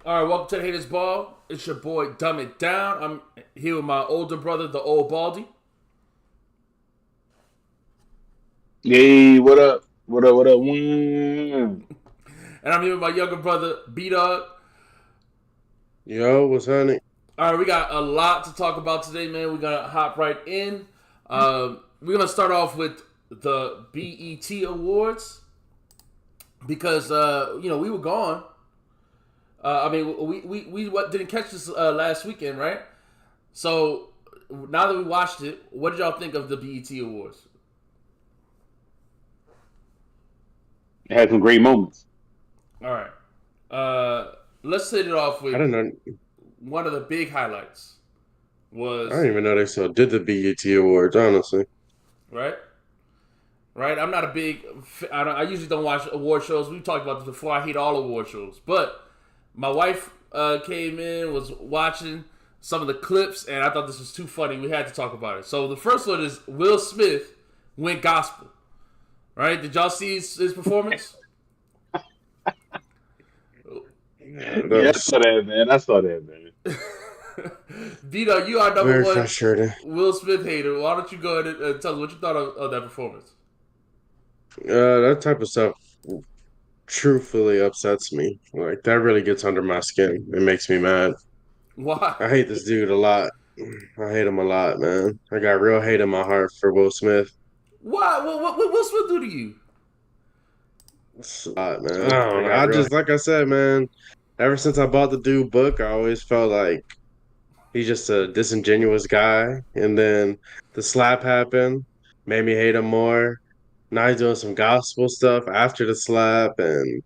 All right, welcome to the Haters Ball. It's your boy Dumb It Down. I'm here with my older brother, the old Baldy, Hey, what up? What up? What up? Mm. and I'm here with my younger brother, B Dog. Yo, what's happening? All right, we got a lot to talk about today, man. We're gonna hop right in. We're gonna start off with the BET Awards because we were gone. We didn't catch this last weekend, right? So now that we watched it, what did y'all think of the BET Awards? It had some great moments. All right. Let's set it off I with don't know. one of the big highlights I don't was even know they still did the BET Awards, honestly. right. Right, I'm not a big. I usually don't watch award shows. We talked about this before. I hate all award shows, but my wife came in, was watching some of the clips, and I thought this was too funny. We had to talk about it. So the first one is Will Smith went gospel. Right? Did y'all see his performance? Yeah, that Yeah, I was saw that, man. I saw that, man. Vito, you are number very one frustrating. Will Smith hater. Why don't you go ahead and tell us what you thought of that performance? That type of stuff truthfully upsets me. Like, that really gets under my skin. It makes me mad. Why? I hate this dude a lot. I hate him a lot, man. I got real hate in my heart for Will Smith. Why? What Will Smith do to you? It's a lot, man. I Like, got I real. just, like I said, man, ever since I bought the dude book, I always felt like he's just a disingenuous guy. And then the slap happened, made me hate him more. Now he's doing some gospel stuff after the slap, and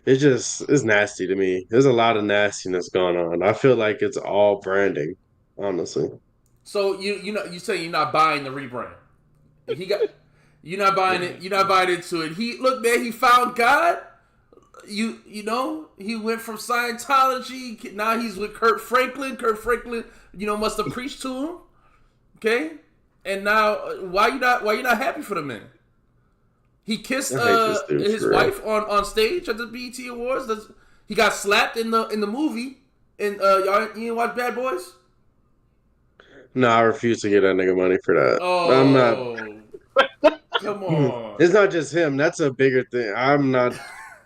it just is nasty to me. There's a lot of nastiness going on. I feel like it's all branding, honestly. So you say you're not buying the rebrand. He got you're not buying it. You're not buying into it. He look, man. He found God. You know he went from Scientology. Now he's with Kurt Franklin. Kurt Franklin, must have preached to him. Okay, and now why you not happy for the man? He kissed I hate this dude his for real. wife on stage at the BET Awards. He got slapped in the movie. And y'all you didn't watch Bad Boys? No, I refuse to give that nigga money for that. I'm not. Oh, come on. It's not just him. That's a bigger thing. I'm not.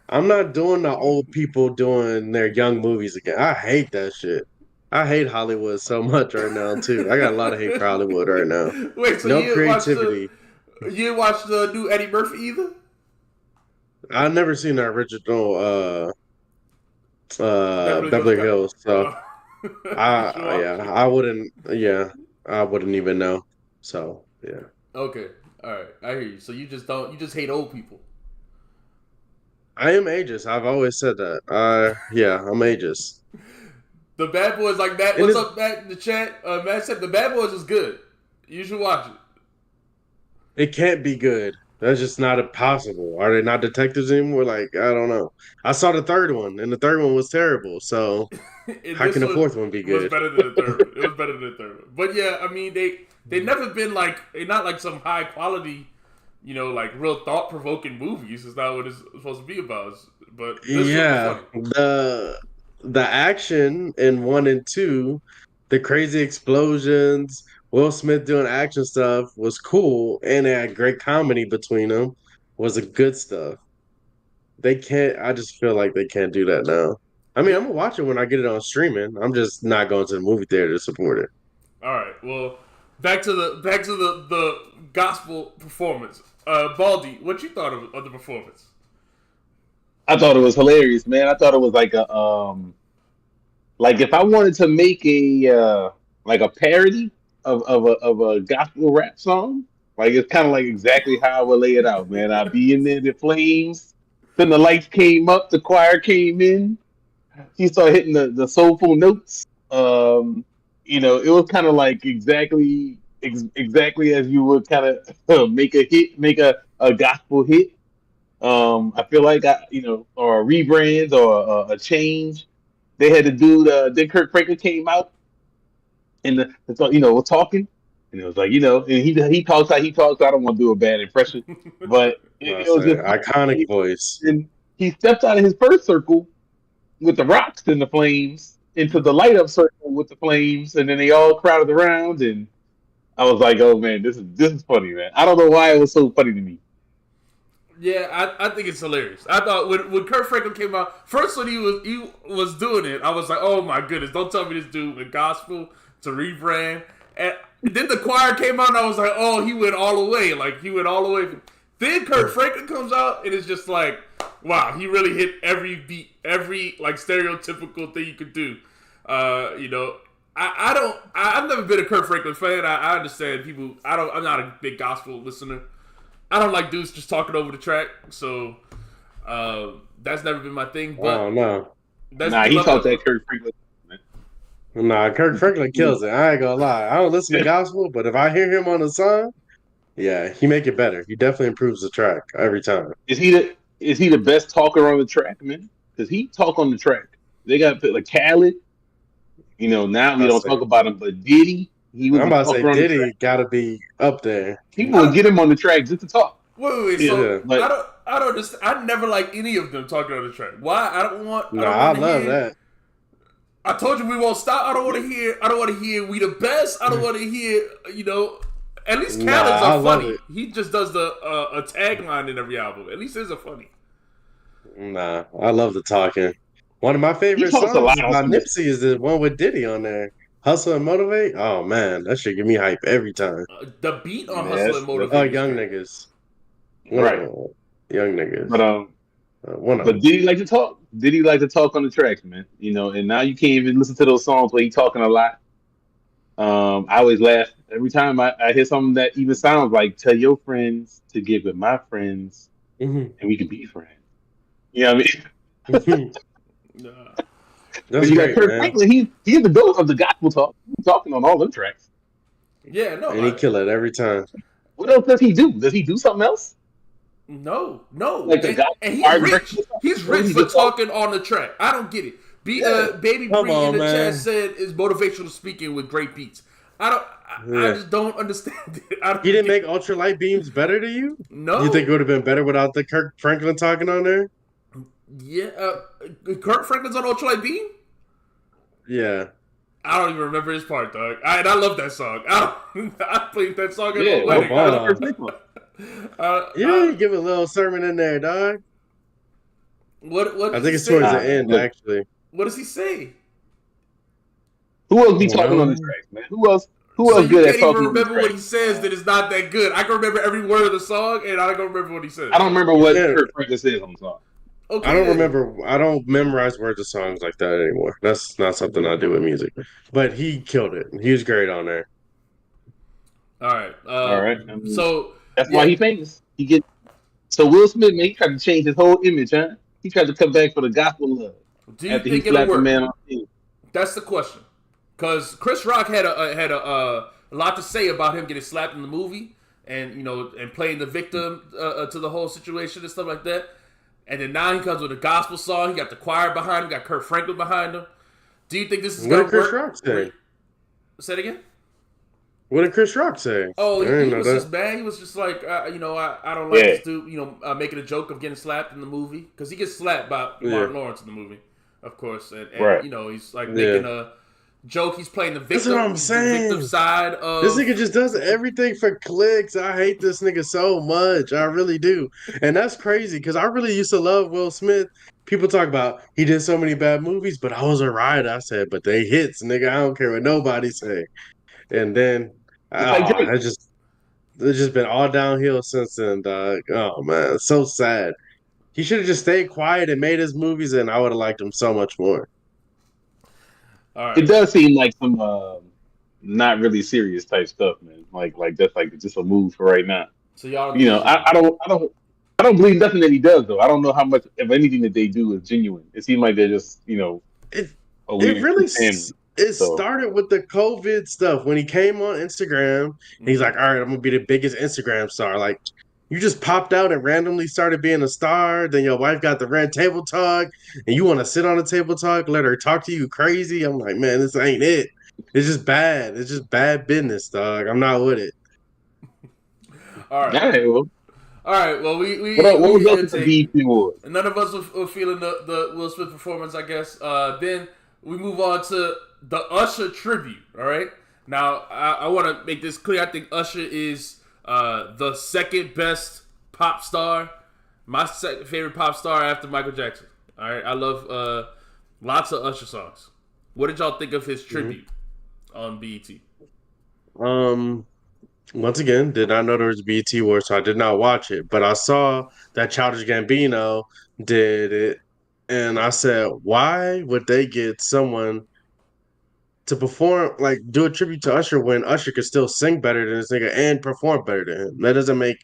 I'm not doing the old people doing their young movies again. I hate that shit. I hate Hollywood so much right now too. I got a lot of hate for Hollywood right now. Wait, so No creativity. you didn't watch the new Eddie Murphy either? I've never seen the original Beverly Hills Beverly Cop. Hills, so You should watch yeah, it. I wouldn't I wouldn't even know. So yeah. Okay, all right, I hear you. So you just hate old people. I am ageist. I've always said that. Yeah, I'm ageist. The Bad Boys, like Matt. And What's it's up, Matt? In the chat, Matt said the Bad Boys is good. You should watch it can't be good. That's just not possible. Are they not detectives anymore? Like, I don't know. I saw the third one, and the third one was terrible. So it. And how this can the one fourth one be was good? better than the third one. It was better than the third one. But yeah, I mean they never been like they're not like some high quality, like real thought provoking movies. It's not what it's supposed to be about. But this one was Yeah, funny. the action in one and two, the crazy explosions, Will Smith doing action stuff was cool, and they had great comedy between them. Was a good stuff. They can't. I just feel like they can't do that now. I mean, Yeah. I'm gonna watch it when I get it on streaming. I'm just not going to the movie theater to support it. All right. Well, back to the gospel performance. Baldy, what you thought of the performance? I thought it was hilarious, man. I thought it was like if I wanted to make a parody of a gospel rap song, like it's kind of like exactly how I would lay it out, man. I'd be in there, the flames. Then the lights came up, the choir came in. He started hitting the soulful notes. It was kind of like exactly as you would kind of make a hit, make a gospel hit. I feel like or rebrands or a change. They had to do then Kirk Franklin came out and was talking, and it was like and he talks how he talks. I don't want to do a bad impression, but I it was say just funny. iconic voice. And he stepped out of his first circle, with the rocks and the flames into the light up circle with the flames, and then they all crowded around, and I was like, "Oh man, this is funny, man." I don't know why it was so funny to me. Yeah, I think it's hilarious. I thought when Kurt Franklin came out, first when he was doing it, I was like, oh my goodness, don't tell me this dude went gospel to rebrand. And then the choir came out, and I was like, oh, he went all the way. Like, he went all the way. Then Kurt Franklin comes out, and it's just like, wow, he really hit every beat, every, like, stereotypical thing you could do. You know, I've never been a Kurt Franklin fan. I understand people, I'm not a big gospel listener. I don't like dudes just talking over the track, so that's never been my thing. But oh no, he taught that Kurt Franklin. Nah, Kurt Franklin kills it. I ain't gonna lie. I don't listen to gospel, but if I hear him on a song, yeah, he make it better. He definitely improves the track every time. Is he the best talker on the track, man? Because he talk on the track. They got like Khaled. You know, now we don't talk about him, but Diddy. I'm about to say Diddy got to be up there. People would get him on the track just to talk. Wait. So I don't understand. I never like any of them talking on the track. Why? I love that. I told you we won't stop. I don't want to hear we the best. I don't want to hear, you know. At least Khaled's are funny. He just does a tagline in every album. At least his are funny. Nah, I love the talking. One of my favorite songs by Nipsey is the one with Diddy on there. Hustle and Motivate. Oh man, that shit give me hype every time. The beat on Hustle and Motivate. Oh, young niggas. Right. Young niggas. But did he like to talk? Did he like to talk on the tracks, man? You know, and now you can't even listen to those songs where he talking a lot. I always laugh every time I hear something that even sounds like "Tell your friends to get with my friends, and we can be friends." You know what I mean? That's you great, got Kurt Franklin. He's the goat of the gospel talk. He's talking on all them tracks. Yeah, no, and he kill it every time. What else does he do? Does he do something else? No. Like he's rich for talking on the track. I don't get it. Baby Bree in the chat said is motivational speaking with great beats. I just don't understand it. He didn't make ultralight beams better to you? No. You think it would have been better without the Kurt Franklin talking on there? Yeah, Kurt Franklin's on Ultralight Beam? Yeah. I don't even remember his part, dog. I love that song. I played that song at my wedding. You give a little sermon in there, dog. What? I think it's towards the end, actually. What does he say? Who else be talking on the track, man? Who else good at talking? You can't even remember what he says that is not that good. I can remember every word of the song, and I don't remember what he says. I don't remember what Kurt Franklin says on the song. Okay. I don't remember. I don't memorize words of songs like that anymore. That's not something I do with music. But he killed it. He was great on there. All right. I mean, so that's why he's famous. So Will Smith, man, he tried to change his whole image, huh? He tried to come back for the gospel love. Do you think it'll work? That's the question. Because Chris Rock had a lot to say about him getting slapped in the movie, and and playing the victim to the whole situation and stuff like that. And then now he comes with a gospel song. He got the choir behind him. Got Kurt Franklin behind him. Do you think this is going to work? What did Chris Rock say? Say it again? What did Chris Rock say? Oh, he was just mad. He was just like, I don't like this dude, making a joke of getting slapped in the movie. Because he gets slapped by Martin Lawrence in the movie, of course. And he's like making a joke. He's playing the victim. That's what I'm saying. The victim side of this nigga just does everything for clicks. I hate this nigga so much. I really do. And that's crazy because I really used to love Will Smith. People talk about he did so many bad movies, but I was a riot. I said, but they hits, nigga. I don't care what nobody say. And then it's just been all downhill since then, dog. Oh man, it's so sad. He should have just stayed quiet and made his movies, and I would have liked him so much more. All right. It does seem like some not really serious type stuff, man. Like that's like just a move for right now. So y'all, I don't believe nothing that he does though. I don't know how much of anything that they do is genuine. It seems like they're just It started with the COVID stuff when he came on Instagram. And he's like, all right, I'm gonna be the biggest Instagram star. Like, you just popped out and randomly started being a star. Then your wife got the red table talk, and you want to sit on the table talk, let her talk to you crazy. I'm like, man, this ain't it. It's just bad. It's just bad business, dog. I'm not with it. All right. All right. Well, we What was we else with the BET Awards? none of us were feeling the Will Smith performance, I guess. Then we move on to the Usher tribute. All right. Now I want to make this clear. I think Usher is the second best pop star. My second favorite pop star after Michael Jackson. All right. I love lots of Usher songs. What did y'all think of his tribute on BET? Once again, did not know there was a BET Award, so I did not watch it. But I saw that Childish Gambino did it, and I said, why would they get someone to perform, like, do a tribute to Usher when Usher could still sing better than this nigga and perform better than him? That doesn't make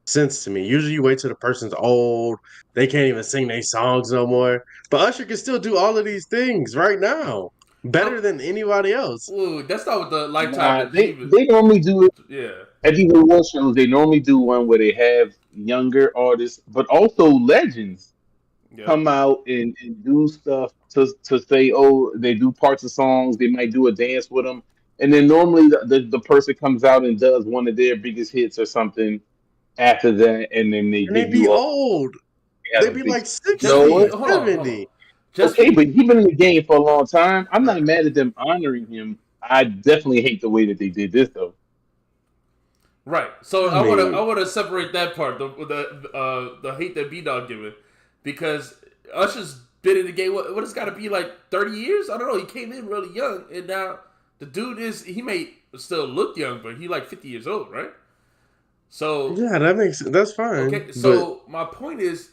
sense to me. Usually you wait till the person's old, they can't even sing their songs no more. But Usher can still do all of these things right now. Better than anybody else. Ooh, that's not what the lifetime Nah, achievement. they normally do it Yeah. at these award shows. They normally do one where they have younger artists, but also legends Yep. come out and do stuff to say, oh, they do parts of songs. They might do a dance with them, and then normally the person comes out and does one of their biggest hits or something after that, and then they And they give be you a old. they have They a be big. like Just 60, No, be hold on, hold on. 70. Just okay, be but he's been in the game for a long time. I'm right. not mad at them honoring him. I definitely hate the way that they did this, though. Right. So I I mean, wanna separate that part, the hate that B Dog giving, because Usher's been in the game. What it's got to be like 30 years? I don't know. He came in really young, and now the dude he may still look young, but he like 50 years old, right? So yeah, that's fine. okay. But So my point is,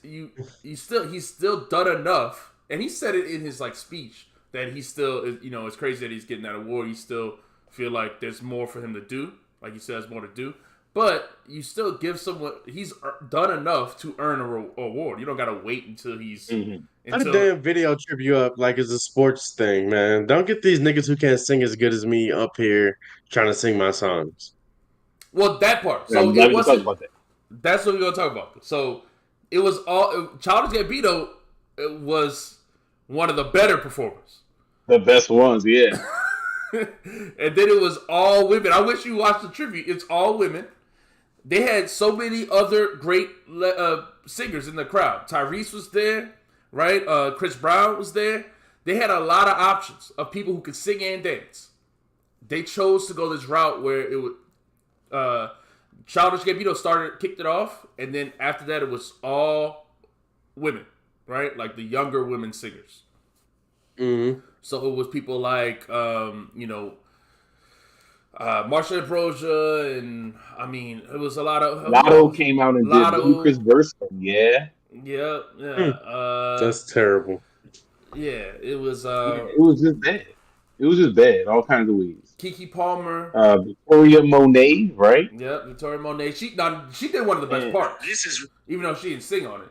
he's still done enough, and he said it in his like speech that he still is. It's crazy that he's getting that award. He still feel like there's more for him to do. Like you said, there's more to do. But you still give someone he's done enough to earn an award. You don't gotta wait until he's Hmm. let a until damn video trip you up like it's a sports thing, man. Don't get these niggas who can't sing as good as me up here trying to sing my songs. well that part. Yeah, I'm So glad it we can talk wasn't. about that. That's what we're gonna talk about. So it was all Childish Gambino was one of the better performers. The best ones, yeah. And then it was all women. I wish you watched the tribute. It's all women. They had so many other great singers in the crowd. Tyrese was there, right? Chris Brown was there. They had a lot of options of people who could sing and dance. They chose to go this route where it would. Childish Gambino kicked it off, and then after that, it was all women, right? Like the younger women singers. Mm-hmm. So it was people like, Marsha Ambrosia, and I mean, it was a lot of Lotto came out and did Ludacris Lotto. verse. Yeah. Yeah, yeah, That's terrible. yeah. It was Yeah, it was just bad. It was just bad, all kinds of ways. Kiki Palmer. Victoria Monet, right? Yep, Victoria Monet. She did one of the best And parts, even though she didn't sing on it.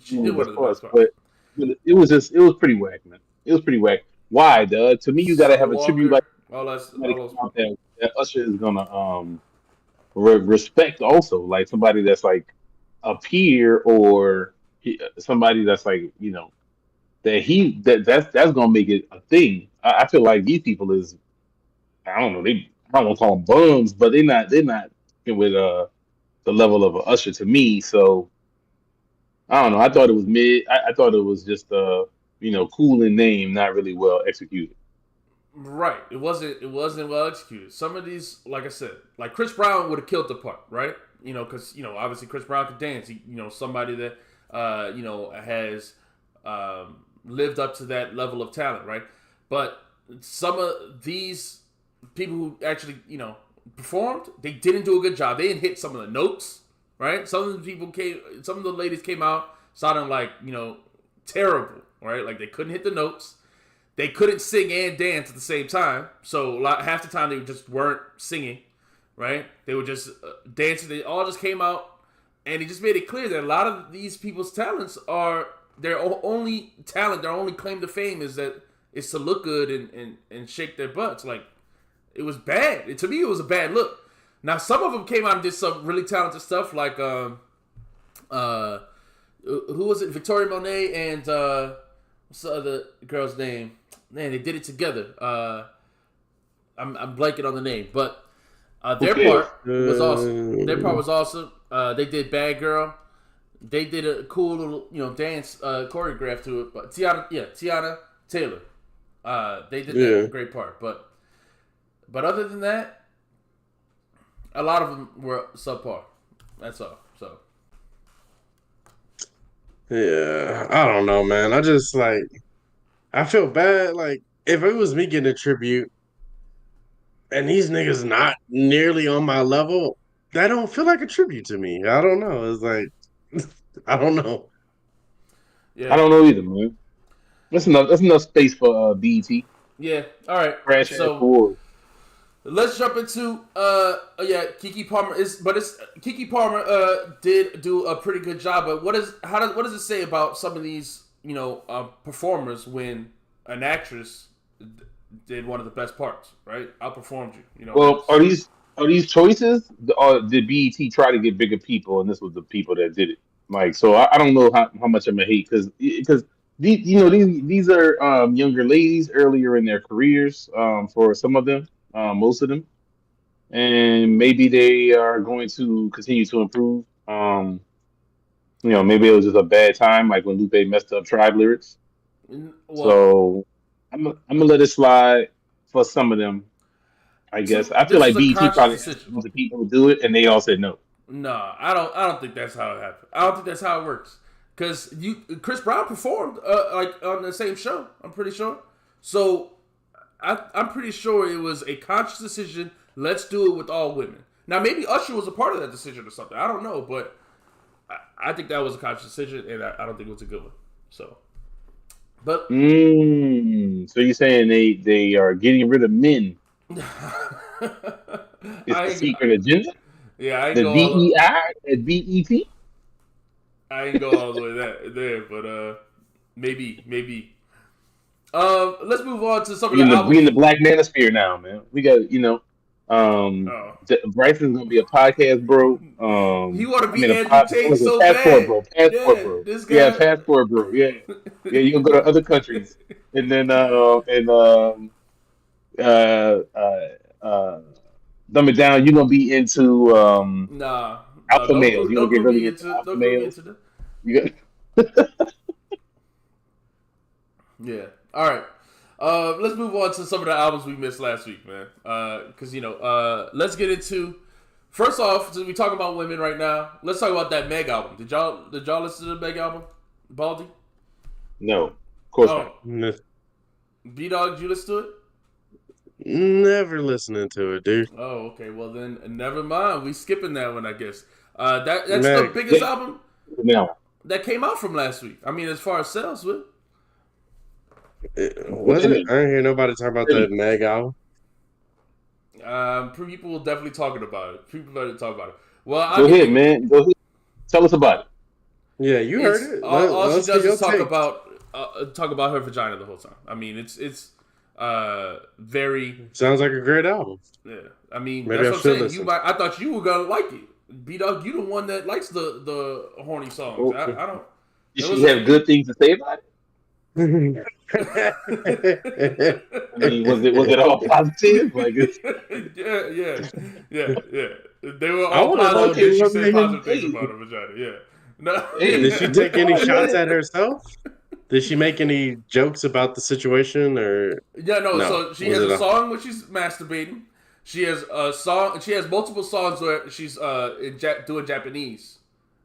She one did of the one best of the best parts, parts. but it was pretty whack, man. It was pretty whack. Why, duh? To me, you gotta Summer have a tribute like Walker, all somebody those come out that Usher is gonna respect also, like somebody that's like a peer or somebody that's like that's gonna make it a thing. I feel like these people is I don't know I don't want to call them bums, but they're not with the level of a Usher to me. So I don't know. I thought it was mid. I thought it was just cool in name, not really well executed. Right. It wasn't well executed. Some of these, like I said, like Chris Brown would have killed the part, right? Because obviously Chris Brown could dance. Somebody that has lived up to that level of talent, right? But some of these people who actually performed, they didn't do a good job. They didn't hit some of the notes, right? Some of the ladies came out sounding like terrible, right? Like they couldn't hit the notes. They couldn't sing and dance at the same time. So half the time they just weren't singing, right? They were just dancing. They all just came out, and he just made it clear that a lot of these people's talents are their only talent, their only claim to fame is to look good and shake their butts. Like it was bad. To me, it was a bad look. Now some of them came out and did some really talented stuff, like who was it? Victoria Monet and what's the other girl's name? Man, they did it together. I'm blanking on the name, but Who Their cares? part was awesome. Their part was awesome. They did Bad Girl. They did a cool little, dance choreograph to it. But Tiana Taylor. They did that great part. But other than that, a lot of them were subpar. That's all. So. Yeah, I don't know, man. I just I feel bad. Like if it was me getting a tribute and these niggas not nearly on my level, that don't feel like a tribute to me. I don't know. It's like I don't know. I Yeah. don't know either, man. That's enough. That's enough space for BET. Yeah. All right. Crash ass So award. let's jump into Keke Palmer Keke Palmer did do a pretty good job. But what does it say about some of these performers when an actress did one of the best parts, right? Outperformed you. Well, are these choices, or did BET try to get bigger people, and this was the people that did it? Like, so I don't know how much I'm gonna hate because these are younger ladies earlier in their careers, for some of them, most of them, and maybe they are going to continue to improve. Maybe it was just a bad time, like when Lupe messed up Tribe lyrics. Well, So I'm gonna let it slide for some of them. I guess I feel this like was a BET conscious probably asked decision. the people to do it, and they all said no. No, I don't think that's how it happened. I don't think that's how it works. Because Chris Brown performed like on the same show. I'm pretty sure. So I'm pretty sure it was a conscious decision. Let's do it with all women. Now maybe Usher was a part of that decision or something. I don't know, but I think that was a conscious decision, and I don't think it was a good one. So, but So you're saying they are getting rid of men? It's the secret agenda. Yeah, I ain't The go all. DEI at BET. I ain't go all the way there, but maybe. Let's move on to some of We the in the we albums. in the Black Manosphere now, man. We got Oh, Bryson's gonna be a podcast, bro. he want to I mean be Andrew what Tate is it? so Passport, bad. bro. Passport, Yeah, bro. this Yeah, guy. passport, bro. Yeah, yeah. You'll go to other countries, and then uh, uh, uh, dumb it down. You're gonna be into Nah, no, alpha males. You're gonna don't get group really me into into alpha don't group me males. into the. You got Yeah. All right. Let's move on to some of the albums we missed last week, man. Because let's get into. First off, since we talking about women right now, let's talk about that Meg album. Did y'all listen to the Meg album, Baldy? no, of course not. Oh, B Dog, did you listen to it? Never listening to it, dude. Oh, okay. Well then, never mind. We skipping that one, I guess. That's the Meg, biggest album Now, that came out from last week. I mean, as far as sales, with. was it? I didn't hear nobody talk about that Meg album. People will definitely talking about it. People better talk about it. Well, go ahead, man. Go ahead. Tell us about it. Yeah, you heard it. All she Let's hear does your is talk take. about her vagina the whole time. I mean, it's very. Sounds like a great album. Yeah, I mean, Maybe that's I what I'm should saying. listen. I thought you were gonna like it. B Dog, you the one that likes the horny songs. I don't. Did she have good things to say about it? I I mean, was it all positive? Like, yeah. They were all want to know. positive. okay, And she well, said man, positive things hey, about her vagina. Yeah. No. hey, Did she good take for any her, shots man. at herself? Did she make any jokes about the situation, or Yeah, no. no? So she Was has it a song where she's masturbating. She has a song. She has multiple songs where she's doing Japanese.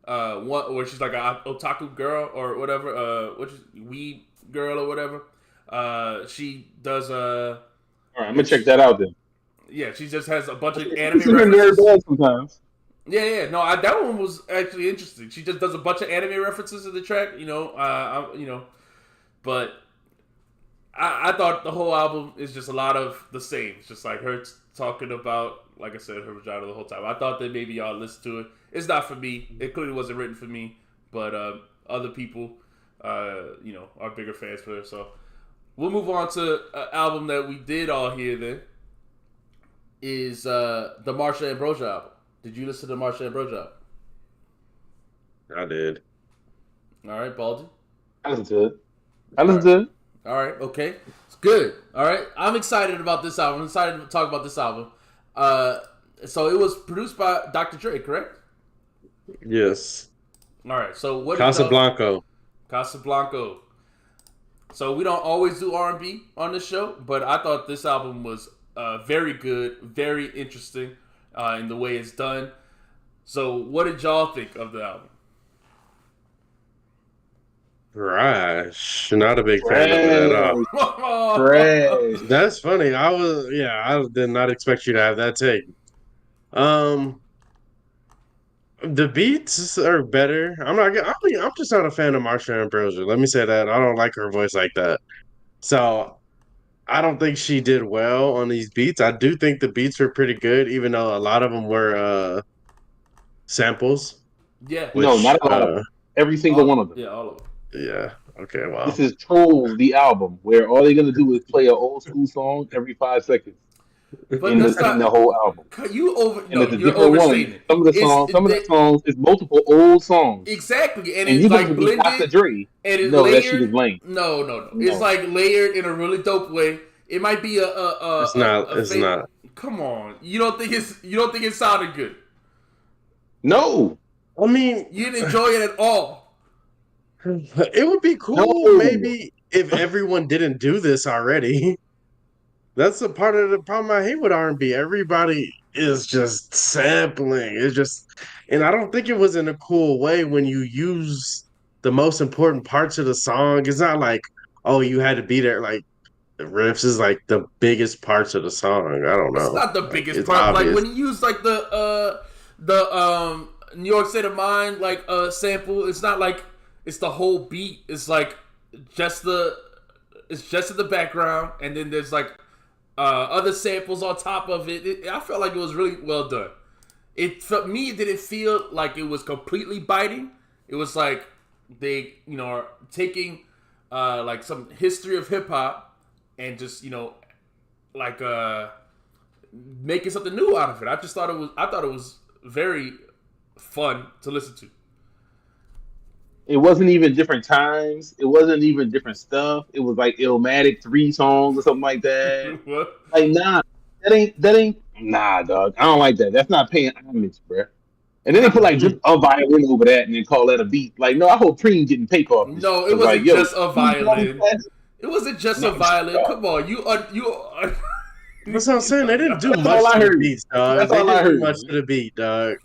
One where she's like a otaku girl or whatever. Which is weed girl or whatever. She does All right, I'm gonna check that out then. Yeah, she just has a bunch of She's anime in her nerd references. bag sometimes. Yeah. No, that one was actually interesting. She just does a bunch of anime references in the track. But I thought the whole album is just a lot of the same. It's just like her talking about, like I said, her vagina the whole time. I thought that maybe y'all listen to it. It's not for me. It clearly wasn't written for me. But other people, are bigger fans for it. So we'll move on to an album that we did all hear then. Is the Marsha Ambrosius album. Did you listen to the Marsha Ambrosius album? I did. All right, Baldy. I listened to it. All right, okay. It's good. All right. I'm excited about this album. I'm excited to talk about this album. So it was produced by Dr. Dre, correct? Yes. All right. So what did y'all? Casablanca. Casablanca. So we don't always do R&B on this show, but I thought this album was very good, very interesting in the way it's done. So what did y'all think of the album? Trash. Not a big fan of it at all. Trash. Trash. That's funny. I did not expect you to have that take. Um, the beats are better. I'm just not a fan of Marsha Ambrosius. Let me say that. I don't like her voice like that. So I don't think she did well on these beats. I do think the beats were pretty good, even though a lot of them were samples. Yeah. No, Which not all of them. Every single one of them. Yeah, all of them. yeah. Okay, wow. This is Trolls, the album, where all they're gonna do is play an old school song every 5 seconds But in that's the not whole album, and it's a you're different overstating one. it. Some of the songs is multiple old songs, Exactly, and and it's you like gonna be Dr. blended Dre. and it's No, that shit is layered. lame. No. It's No, like layered in a really dope way. It might be It's not. a It's fake. not. Come on, you don't think it sounded good? no, I mean, You didn't enjoy it at all. it would be cool no. maybe if everyone didn't do this already. That's a part of the problem I hate with R&B. Everybody is just sampling. It's just, and I don't think it was in a cool way when you use the most important parts of the song. It's not like, oh, you had to be there. Like the riffs is like the biggest parts of the song. I don't It's know. not the Like biggest it's part. Like obvious. when you use like the New York State of Mind like sample. It's not like it's the whole beat. It's like just the it's just in the background, and then there's like other samples on top of it. I felt like it was really well done. It for me, it didn't feel like it was completely biting. It was like they are taking like some history of hip hop and just like making something new out of it. I thought it was very fun to listen to. It wasn't even different times. It wasn't even different stuff. It was like Illmatic 3 songs or something like that. What? Like, nah, that ain't nah, dog. I don't like that. That's not paying homage, bruh. And then they put like just a violin over that and then call that a beat. Like, no, I hope Preem getting paper off this shit. No, it It's like, wasn't yo, just a you know what I'm violin. saying? It wasn't just a No, violin. dog. Come on, you. That's what I'm saying. They didn't do That's much all I to the heard. beats, dog. That's They all I didn't do heard. much to the beat, dog.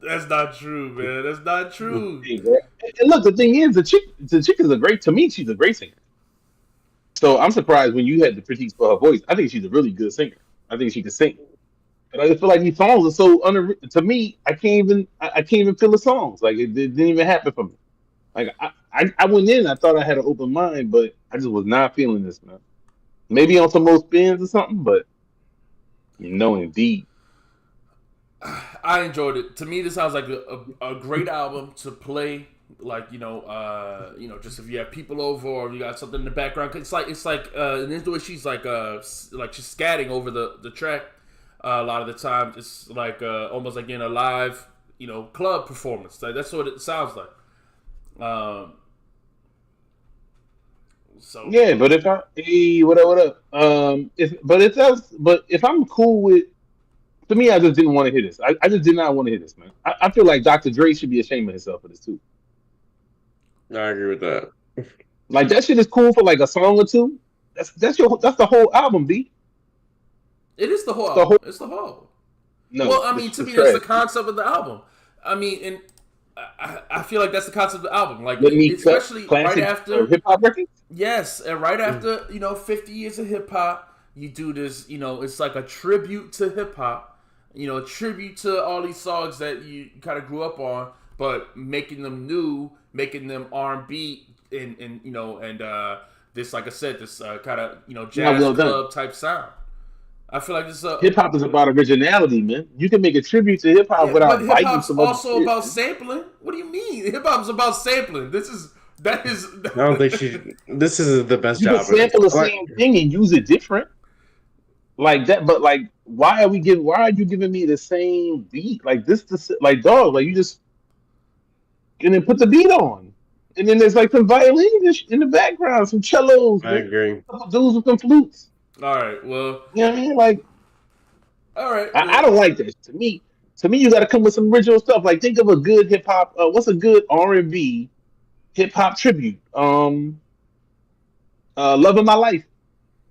That's not true, man. That's not true. Hey, bruh. And look, the thing is, the chick is a great. To me, she's a great singer. So I'm surprised when you had the critiques for her voice. I think she's a really good singer. I think she can sing. But I just feel like these songs are so to me. I can't even feel the songs. Like it didn't even happen for me. Like I went in. I thought I had an open mind, but I just was not feeling this, man. Maybe on some more spins or something, but indeed. I enjoyed it. To me, this sounds like a great album to play. Like just if you have people over or you got something in the background. 'Cause it's like and then the way she's like she's scatting over the track. A lot of the time, it's like almost like in a live club performance. Like, that's what it sounds like. So Yeah, but if I hey, what up? If I'm cool with, to me, I just didn't want to hear this. I just did not want to hear this, man. I feel like Dr. Dre should be ashamed of himself for this too. I agree with that. Like that shit is cool for like a song or two. That's the whole album, B. it is the whole The album. whole It's the whole. no. Well, I mean, This to is me, that's the trash. concept of the album. I mean, and I feel like that's the concept of the album. Like, Let me cut especially right classic after, hip hop records. yes, and right after 50 years of hip hop, you do this. It's like a tribute to hip hop. A tribute to all these songs that you kind of grew up on, but making them new, making them R&B, and this, like I said, this kind of jazz well done. club type sound. I feel like this is a Hip hop is about originality, man. You can make a tribute to hip hop yeah, but without hip biting hop's some other also shit, about man. sampling. What do you mean? Hip hop's about sampling. That is. I don't think this is the best You can job. of it. sample the Like, same thing and use it different, like that. But like, why are you giving me the same beat? Like this, like dog, like you just and then put the beat on, and then there's like some violin in the background, some cellos, I man, agree. couple dudes with some flutes. All right. Well, You know what I mean? Like, All right. I don't like that. To me, you got to come with some original stuff. Like think of a good hip hop. What's a good R&B hip hop tribute? Love of My Life.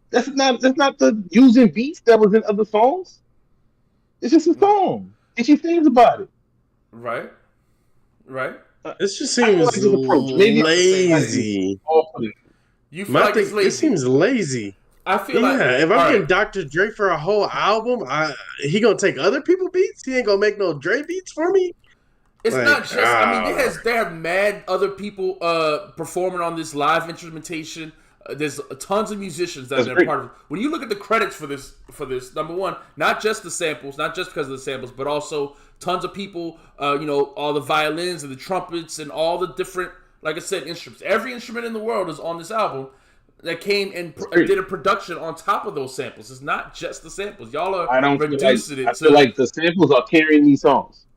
That's not the using beats that was in other songs. It's just a song. Get your things about it. Right. Right. This just I don't seems like this approach. Maybe Not the same I thing. see lazy. all of it. You feel My like it's thing, this lazy. seems lazy. I feel like Yeah, if I'm all getting right. Dr. Dre for a whole album, he gonna take other people beats. He ain't gonna make no Dre beats for me. It's not Like, just. I mean, they have mad other people performing on this live instrumentation. There's tons of musicians that That's are great. part of it. When you look at the credits for this, number one, not just the samples, not just because of the samples, but also tons of people. All the violins and the trumpets and all the different, like I said, instruments. Every instrument in the world is on this album that came and did a production on top of those samples. It's not just the samples. Y'all are I don't feel like reducing it I to feel like the samples are carrying these songs.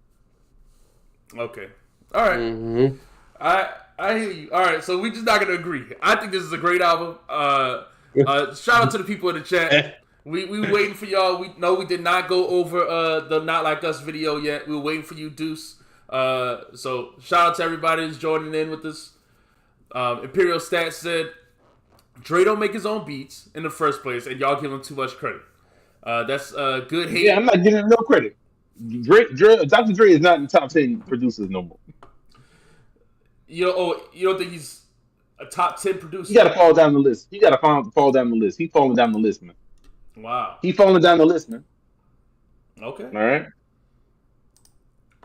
okay. All right. mm-hmm. I hear you. All right, so we just not gonna agree. I think this is a great album. Shout out to the people in the chat. We waiting for y'all. We know we did not go over the Not Like Us video yet. We were waiting for you, Deuce. So shout out to everybody who's joining in with us. Imperial Stats said Dre don't make his own beats in the first place, and y'all give him too much credit. That's good hate. Yeah, I'm not giving him no credit. Dr. Dre is not in the top 10 producers no more. You don't think he's a top 10 producer? He got to fall down the list. He got to fall down the list. He's falling down the list, man. Wow. He's falling down the list, man. Okay. All right.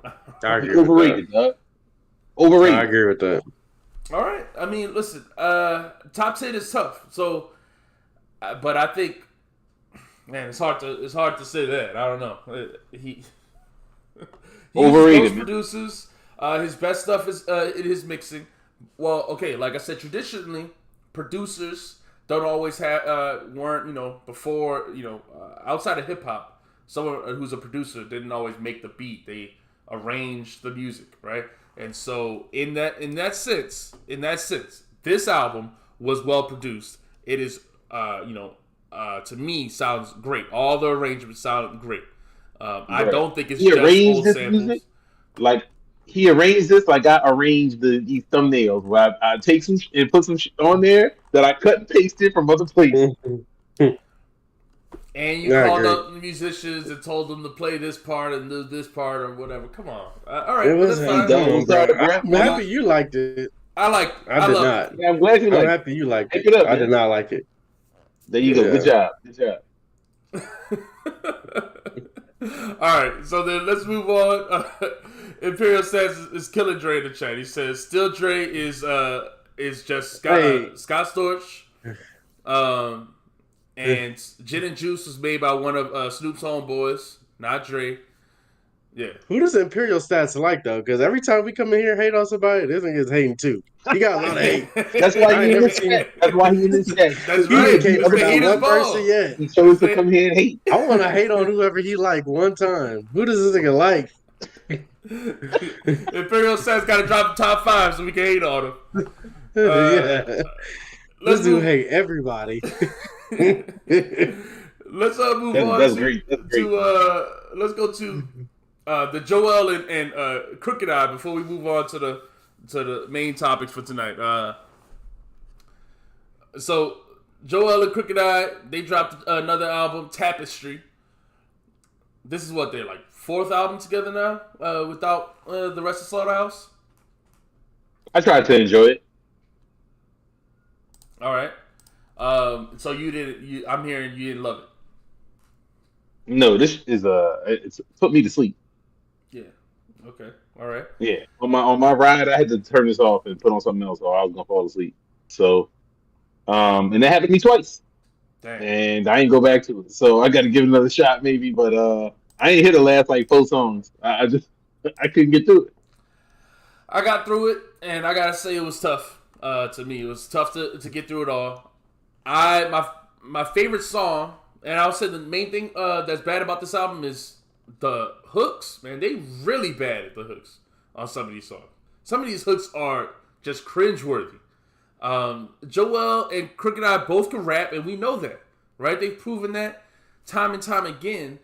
I agree Overrated, with that. dog. Overrated. I agree with that. All right. I mean, listen. Top 10 is tough. So, but I think, man, it's hard to say that. I don't know. He Overrated, most man. producers. His best stuff is in his mixing. Well, okay, like I said, traditionally, producers don't always weren't before outside of hip hop. Someone who's a producer didn't always make the beat. They arranged the music, right? And so in that sense, this album was well produced. It is to me sounds great. All the arrangements sound great. I don't think it's he just arranged old this samples. music like he arranged this like I arranged these thumbnails where I take some and put some shit on there that I cut and pasted from other places. And you called up the musicians and told them to play this part and do this part or whatever. Come on. All right. It Well, was that's fine. done. I'm happy you liked it. I did love not. Yeah, I'm glad you I'm like it. happy you liked Hype it. it up, I did man. not like it. There you go. Good job. Good job. All right. So then let's move on. Imperial says is killing Dre in the chat. He says still Dre is just Scott Storch. And Gin and Juice was made by one of Snoop's homeboys, not Dre. Yeah. Who does Imperial Stats like though? Because every time we come in here and hate on somebody, this nigga's hating too. He got a lot of hate. That's why he in this chat. That's why he in this chat. That's He right. ain't came He's been about hating one his ball. person yet. He chose to come here and hate. I want to hate on whoever he like one time. Who does this nigga like? Imperial Stats got to drop the top 5 so we can hate on him. Yeah. Let's This dude move. hate everybody. Let's move on. That's great. That's great. Let's go to the Joel and Crooked Eye before we move on to the main topics for tonight. So Joel and Crooked Eye, they dropped another album, Tapestry. This is what they're like 4th album together now, without the rest of Slaughterhouse. I tried to enjoy it. All right. So you didn't. I'm hearing you didn't love it. No, this is it's put me to sleep. Yeah. Okay. All right. Yeah, on my ride, I had to turn this off and put on something else, or I was gonna fall asleep. So, and that happened to me twice, Dang. and I ain't go back to it. So I got to give it another shot, maybe. But I ain't hit the last like 4 songs. I just I couldn't get through it. I got through it, and I gotta say it was tough. To me, it was tough to get through it all. My favorite song, and I'll say the main thing that's bad about this album is the hooks. Man, they really bad at the hooks on some of these songs. Some of these hooks are just cringeworthy. Joel and Crooked Eye both can rap, and we know that, right? They've proven that time and time again.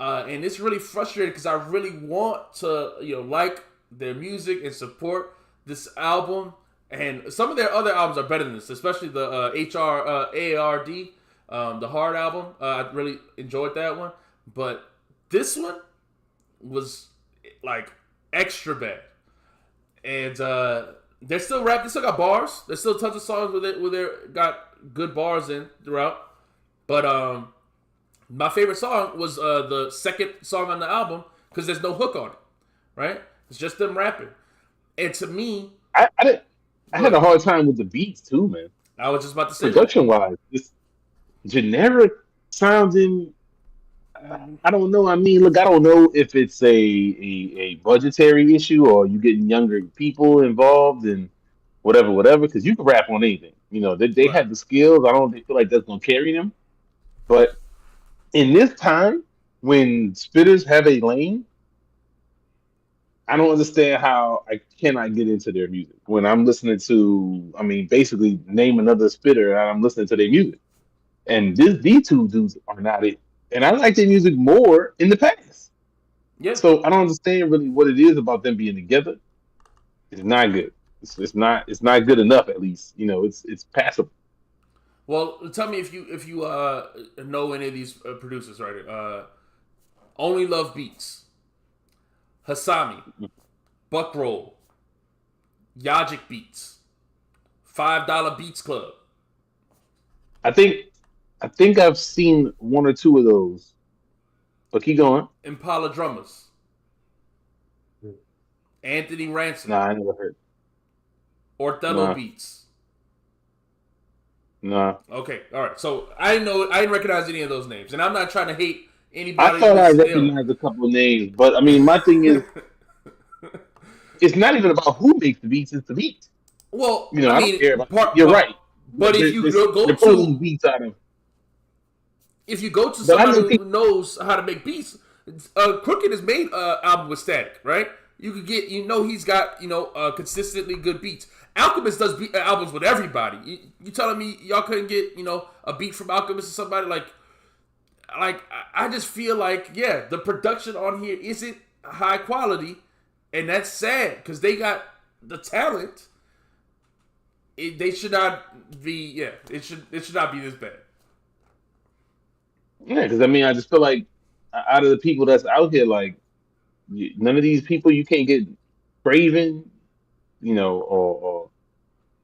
And it's really frustrating because I really want to, like their music and support this album. And some of their other albums are better than this, especially the AARD, the Hard album. I really enjoyed that one. But this one was like extra bad. And they're still rapping. They still got bars. There's still tons of songs with it where they got good bars in throughout. But my favorite song was the second song on the album because there's no hook on it, right? It's just them rapping. And to me, I had a hard time with the beats too, man. I was just about to say Production wise, it's generic sounding. I don't know. I mean, look, I don't know if it's a budgetary issue or you getting younger people involved and whatever. Because you can rap on anything. They right. have the skills. I don't feel like that's gonna carry them. But in this time, when spitters have a lane, I don't understand how I cannot get into their music when I'm listening to. I mean, basically, name another spitter and I'm listening to their music. And these two dudes are not it. And I like their music more in the past. Yeah. So I don't understand really what it is about them being together. It's not good. It's not good enough. At least it's passable. Well, tell me if you know any of these producers, right? Only Love Beats, Hasami, Buck Roll, Yajic Beats, $5 Beats Club. I think I've seen one or two of those. But keep going. Impala Drummers, Anthony Ransom, Nah, I never heard. Orthello Nah, Beats. nah. Okay, all right. So I didn't recognize any of those names, and I'm not trying to hate I anybody thought I who's recognized a couple of names, but I mean, my thing is, it's not even about who makes the beats; it's the beats. Well, I I don't mean, care about. You're right. but if you They're pulling beats out of. if you go to But I somebody don't think. who knows how to make beats, Crooked has made an album with Static, right? You could get, he's got, consistently good beats. Alchemist does albums with everybody. You telling me y'all couldn't get, a beat from Alchemist or somebody like I just feel like, yeah, the production on here isn't high quality, and that's sad because they got the talent. They should not be, it should not be this bad. Yeah, because I mean, I just feel like out of the people that's out here, like none of these people you can't get Craven, or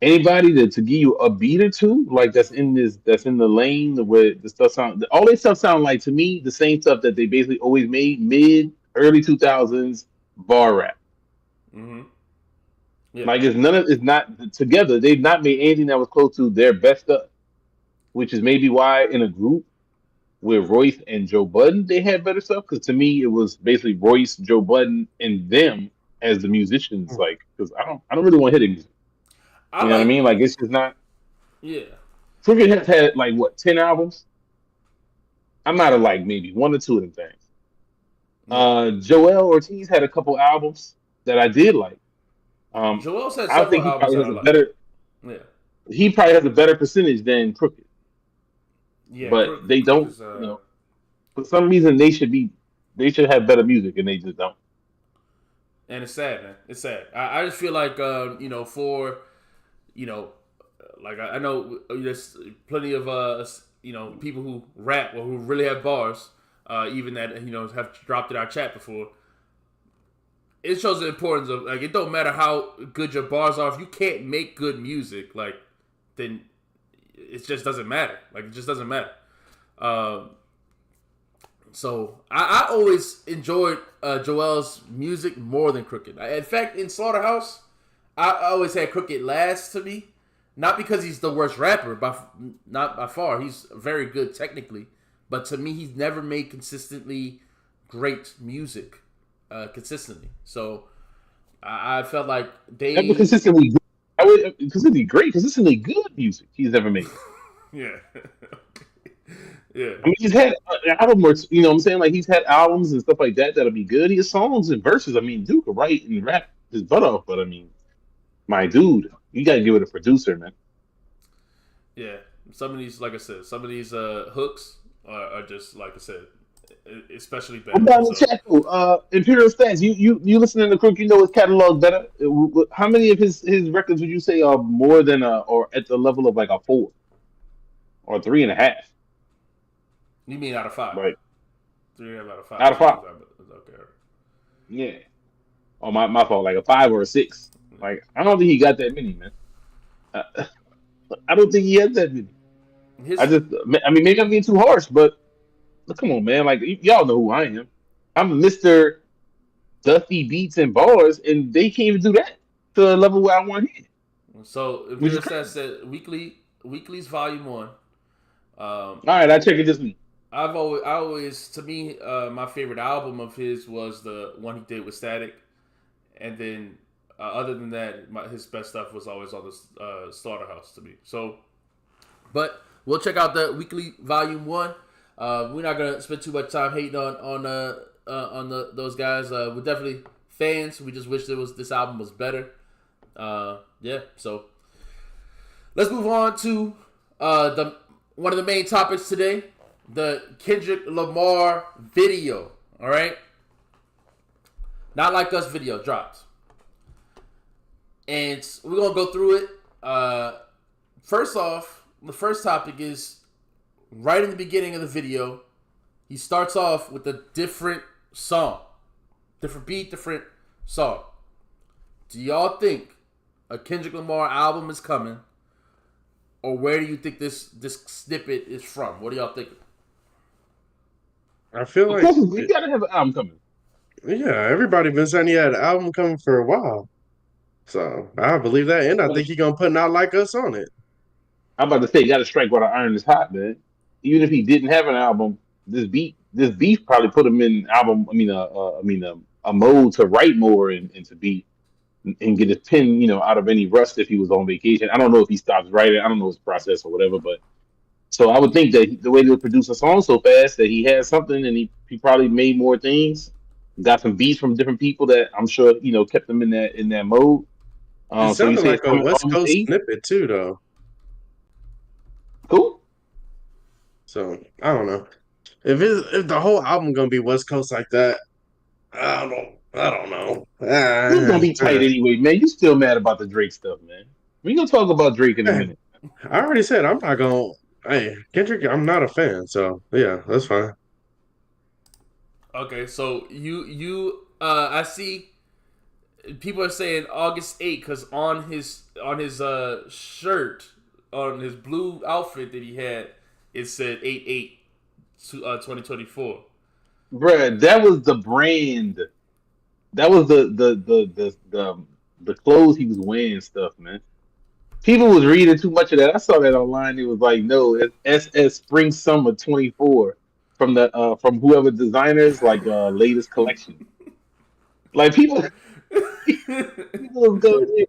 anybody to give you a beat or two, like that's in the lane where the stuff sound all this stuff sound like to me the same stuff that they basically always made mid early 2000s bar rap. Mm-hmm. Yeah. Like it's not together. They've not made anything that was close to their best stuff, which is maybe why in a group with Royce and Joe Budden they had better stuff. Because to me it was basically Royce, Joe Budden, and them as the musicians. Like because I don't really want to hear the music. I You know what I like, mean? Like it's just not. yeah. Crooked has had like what 10 albums. I'm not a like maybe one or two of them things. Yeah. Joel Ortiz had a couple albums that I did like. Joel's had I several think he albums probably that has I a like. better. Yeah. He probably has a better percentage than Crooked, Yeah. but they Crook don't. is, For some reason they should have better music and they just don't. and it's sad, man. It's sad. I just feel like, for, you know, like I know there's plenty of people who rap or who really have bars, even that have dropped in our chat before. It shows the importance of like it don't matter how good your bars are if you can't make good music, like then it just doesn't matter. Like it just doesn't matter. So I always enjoyed Joel's music more than Crooked. In fact, in Slaughterhouse, I always had Crooked last to me. Not because he's the worst rapper, not by far. He's very good technically, but to me, he's never made consistently great music, consistently. So I felt like Never consistently good. I would consistently great, consistently good music he's ever made. yeah, yeah, I mean, he's had an album or you know what I'm saying? Like he's had albums and stuff like that that'll be good. He has songs and verses. I mean, Duke could write and rap his butt off, but I mean, my dude, you gotta give it a producer, man. yeah. Some of these, like I said, some of these hooks are just like I said, especially I'm better. down in So chat too. Imperial Stats. You listening to Crook? You know his catalog better. How many of his records would you say are more than or at the level of like a 4 or 3.5? you mean out of five? Right, 3 out of 5 out is of 5. okay. Yeah. Oh my fault. Like a 5 or a 6. Like I don't think he got that many, man. Uh, I don't think he has that many. His I mean, maybe I'm being too harsh, but come on, man. Like y'all know who I am. I'm Mister Dusty Beats and Bars, and they can't even do that to the level where I want here, so which is Imperial Stats crazy. said weeklies volume 1. All right, I check it this week. I always, to me, my favorite album of his was the one he did with Static, and then other than that, his best stuff was always on the Slaughterhouse to me. So, but we'll check out the weekly volume 1. We're not gonna spend too much time hating on those guys. We're definitely fans. We just wish this album was better. Yeah. So let's move on to the one of the main topics today, the Kendrick Lamar video. All right. Not Like Us video dropped. And we're going to go through it. First off, the first topic is right in the beginning of the video. He starts off with a different song. Different beat, different song. Do y'all think a Kendrick Lamar album is coming? Or where do you think this snippet is from? What do y'all think? I feel Of like, course, we gotta have an album coming. yeah, everybody been saying he had an album coming for a while. So I believe that, and I think he gonna put Not Like Us on it. I'm about to say, you got to strike while the iron is hot, man. Even if he didn't have an album, this beef probably put him in album. A mode to write more and to be and get his pen, out of any rust if he was on vacation. I don't know if he stops writing. I don't know his process or whatever, but so I would think that the way they would produce a song so fast that he had something and he probably made more things, got some beats from different people that I'm sure kept him in that mode. It So you sounded say like it's a coming West August Coast 8th? snippet too, though. Cool. So I don't know if the whole album gonna be West Coast like that. I don't know. It's gonna be tight anyway, man. You still mad about the Drake stuff, man? We gonna talk about Drake in a minute. I already said I'm not gonna. Hey, Kendrick, I'm not a fan. So yeah, that's fine. Okay, so I see people are saying August 8th because on his shirt, on his blue outfit that he had, it said 8/8 2024. Bruh, that was the brand. That was the clothes he was wearing and stuff, man. People was reading too much of that. I saw that online. It was like, no, it's SS Spring Summer 24 from whoever designers like latest collection. Like people was going in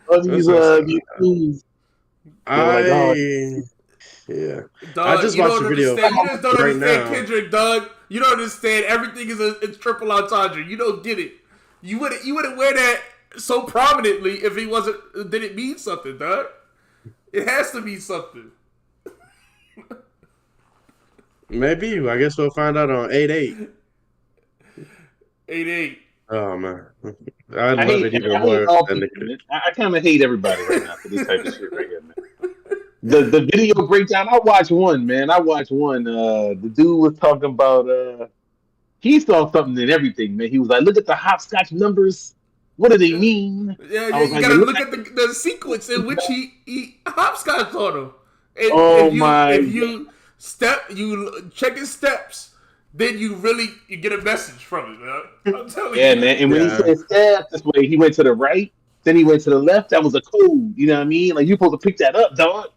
on That's what these clues. They were like, oh, I yeah. I Dog, just you watched don't a video understand. You just don't right understand now. Kendrick, dog. You don't understand. Everything is it's triple entendre. You don't get it. You wouldn't wear that so prominently if it wasn't did it mean something, dog. It has to mean something. Maybe I guess we'll find out on 8/8. 8/8. Oh man, I I love hate it even I hate more all than the. people, man. I kind of hate everybody right now for this type of shit right here, man. The video breakdown. I watched one, man. I watched one. The dude was talking about he saw something in everything, man. He was like, look at the hopscotch numbers. What do they mean? Yeah, I yeah. was You like, gotta look look at at the sequence in which he hopscotch on him. And oh if you my if god. you check his steps, then you get a message from it, man. I'm telling Yeah, you. man. And when he Yeah, said stab this way, he went to the right, then he went to the left. That was a code. You know what I mean? Like you're supposed to pick that up, dog.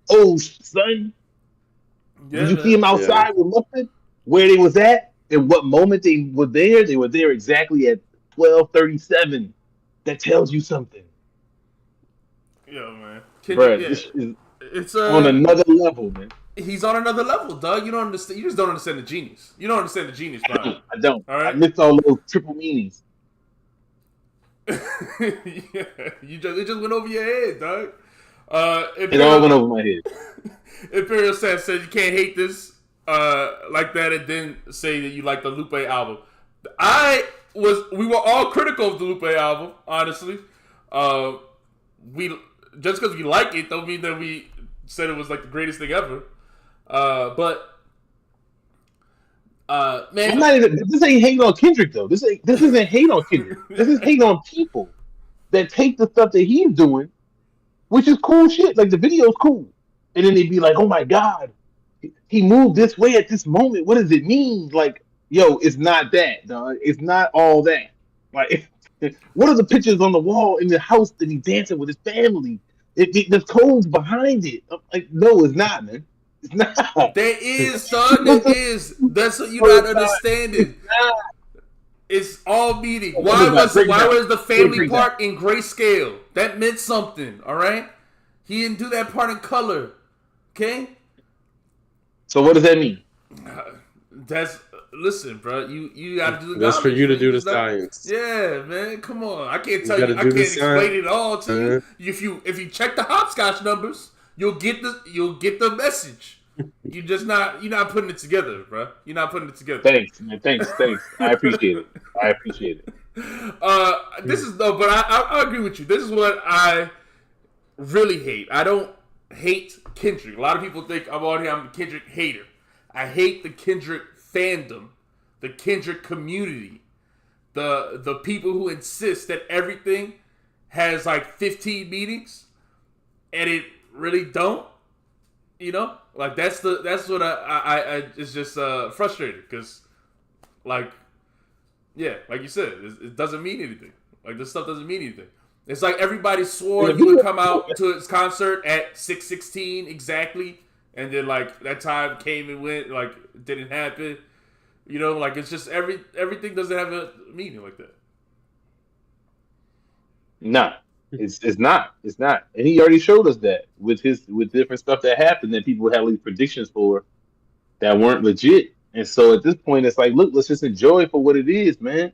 Oh son. Did Yeah, you see man. him yeah. outside with nothing? Where they was at and what moment they were there? They were there exactly at 12:37. That tells you something, Yeah, man. Kendrick, bruh. yeah. This is It's on another level, man. he's on another level, Doug. You don't understand. You just don't understand the genius. You don't understand the genius I behind don't. I don't. it. All I right. missed all those triple meanings. Yeah, it just went over your head, Doug. It all went over my head. Imperial Sam said you can't hate this. like that, and then say that you like the Lupe album. We were all critical of the Lupe album, honestly. We just because we like it don't mean that we said it was like the greatest thing ever. Man, I'm not even. This ain't hating on Kendrick though. This isn't hate on Kendrick. This is hate on people that take the stuff that he's doing, which is cool shit. Like the video's cool, and then they'd be like, "Oh my god, he moved this way at this moment. What does it mean?" Like, yo, it's not that, dog. It's not all that. Like, what are the pictures on the wall in the house that he's dancing with his family? The codes behind it. I'm like, no, it's not, man. It's not. there is, son. There is. That's what you're not understanding. It's all meaning. Why was the family part in grayscale? That meant something. All right. He didn't do that part in color. Okay. So what does that mean? Listen, bro. You got to do the. That's for you to do the science. Yeah, man. Come on. I can't tell you. I can't explain it all to you. If you check the hopscotch numbers, you'll get the message. You're not putting it together, bro. You're not putting it together. Thanks, man. Thanks. I appreciate it. But I agree with you. This is what I really hate. I don't hate Kendrick. A lot of people think I'm a Kendrick hater. I hate the Kendrick fandom, the Kendrick community, the people who insist that everything has like 15 meanings, and it really don't. You know, like that's what I it's just frustrating because, like, yeah, like you said, it doesn't mean anything. Like this stuff doesn't mean anything. It's like everybody swore he would come out to his concert at 6:16 exactly, and then like that time came and went, like it didn't happen. You know, like it's just everything doesn't have a meaning like that. No. It's not, and he already showed us that with different stuff that happened that people had these predictions for that weren't legit, and so at this point it's like, look, let's just enjoy it for what it is, man.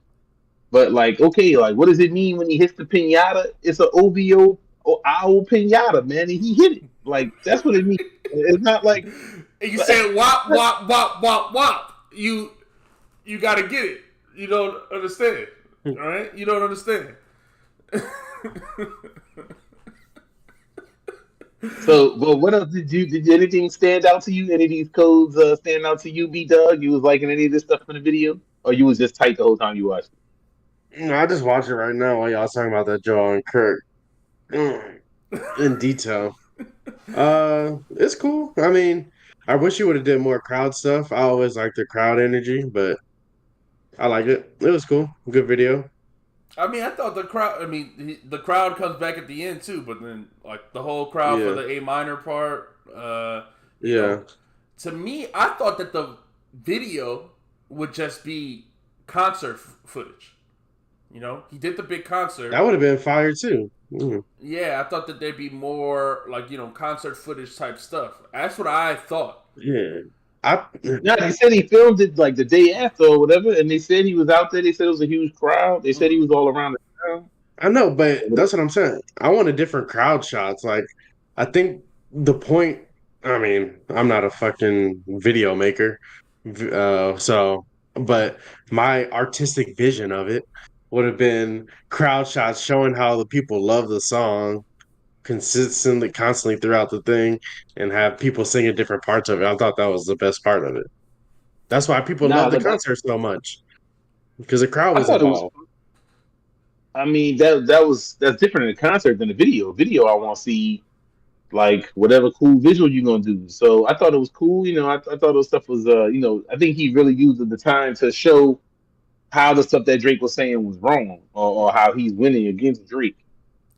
But like, okay, like what does it mean when he hits the pinata? It's an OVO or owl pinata, man, and he hit it. Like that's what it means. It's not like and you said wop wop wop wop wop. You gotta get it. You don't understand, all right? You don't understand. So, but what else did anything stand out to you? Any of these codes stand out to you, B-Dog? You was liking any of this stuff in the video? Or you was just tight the whole time you watched it? No, I just watched it right now while y'all talking about that Joel and Kirk in detail. It's cool. I mean, I wish you would have did more crowd stuff. I always like the crowd energy, but I like it. It was cool. Good video. I mean, I thought the crowd comes back at the end too, but then like the whole crowd for the A minor part. You know, to me, I thought that the video would just be concert footage. You know, he did the big concert. That would have been fire too. Mm-hmm. Yeah, I thought that there'd be more like concert footage type stuff. That's what I thought. Yeah. They said he filmed it like the day after or whatever, and they said he was out there. They said it was a huge crowd. They said he was all around the town. I know, but that's what I'm saying. I want a different crowd shots. Like, I think the point. I mean, I'm not a fucking video maker, but my artistic vision of it would have been crowd shots showing how the people love the song constantly throughout the thing, and have people singing different parts of it. I thought that was the best part of it. That's why people love the concert so much, because the crowd was involved. I mean, that's different in a concert than a video. Video, I want to see like whatever cool visual you're gonna do. So I thought it was cool. I thought those stuff was I think he really used the time to show how the stuff that Drake was saying was wrong, or how he's winning against Drake.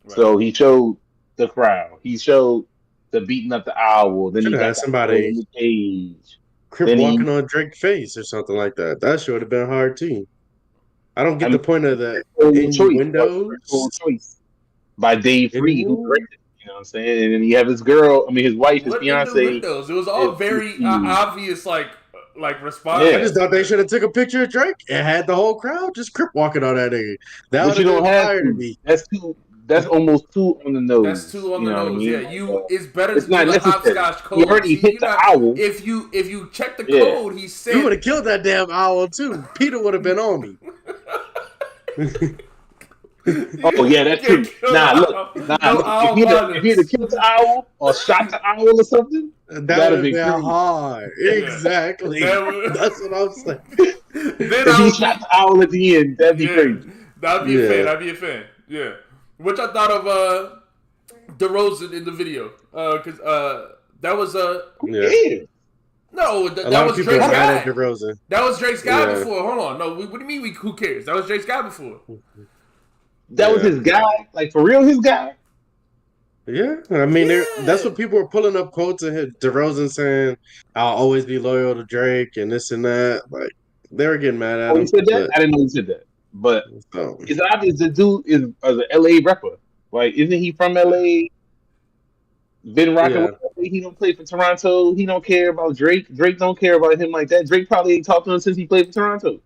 Right. So he showed the crowd. He showed the beating up the owl. Then he got somebody in the cage. Crip walking on Drake's face or something like that. That should have been hard too. I don't get the point of the choice by Dave Reed, who directed. You know what I'm saying? And then you have his girl. I mean, his wife, his fiance. It was all very obvious, like response. Yeah. I just thought they should have took a picture of Drake and had the whole crowd just crip walking on that nigga. That would have been fire to me. That's too. that's almost too on the That's nose. two on You the know what I nose. Yeah, mean? it's better It's to do not the necessary. hopscotch He code. already See, hit you the not owl. if you check the Yeah. code, he You said would have killed that damn owl too. Peter would have been on me. Oh yeah, that's true. Get killed Nah, look, owl. nah, No look. If owl he'd have violence. killed the owl or shot the owl or something, That would that'd have have been been crazy. hard. Yeah, Exactly. That's what I'm saying. then If I he would shot be the owl at the end, that'd be yeah. crazy. I'd be a fan. Yeah. I'd be a fan. Yeah. Which I thought of DeRozan in the video. Cause that was Yeah. Yeah. no, A that lot of was people are Drake's mad at guy. DeRozan. That was Drake's guy Yeah. before. Hold on. No, what do you mean who cares? That was Drake's guy before. That was Yeah. his guy, like for real, his guy. Yeah. I mean, that's Yeah. what people were pulling up quotes of him, DeRozan saying, I'll always be loyal to Drake and this and that. Like, they were getting mad at Oh, he him. said that? But, I didn't know he said that. But so, it's obvious the dude is an LA rapper. Like, isn't he from LA? Been rocking yeah. with LA. He don't play for Toronto. He don't care about Drake. Drake don't care about him like that. Drake probably ain't talked to him since he played for Toronto.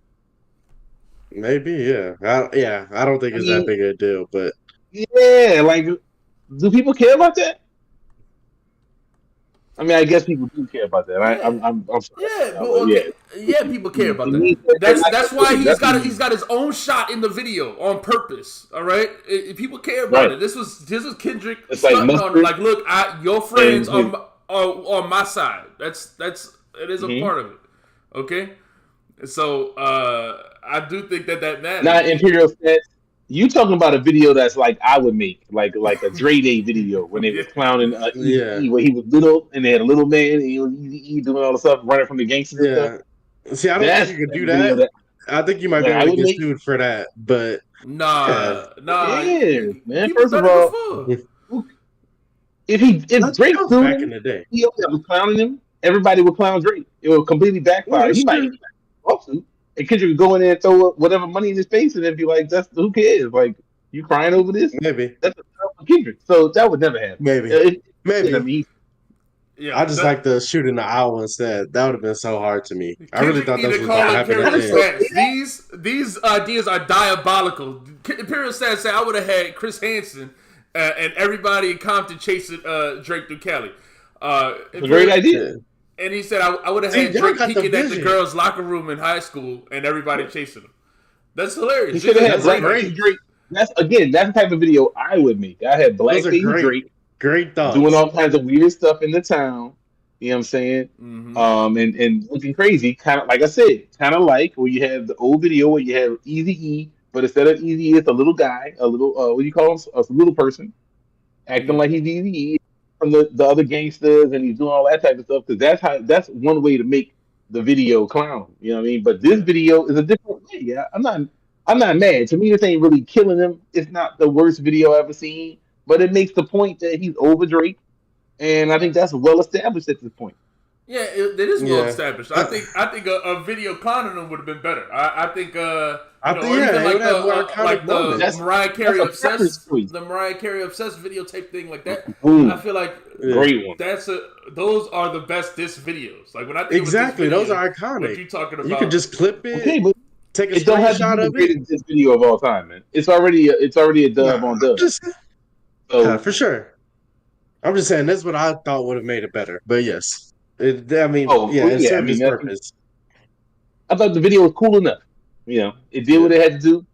Maybe, yeah. I don't think I it's that mean, big of a deal, but yeah, like, do people care about that? I mean, I guess people do care about that. Yeah. I'm sorry, Yeah, but but yeah, okay. Yeah, people care about it that. means that they're not That's gonna why win. That's what it he's means. got his own shot in the video on purpose. All right, people care about Right. it. This was Kendrick It's like stunting on him. mustard Like, look, your friends and his. are on my side. That's it is a Mhm. part of it. Okay, so I do think that matters. Not Imperial stats. You talking about a video that's like I would make, like a Dre Day video when they Yeah. was clowning yeah. Eazy-E, where he was little and they had a little man and he was Eazy-E doing all the stuff, running from the gangsters and stuff. Yeah. See, I don't That's think you could that do video that. that, I think you might be that able I to would get make. sued for that, but yeah. Nah. Yeah, man. People First of done it all, before. who- if That Drake was sued back in him, the day. he was clowning him, everybody would clown Drake. It would completely Yeah, backfire. that's He might true. lawsuit. And Kendrick would go in there and throw up whatever money in his face and then be like, "That's who cares? Like, you crying over this? Maybe. That's a job for Kendrick." So that would never happen. Maybe. I Maybe. mean, Yeah, I just like the shooting the owl instead. That would have been so hard to me. I really Kendrick thought need that's to what was call gonna it happen at Imperial the end. Stats. These ideas are diabolical. Imperial Stats say I would have had Chris Hansen and everybody in Compton chasing Drake through Cali. it's a great idea. Yeah. And he said I would have See, had y'all Drake got the peeking at the vision. girls' locker room in high school and everybody chasing him. That's hilarious. He should have had That's Blackface great. Drake. That's the type of video I would make. I had Those are Blackface Drake great doing thoughts. all kinds of weird stuff in the town. You know what I'm saying? Mm-hmm. And looking crazy, kind of like I said, kind of like where you have the old video where you have Easy-E, but instead of Easy-E, it's a little guy, a little what do you call him? A little person acting like he's Easy-E from the other gangsters, and he's doing all that type of stuff. Because that's one way to make the video clown. You know what I mean? But this video is a different way. Yeah, I'm not mad. To me, this ain't really killing him. It's not the worst video I've ever seen, but it makes the point that he's over Drake. And I think that's well established at this point. Yeah, it is well Yeah. established. I think a video clowning them would have been better. I think I think, or yeah, even it like would have more iconic like the moments. Mariah Carey That's a preference obsessed choice. videotape thing like that. Boom. I feel like Yeah. Great one. those are the best diss videos. Like when I think Exactly. of this Those video, are what iconic. you talking about? You could just clip Okay, it, but take a it don't have to screenshot be the of it. greatest diss video of all time, man. It's already a dub on dub. Just So for sure. I'm just saying that's what I thought would have made it better. But yes, it I served mean, its purpose. I thought the video was cool enough. You know, it did what it had to do.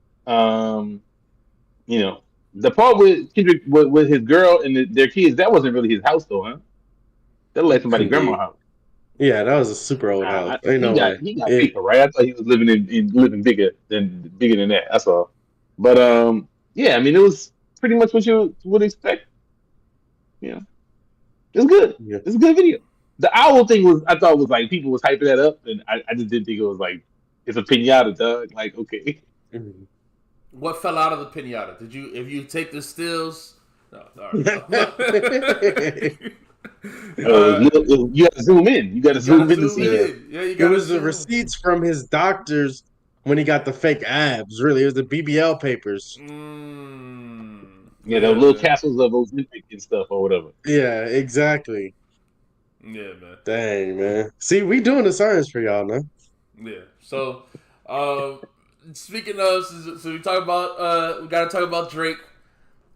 You know, the part with Kendrick with his girl and their kids, that wasn't really his house though, huh? That was like somebody's Could be. grandma's house. Yeah, that was a super old house. Ain't no way. He got It- paper, right? I thought he was living bigger than that. That's all. But yeah, I mean, it was pretty much what you would expect. You know, it's good. Yeah. It's a good video. The owl thing I thought was like people was hyping that up, and I just didn't think it was like it's a pinata, dog. Like, okay, What fell out of the pinata? If you take the stills? No, all right. you got to zoom in. You got to zoom in to see it. Yeah, you It got was the receipts from his doctors when he got the fake abs. Really, it was the BBL papers. Yeah, those little castles of Ozempic and stuff or whatever. Yeah, exactly. Yeah, man. Dang, man. See, we doing the science for y'all, man. Yeah. So, speaking of, so we talk about, we got to talk about Drake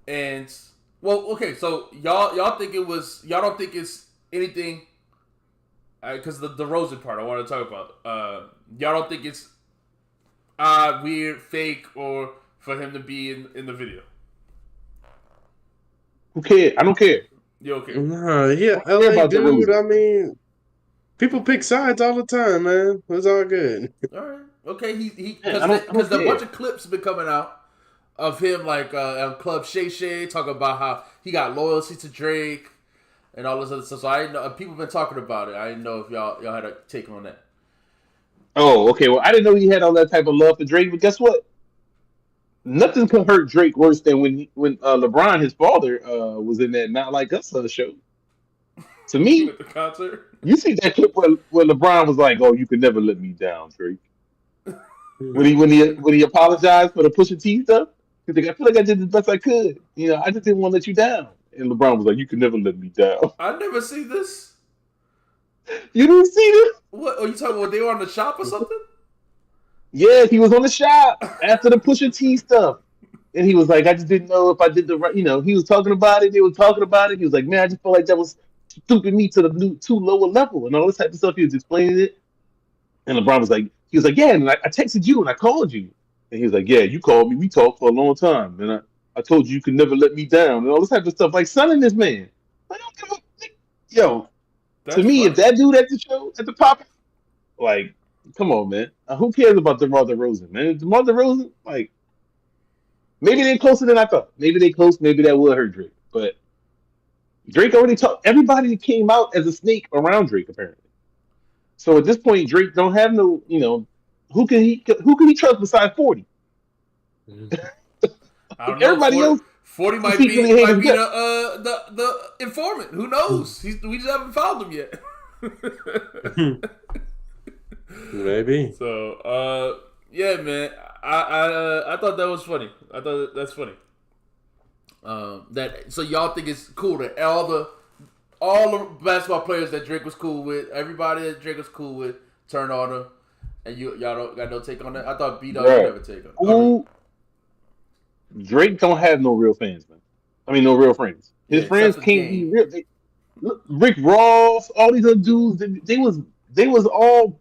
And well, okay, so y'all think it was y'all don't think it's anything because the Rosen part I want to talk about. Y'all don't think it's weird, fake, or for him to be in the video. Who cares? I don't care. You okay? Nah, I yeah, don't care LA about the dude. Rosen. I mean, people pick sides all the time, man. It's all good. All right. Okay. He Man, because I don't because the bunch care. of clips been coming out of him like on Club Shay Shay talking about how he got loyalty to Drake and all this other stuff. So I didn't know people been talking about it. I didn't know if y'all had a take on that. Oh, okay. Well, I didn't know he had all that type of love for Drake, but guess what? Nothing can hurt Drake worse than when LeBron, his father, was in that Not Like Us show. To me, At the concert. you see that clip where LeBron was like, "Oh, you could never let me down, Drake." When he apologized for the Pusha T stuff, he's like, "I feel like I did the best I could. You know, I just didn't want to let you down." And LeBron was like, "You could never let me down." I never see this. You didn't see this? What are you talking about? They were on the shop or something? Yeah, he was on the shop after the Pusha T stuff. And he was like, I just didn't know if I did the right, he was talking about it. They were talking about it. He was like, man, I just felt like that was stooping me to the new too lower level and all this type of stuff. He was explaining it. And LeBron was like, he was like, yeah, and I texted you and I called you. And he was like, yeah, you called me. We talked for a long time. And I told you could never let me down and all this type of stuff. Like, son in this man. I don't give a yo, to That's me, if funny. that dude at the show, at the pop, like, come on, man. Who cares about DeMar DeRozan, man? DeMar DeRozan, like, maybe they're closer than I thought. Maybe they close. Maybe that will hurt Drake. But Drake already talked. Everybody came out as a snake around Drake, apparently. So at this point, Drake don't have no. Who can he trust besides 40? I don't know. Everybody 40, else 40 he secretly hate his guts. the informant. Who knows? We just haven't found him yet. Maybe. So yeah, man. I thought that was funny. I thought that's funny. That so y'all think it's cool that all the basketball players that Drake was cool with, everybody that Drake was cool with, turned on him, and y'all don't got no take on that. I thought B Dog would Bruh, never take on. who Drake don't have no real fans, man. I mean, no real friends. Yeah, His except friends for can't be Game. real. Look, Rick Ross, all these other dudes, they was all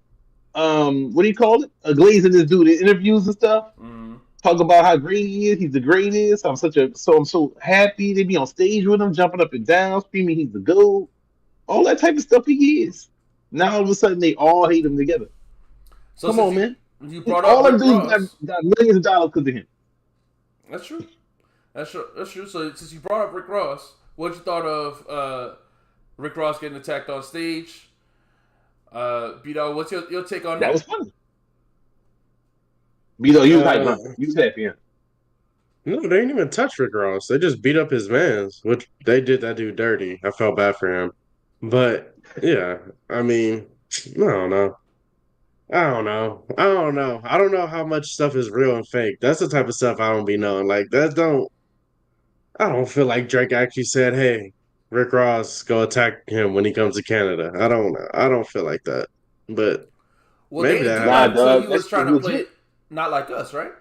what do you call it? A glazing this dude in interviews and stuff. Mm-hmm. Talk about how great he is. He's the greatest. I'm so happy. They be on stage with him, jumping up and down, screaming he's the GOAT. All that type of stuff he is. Now all of a sudden they all hate him together. So Come since on, man. you brought up All them Rick dudes got, Ross, got millions of dollars because of him. that's true. That's true. That's true. So since you brought up Rick Ross, what you thought of Rick Ross getting attacked on stage? B-Dog, what's your take on That was that? funny. Beto, you was hype, Uh, huh? You was happy, huh? no, they didn't even touch Rick Ross. They just beat up his mans, which they did that dude dirty. I felt bad for him. But yeah, I mean, I don't know. I don't know. I don't know. I don't know how much stuff is real and fake. That's the type of stuff I don't be knowing. Like that don't I don't feel like Drake actually said, "Hey, Rick Ross, go attack him when he comes to Canada." I don't know. I don't feel like that. But Well, they maybe didn't that do that Nah, happened. until he dog. That was shit was trying to play legit. it not like us, right?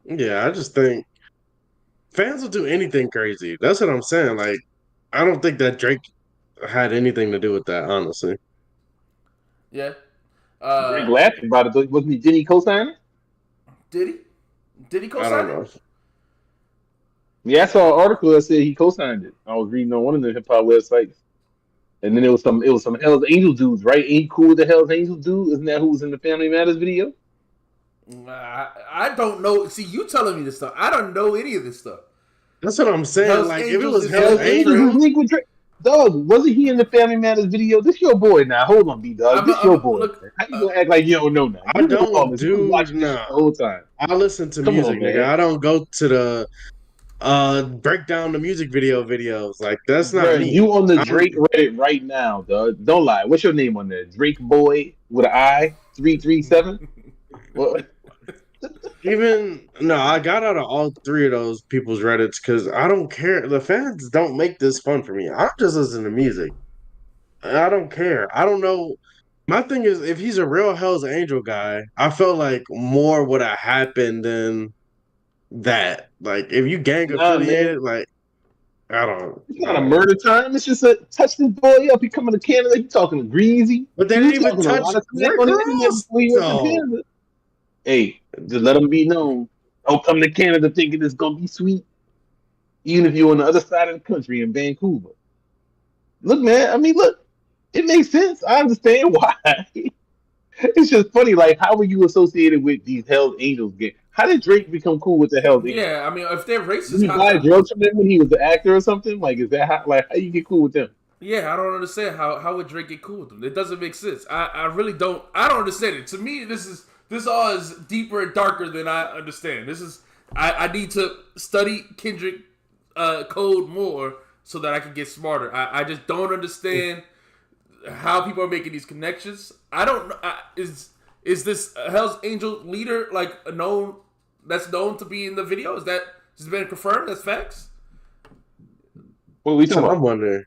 Yeah, I just think fans will do anything crazy. That's what I'm saying. Like, I don't think that Drake had anything to do with that, honestly. Yeah. Drake Uh, laughed about it. Though. Wasn't he? Did he co-sign it? did he? Did he I co-sign don't it? know. Yeah, I saw an article that said he co-signed it. I was reading on one of the hip hop websites, and then it was some Hell's Angel dudes, right? Ain't he cool with the Hell's Angel dude? Isn't that who was in the Family Matters video? I don't know. See, you telling me this stuff. I don't know any of this stuff. That's what I'm saying. Hell's Like, if it Angels was is Hell's Hell's linked with Angels Drake. was Angels, linked with Drake. Dog, wasn't he in the Family Matters video? This your boy now. Hold on, B Dog. This I'm your boy. look. Man. How you gonna act like you don't know now? I You know all don't this. You was do watching this shit nah. the whole time. I listen to Come on, music, nigga. man. I don't go to the break down the music videos. Like, that's not Bruh, me. you on the I'm Drake Reddit right now, dog. Don't lie. What's your name on there? Drake Boy with an I 337. What? even no, I got out of all three of those people's Reddits because I don't care. The fans don't make this fun for me. I'm just listening to music. I don't care. I don't know. My thing is, if he's a real Hell's Angel guy, I felt like more would have happened than that. Like, if you gang Nah, man. affiliated, like, I don't. It's not a murder time. It's just a touch this boy up. He coming to Canada. He talking to Greasy. But they He didn't was even talking a touch lot of smack Rick on the internet Ross, before he went to though. Canada. Hey, just let him be known. Don't come to Canada thinking it's gonna be sweet, even if you're on the other side of the country in Vancouver. Look, man. I mean, look. It makes sense. I understand why. It's just funny. Like, how were you associated with these Hell's Angels games? How did Drake become cool with the Hell's Angels? Yeah, I mean, if they're Did racist, he buy drugs from them when he was the actor or something? Like, is that how you get cool with them? yeah, I don't understand how would Drake get cool with them. It doesn't make sense. I really don't. I don't understand it. To me, this all is deeper and darker than I understand. I need to study Kendrick code more so that I can get smarter. I just don't understand how people are making these connections. I don't know. Is this Hell's Angel leader like that's known to be in the video? Is that has been confirmed? That's facts. What are we That's talking what I'm about? wondering.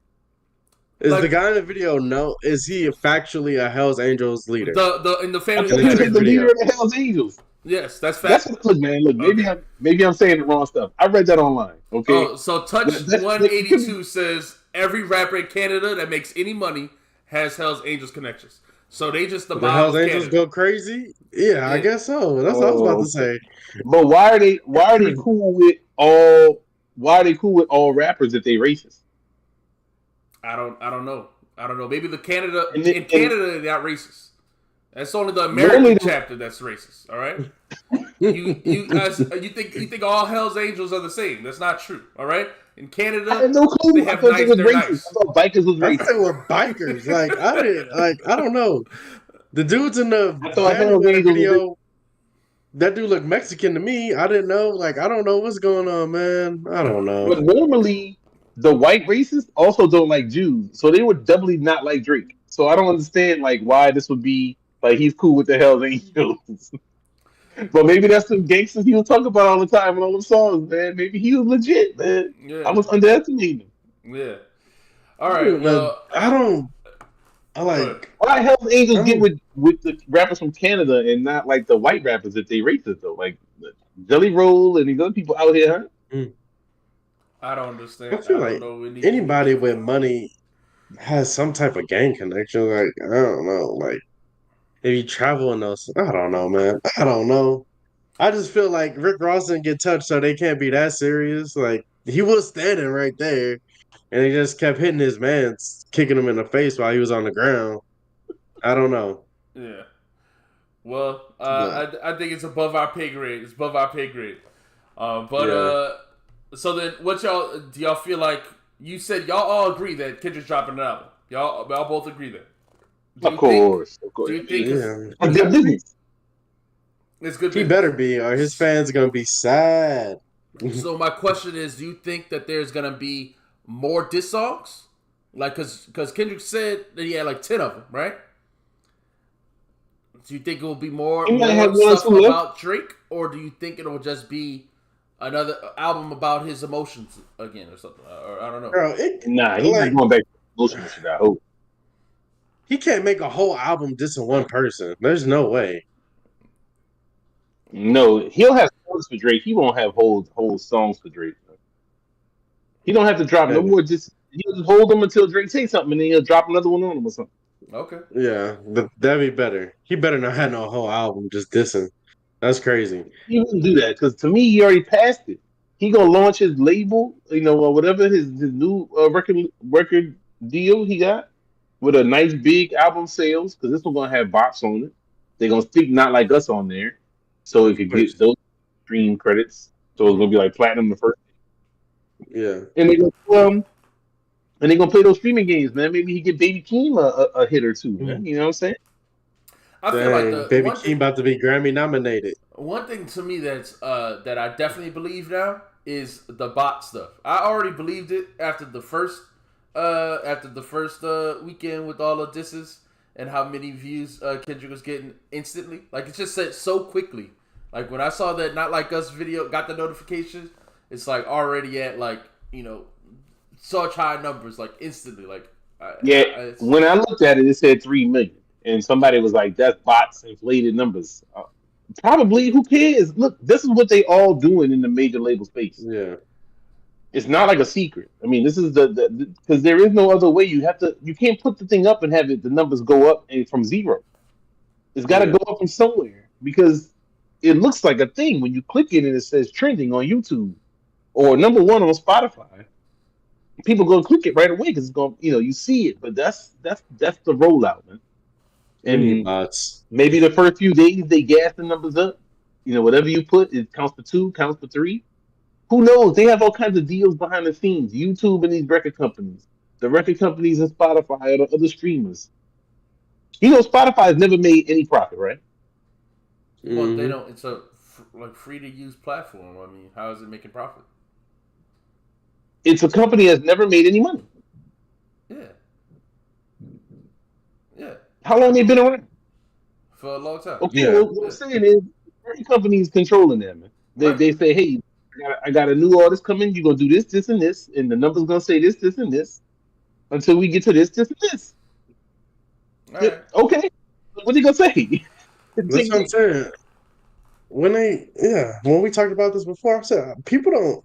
Is Like the guy in the video is he factually a Hell's Angels leader? the in the I family In thought the he matters. said Kendrick the leader video. of the Hell's Angels. Yes, that's That's fact. what. Look, man. Look, Okay. maybe I'm saying the wrong stuff. I read that online. Okay. Oh, so Touch That's 182 says every rapper in Canada that makes any money has Hell's Angels connections. So they just the The mob Hell's of Angels Canada. go crazy? Yeah, I Yeah. guess so. That's what I was about Oh, to okay. say. But why are they cool with all? Why are they cool with all rappers if they racist? I don't know. I don't know. Maybe the Canada And in and Canada they're not racist. That's only the normally American chapter that's racist. All right. You think all Hell's Angels are the same? That's not true. All right. In I Canada, had no they clue. I have thought they nice. was They're racist. I nice. thought bikers was I thought they racist. were bikers. I don't know. The dudes in the I thought family Hell's matter Angels was racist. video, that dude looked Mexican to me. I didn't know. Like, I don't know what's going on, man. I don't know. But normally the white racists also don't like Jews, so they would doubly not like Drake. So I don't understand like why this would be like he's cool with the Hell's Angels. But maybe that's the gangsters he was talking about all the time in all the songs, man. Maybe he was legit, man. I Yeah. was underestimating him. Yeah. All right. But Well, I don't. I good. like. Why Hell's I Angels get don't. with the rappers from Canada and not like the white rappers if they racist though? Like Jelly Roll and these other people out here, huh? mm. I don't I understand. feel I don't like know any anybody with different. money has some type of gang connection. Like, I don't know. Like, if you travel in those, I don't know, man. I don't know. I just feel like Rick Ross didn't get touched, so they can't be that serious. Like, he was standing right there, and he just kept hitting his man, kicking him in the face while he was on the ground. I don't know, Yeah. Well, but I think it's above our pay grade. It's above our pay grade. But yeah, so then, what y'all do? Y'all feel like you said y'all all agree that Kendrick's dropping an album. Y'all both agree that. Do Of you think? course, of Do course. you I think mean, yeah. it's their business. it's good He better business? be, or his fans gonna be sad. So my question is, do you think that there's gonna be more diss songs? Like, cause Kendrick said that he had like 10 of them, right? Do you think it will be more He might have more one or stuff two left. about Drake, or do you think it will just be another album about his emotions again, or something? Or I don't know. Bro, Nah, he's not like going back to emotional shit. I hope. he can't make a whole album dissing one person. There's no way. No, he'll have songs for Drake. He won't have whole songs for Drake. He don't have to drop no And more. Just he'll just hold them until Drake says something, and then he'll drop another one on him or something. Okay. yeah, that'd be better. He better not have no whole album just dissing. That's crazy. He wouldn't do that because to me, he already passed it. He gonna launch his label, or whatever his new record deal he got with a nice big album sales because this one gonna have bops on it. They're gonna speak not like us on there, so it could get those stream credits. So it's gonna be like platinum the first, Yeah. and they go and they gonna play those streaming games, man. Maybe he get Baby Keem a hit or two, man. You know what I'm saying? I feel like Dang, the Baby Keem about to be Grammy nominated. one thing to me that's that I definitely believe now is the bot stuff. I already believed it after the first weekend with all the disses and how many views Kendrick was getting instantly. Like it just said so quickly. Like when I saw that Not Like Us video, got the notification, it's like already at like such high numbers like instantly. Like Yeah. When I looked at it, it said 3 million, and somebody was like, "That's bots inflated numbers." Probably. Who cares? Look, this is what they all doing in the major label space. Yeah, It's not like a secret. I mean, this is the because there is no other way. You can't put the thing up and have it the numbers go up from zero. It's got to yeah. go up from somewhere because it looks like a thing when you click it and it says trending on YouTube or number one on Spotify. People go click it right away because it's going. You see it. But that's the rollout, man. We need And bots. maybe the first few days they gas the numbers up. Whatever you put, it counts for two, counts for three. Who knows? They have all kinds of deals behind the scenes. YouTube and these record companies, the record companies and Spotify or the other streamers. Spotify has never made any profit, right? Well, they Hmm. don't. It's a like free to use platform. I mean, how is it making profit? It's a company that's never made any money. Yeah, yeah, How long they been around? for a long time. Okay, Yeah, well, what I'm Yeah. saying is, every company is controlling them. Man. They Right. they say, hey, I got a new artist coming. You're gonna do this, this, and this, and the numbers gonna say this, this, and this until we get to this, this, and this. All right. Okay, what are you gonna say? that's what I'm saying. When we talked about this before, I said people don't.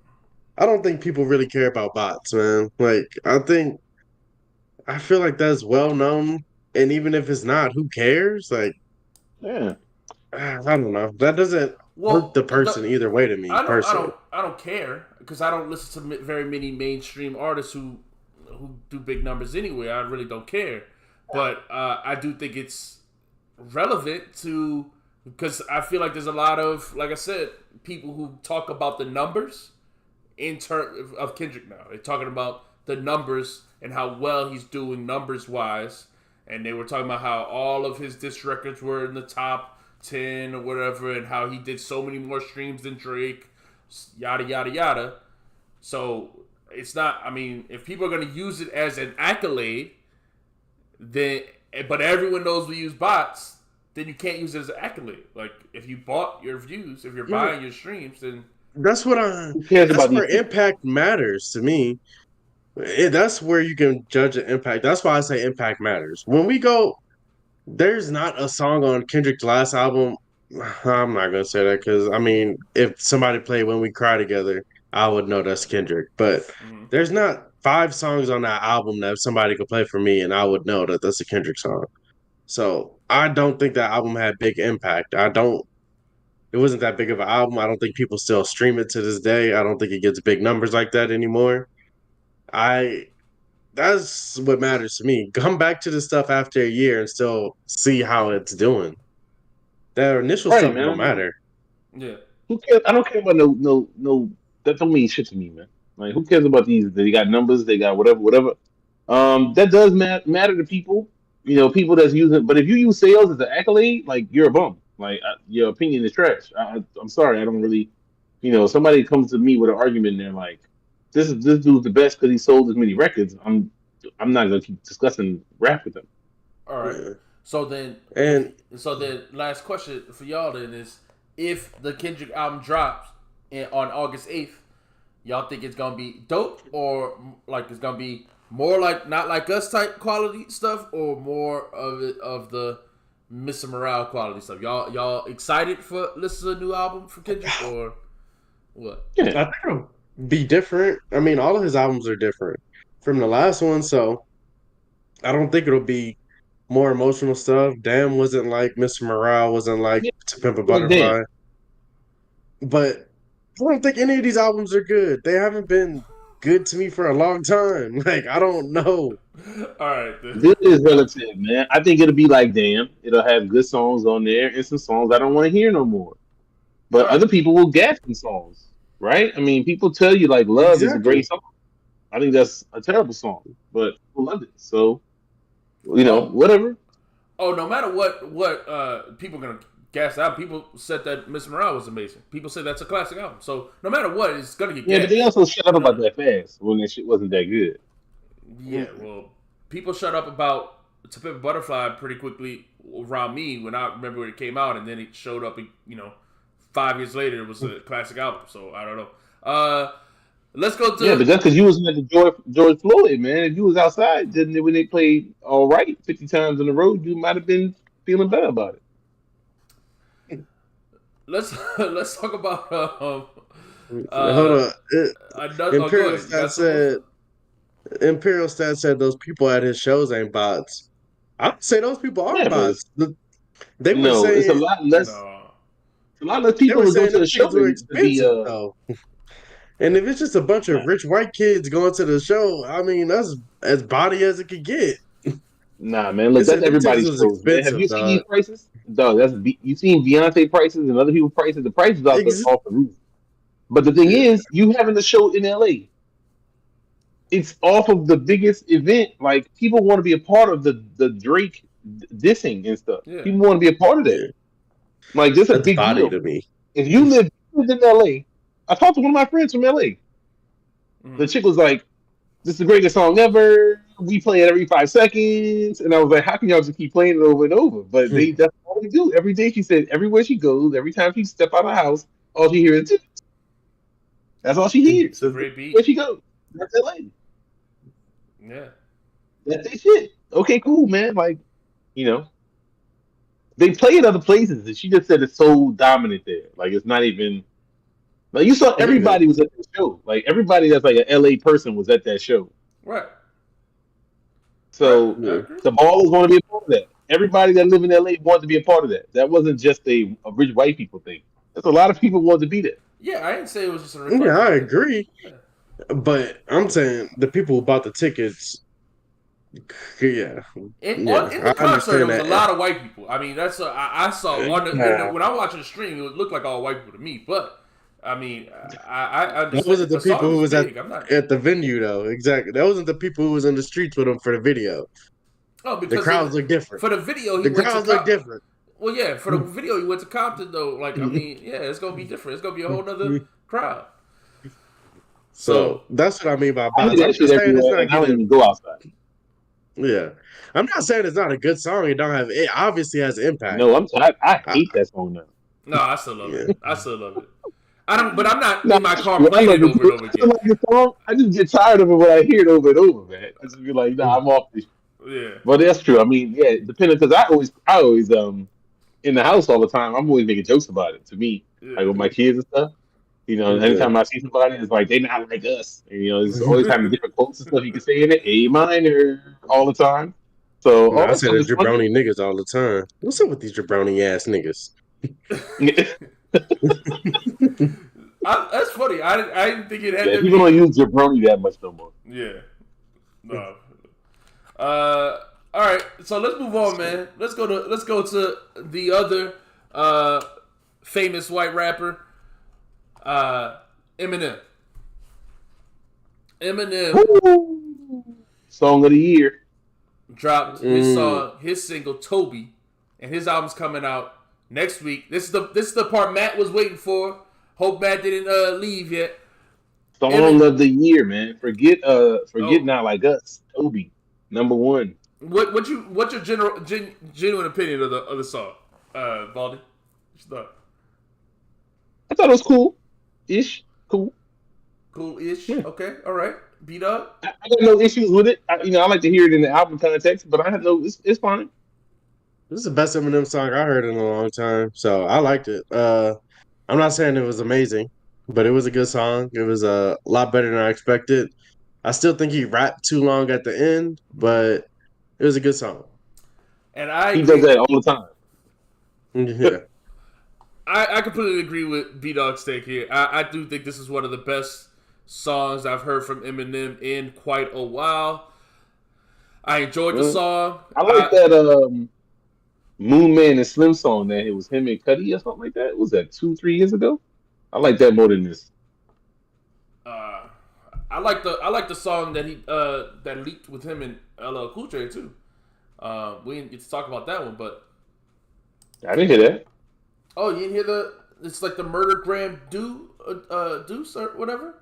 I don't think people really care about bots, man. Like, I feel like that's well known, and even if it's not, who cares? Like, Yeah. I don't know. That doesn't hurt Well, the person either way to me, personally. I don't care because I don't listen to very many mainstream artists who do big numbers anyway. I really don't care, but I do think it's relevant to because I feel like there's a lot of, like I said, people who talk about the numbers in terms of Kendrick now. They're talking about the numbers and how well he's doing numbers wise, and they were talking about how all of his disc records were in the top 10 or whatever, and how he did so many more streams than Drake, yada yada yada. So it's not. I mean, if people are going to use it as an accolade, then but everyone knows we use bots, then you can't use it as an accolade. Like if you bought your views, if you're Yeah, buying your streams, then that's what I. Who cares That's about these where people? impact matters to me. That's where you can judge the impact. That's why I say impact matters. When we go, there's not a song on Kendrick's last album. I'm not gonna say that because I mean, if somebody played "When We Cry Together," I would know that's Kendrick. But mhm. there's not five songs on that album that somebody could play for me, and I would know that that's a Kendrick song. So I don't think that album had big impact. I don't. It wasn't that big of an album. I don't think people still stream it to this day. I don't think it gets big numbers like that anymore. I That's what matters to me. Come back to the stuff after a year and still see how it's doing. That initial Right, stuff man. I don't mean, matter. Yeah. who cares? I don't care about no. That don't mean shit to me, man. Like, who cares about these? They got numbers. They got whatever, whatever. That does matter to people. People that's using. But if you use sales as an accolade, like you're a bum. Like your opinion is trash. I'm sorry. I don't really. Somebody comes to me with an argument and they're like, this dude's the best because he sold as many records. I'm not gonna keep discussing rap with them. All right. Yeah. So then, if And so, the last question for y'all then is: if the Kendrick album drops on August 8th, y'all think it's gonna be dope or like it's gonna be more like not like us type quality stuff or more of it of the Mr. Morale quality stuff? Y'all excited for listen to a new album from Kendrick or what? Yeah. I think it'll be different. I mean, all of his albums are different from the last one, so I don't think it'll be more emotional stuff. Damn wasn't like Mr. Morale, wasn't like Yeah. To Pimp a Like damn. Butterfly. But I don't think any of these albums are good. They haven't been good to me for a long time. Like, I don't know. All right. Then. This is relative, man. I think it'll be like damn. It'll have good songs on there and some songs I don't want to hear no more. All But right. other people will gas these songs, right? I mean, people tell you like "Love" is a great Exactly. song. I think that's a terrible song, but people love it. So Oh, whatever. no matter what people are gonna gas out. People said that Miss Morale was amazing. People say that's a classic album. So no matter what, it's gonna get Yeah, but they gas. also shut up You know what about I mean? that fast when that shit wasn't that good. Yeah. Well, people shut up about To Pimp a Butterfly pretty quickly around me when I remember when it came out, and then it showed up. 5 years later, it was a classic album. So I don't know. Let's go Yeah, to but that's because you wasn't at the George Floyd, man. If you was outside, then when they played all right 50 times in a row, you might have been feeling better about it. let's talk about Hold on. another. Oh, go Imperial ahead. You got Stat something else? said Imperial Stat said those people at his shows ain't bots. I'd say those people are Never. bots. They were No, it's a saying lot less. No. A lot less they people were would go saying to them the show tickets were to be expensive though. And if it's just a bunch of nah, rich white kids going to the show, I mean that's as body as it could get. nah, man. They Look, that's said them tickets everybody's was shows, man. Have expensive, you seen dog. these prices? Dog, you seen Beyonce prices and other people's prices. The prices Ex- off the roof. But the thing yeah, is, you having the show in LA, it's off of the biggest event. Like people want to be a part of the Drake dissing and stuff. Yeah. People want to be a part of that. yeah, Like this is a that's big body deal. to me. If you lived in LA, I talked to one of my friends from LA. Mm-hmm. The chick was like, "This is the greatest song ever. We play it every 5 seconds." And I was like, "How can y'all just keep playing it over and over?" But that's all they do every day. She said everywhere she goes, every time she step out of the house, all she hears is that's all she hears. It's a great beat. Where she goes, that's LA. Yeah. That's their shit. Okay, cool, man. Like, you know, they play it other places, and she just said it's so dominant there. Like, it's not even like you saw Yeah, everybody was at the show. Like everybody that's like an LA person was at that show. Right. Right. So I yeah. agree. the ballers want to be a part of that. Everybody that live in LA wanted to be a part of that. That wasn't just a rich white people thing. There's a lot of people wanted to be there. Yeah, I didn't say it was just a rich white Yeah, I people thing. agree. Yeah. But I'm saying the people who bought the tickets, yeah, yeah, In the I concert, there understand was a that. lot of white people. I mean, I saw Nah, when I watched the stream, it looked like all white people to me. But I mean, I that understand wasn't that the the people song who is was big. I'm not. at the venue though. Exactly, that wasn't the people who was in the streets with him for the video. Oh, The because crowds look different. for the video he The went to. crowds look different. Well, yeah, for the video he went to Compton though. Like, I mean, yeah, it's gonna be different. It's gonna be a whole nother crowd. So So that's what I mean by I bots. hear I'm that shit not saying it's everywhere, not and I don't getting. even go outside. Yeah, I'm not saying it's not a good song. It don't have. It obviously has impact. No, I'm tired. I I, hate that song now. no, I still love yeah. it. I still love it. I don't, but I'm not No, in my car I playing love it it over and too. over I still again. like the song. I just get tired of it when I hear it over and over, man. I just be like, nah, I'm off this. Yeah, But that's true. I mean, yeah, depending because I always in the house all the time. I'm always making jokes about it. To me, like yeah. with my kids and stuff. Yeah. Anytime I see somebody, it's like they not like us. And, there's always having different quotes and stuff you can say in it. A minor all the time. So No, all I that say stuff the is funny. jabroni niggas all the time. What's up with these jabroni ass niggas? Yeah, That's funny. I didn't think it had to people don't be. use jabroni that much no more. Yeah, no. All right. So let's move on, man. Let's go to the other famous white rapper, Eminem. Eminem Woo! Song of the year. dropped his single Toby, and his album's coming out next week. This is the part Matt was waiting for. Hope Matt didn't leave yet. Song of the year, man. Forget Oh, Not Like Us. Toby, #1. what's your genuine opinion of the song, Baldy? What you thought? I thought it was cool. Ish. Cool. Cool-ish. Yeah. Okay. All right. Beat up. I got no issues with it. I like to hear it in the album context, but I have no. It's fine. This is the best Eminem song I heard in a long time, so I liked it. I'm not saying it was amazing, but it was a good song. It was a lot better than I expected. I still think he rapped too long at the end, but it was a good song. And I He does agree. that all the time. Yeah, I completely agree with B Dog Steak here. I do think this is one of the best songs I've heard from Eminem in quite a while. I enjoyed the song. I like that Moon Man and Slim song that it was him and Cuddy or something like that. Was that 2-3 years ago? I like that more than this. I like the song that he that leaked with him and LL Cool J too. We didn't get to talk about that one, but I didn't hear that. oh, you didn't hear it's like the Murder Graham Deuce or whatever.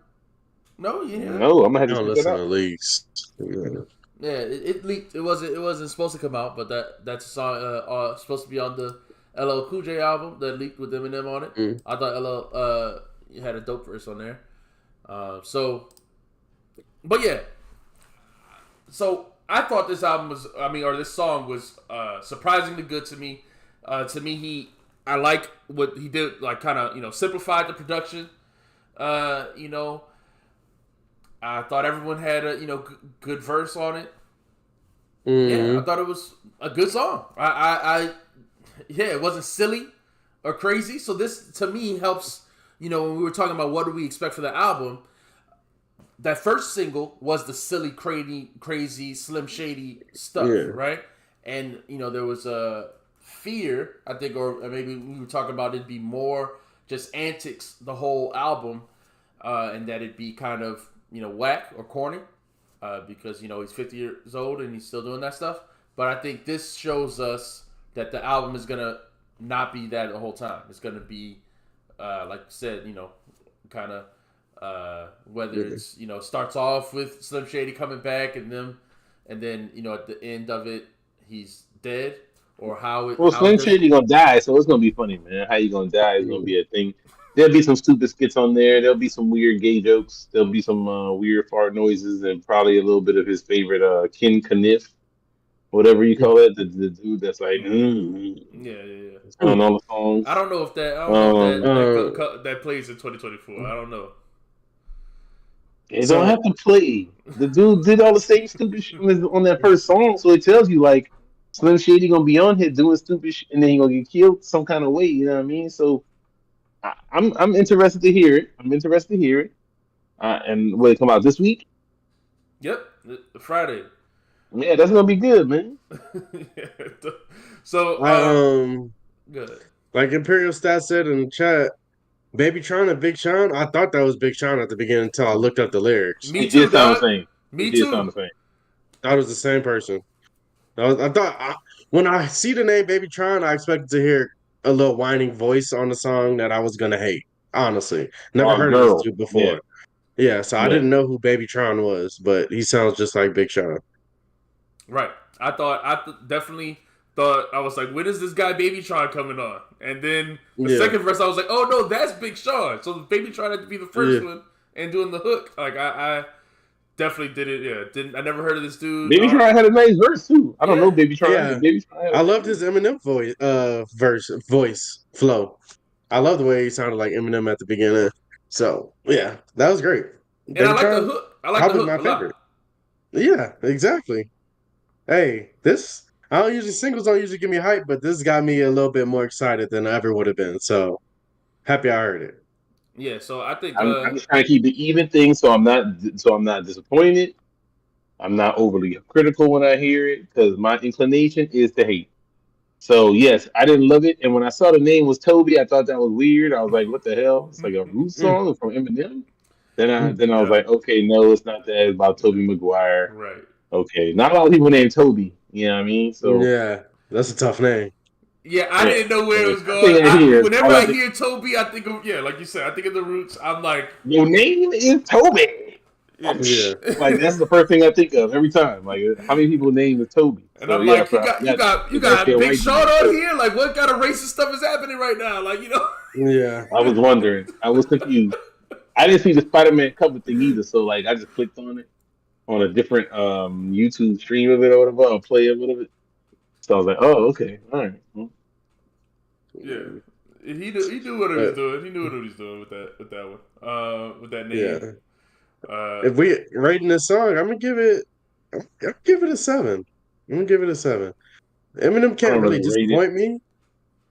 No, you didn't hear that? No, I'm gonna I have to don't check that listen to out. leaks. Yeah. Yeah, it leaked. It wasn't supposed to come out, but that's a song supposed to be on the LL Cool J album that leaked with Eminem on it. Mm. I thought LL had a dope verse on there. But yeah. So I thought this album was, or this song was surprisingly good to me. To me, I like what he did, like kind of simplified the production. You know, I thought everyone had a good verse on it. Yeah, I thought it was a good song. Yeah, it wasn't silly or crazy. So this to me helps. When we were talking about what do we expect for the album, that first single was the silly, crazy, Slim Shady stuff, right? And there was a fear, I think, or maybe we were talking about it'd be more just antics the whole album, and that it'd be kind of whack or corny, because he's 50 years old and he's still doing that stuff. But I think this shows us that the album is gonna not be that the whole time. It's gonna be, like I said, kind of. Whether it's starts off with Slim Shady coming back and then at the end of it he's dead, or how it. Well, Slim Shady gonna die, so it's gonna be funny, man. How you gonna die is gonna be a thing. There'll be some stupid skits on there. There'll be some weird gay jokes. There'll be some weird fart noises, and probably a little bit of his favorite Ken Kniff, whatever you call it, the dude that's like, yeah. on all the songs. I don't know if that plays in 2024. I don't know. It don't have to play. The dude did all the same stupid shit on that first song, so it tells you like Slim Shady gonna be on here doing stupid shit, and then he gonna get killed some kind of way. You know what I mean? So I'm interested to hear it. And will it come out this week? Yep, Friday. Yeah, that's gonna be good, man. Yeah. So good. Like Imperial Stat said in the chat, Baby Tron and Big Sean, I thought that was Big Sean at the beginning until I looked up the lyrics. Me too, sound the same. Me too. Sound the same. Thought it was the same person. When I see the name Baby Tron, I expected to hear a little whining voice on the song that I was gonna hate. Honestly, never heard of this dude before. Yeah, so I didn't know who Baby Tron was, but he sounds just like Big Sean. Right. I definitely thought, I was like, when is this guy Baby Tron coming on? And then the second verse, I was like, oh no, that's Big Sean. So Baby Tron had to be the first one and doing the hook. Like I definitely did it. I never heard of this dude. Baby Tron had a nice verse too. I don't know Baby Tron. Yeah. Baby Tron I loved his Eminem voice flow. I love the way he sounded like Eminem at the beginning. So yeah, that was great. And Baby I like Tron, the hook. I like the hook my favorite. Yeah, exactly. Hey, singles don't usually give me hype, but this got me a little bit more excited than I ever would have been. So happy I heard it. Yeah, so I think I'm just trying to keep the even thing, so I'm not disappointed. I'm not overly critical when I hear it because my inclination is to hate. So yes, I didn't love it, and when I saw the name was Toby, I thought that was weird. I was like, "What the hell?" It's like a root song from Eminem. Then I was like, "Okay, no, it's not that. It's about Toby Maguire." Right. Okay, not a lot of people named Toby. You know what I mean? So yeah, that's a tough name. Yeah, I didn't know where it was going. Whenever I hear Toby, I think of like you said, I think of the roots. I'm like, your name is Toby. Yeah. Like that's the first thing I think of every time. Like how many people name is Toby? And I'm like, you got Big Sean on here. Like, what kind of racist stuff is happening right now? Like, Yeah. I was wondering. I was confused. I didn't see the Spider-Man cover thing either, so like I just clicked on it on a different YouTube stream of it or whatever, or play of it. So I was like, oh, okay, all right. Yeah, he knew what he was doing. He knew what he was doing with that one. With that name. Yeah. If we rating this song, I'm gonna give it a 7. Eminem can't really disappoint me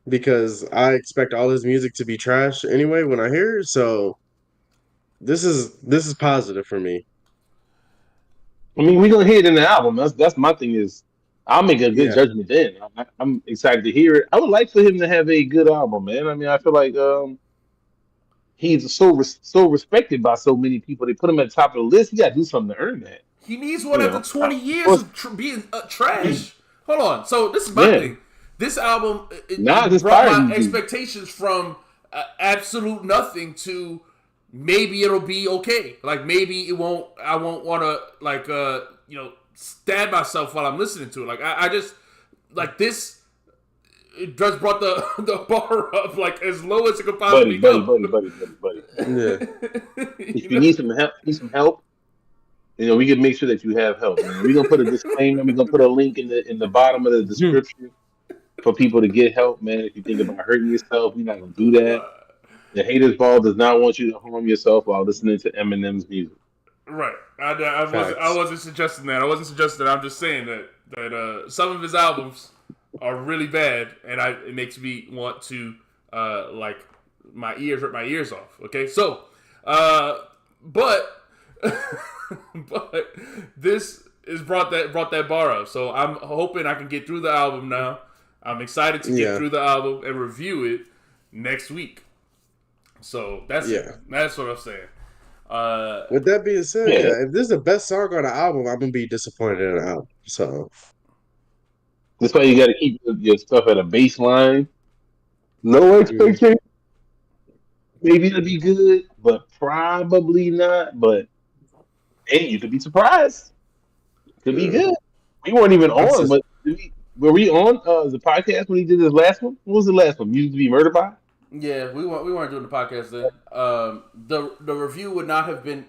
because I expect all his music to be trash anyway when I hear it. So this is positive for me. I mean, we're gonna hear it in the album. That's my thing is. I'll make a good judgment then. I'm excited to hear it. I would like for him to have a good album, man. I mean, I feel like he's so respected by so many people. They put him at the top of the list. He got to do something to earn that. He needs one after 20 years of being trash. Hold on. So this is my thing. This album brought my expectations from absolute nothing to maybe it'll be okay. Like maybe it won't. I won't want to stab myself while I'm listening to it. Like I just like this. It just brought the bar up like as low as it could possibly go. Buddy. Yeah. If you need some help, we can make sure that you have help. We're gonna put a disclaimer. We're gonna put a link in the bottom of the description. for people to get help, man. If you think about hurting yourself, you're not gonna do that. The haters ball does not want you to harm yourself while listening to Eminem's music. Right. I wasn't suggesting that. I wasn't suggesting that. I'm just saying that some of his albums are really bad, and it makes me want to like my ears rip my ears off. Okay, so but but this is brought that bar up. So I'm hoping I can get through the album now. I'm excited to get through the album and review it next week. So that's what I'm saying. With that being said, if this is the best song on the album, I'm gonna be disappointed in the album. So that's why you got to keep your stuff at a baseline. No expectation. Maybe it'll be good, but probably not. But hey, you could be surprised. Could be good. We weren't even on, but were we on the podcast when he did his last one? What was the last one? Used to be Murder By? Yeah, we weren't doing the podcast then. The review would not have been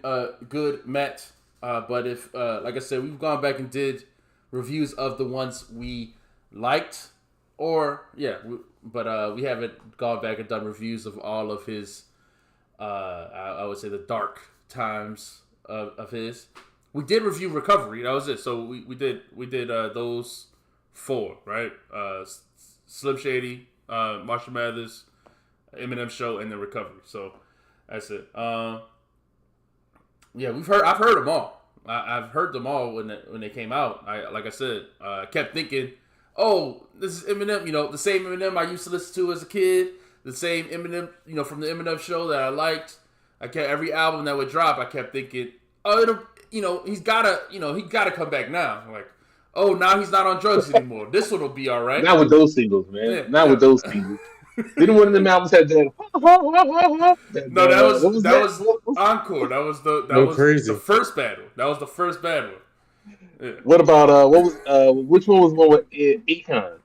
good met, but if like I said, we've gone back and did reviews of the ones we liked, but we haven't gone back and done reviews of all of his. I would say the dark times of his. We did review Recovery. That was it. So we did those 4, right? Slim Shady, Marshall Mathers, Eminem Show, and then Recovery. So that's it. I've heard them all. I've heard them all when they came out. Like I said, I kept thinking, oh, this is Eminem. You know, the same Eminem I used to listen to as a kid. The same Eminem, from the Eminem Show that I liked. Every album that would drop, I kept thinking, oh, he's gotta come back now. Like, oh, now he's not on drugs anymore. This one will be all right. Not with those singles, man. Yeah, not with those singles. Didn't one of them albums have that? No, that was Encore. That was the first battle. That was the first battle. Yeah. What about which one was one with Akon?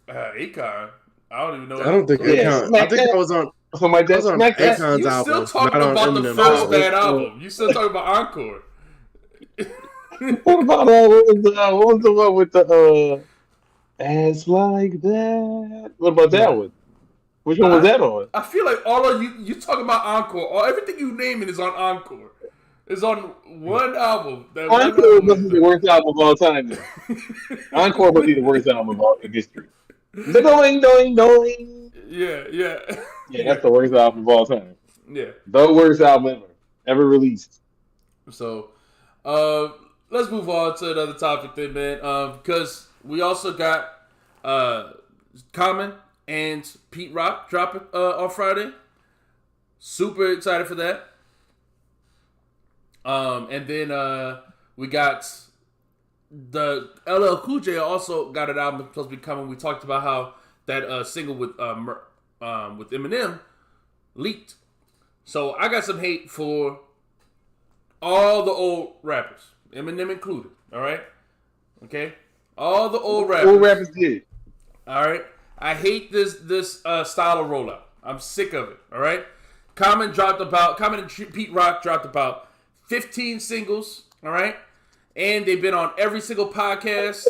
Akon. I don't even know. I don't think Akon. I think that was on. Something like that. On Akon's album. You still talking about the first bad album? You still talking about Encore? What about what was the one with the As Like That? What about that one? Which one was that on? I feel like all of you talking about Encore. Everything you naming is on Encore. It's on one album. Encore must be the worst album of all time. Encore must be the worst album of all in history. Doing, doing, doing. Yeah. Yeah, that's the worst album of all time. Yeah. The worst album ever released. So, let's move on to another topic then, man. Because we also got Common and Pete Rock dropping on Friday. Super excited for that. And then we got the LL Cool J also got an album supposed to be coming. We talked about how that single with Eminem leaked. So I got some hate for all the old rappers, Eminem included. All right, okay, all the old rappers. Old rappers did. All right, I hate this style of rollout. I'm sick of it. All right, Common and Pete Rock dropped about 15 singles. All right, and they've been on every single podcast.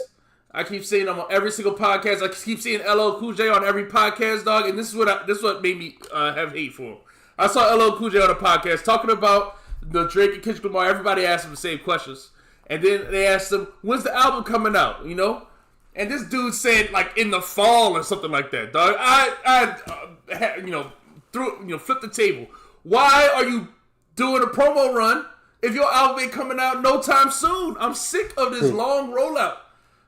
I keep seeing them on every single podcast. I keep seeing LL Cool J on every podcast, dog. And this is what made me have hate for him. I saw LL Cool J on a podcast talking about the Drake and Kendrick Lamar. Everybody asked him the same questions, and then they asked him, "When's the album coming out?" And this dude said like in the fall or something like that, dog. I flipped the table. Why are you doing a promo run if your album ain't coming out no time soon? I'm sick of this long rollout.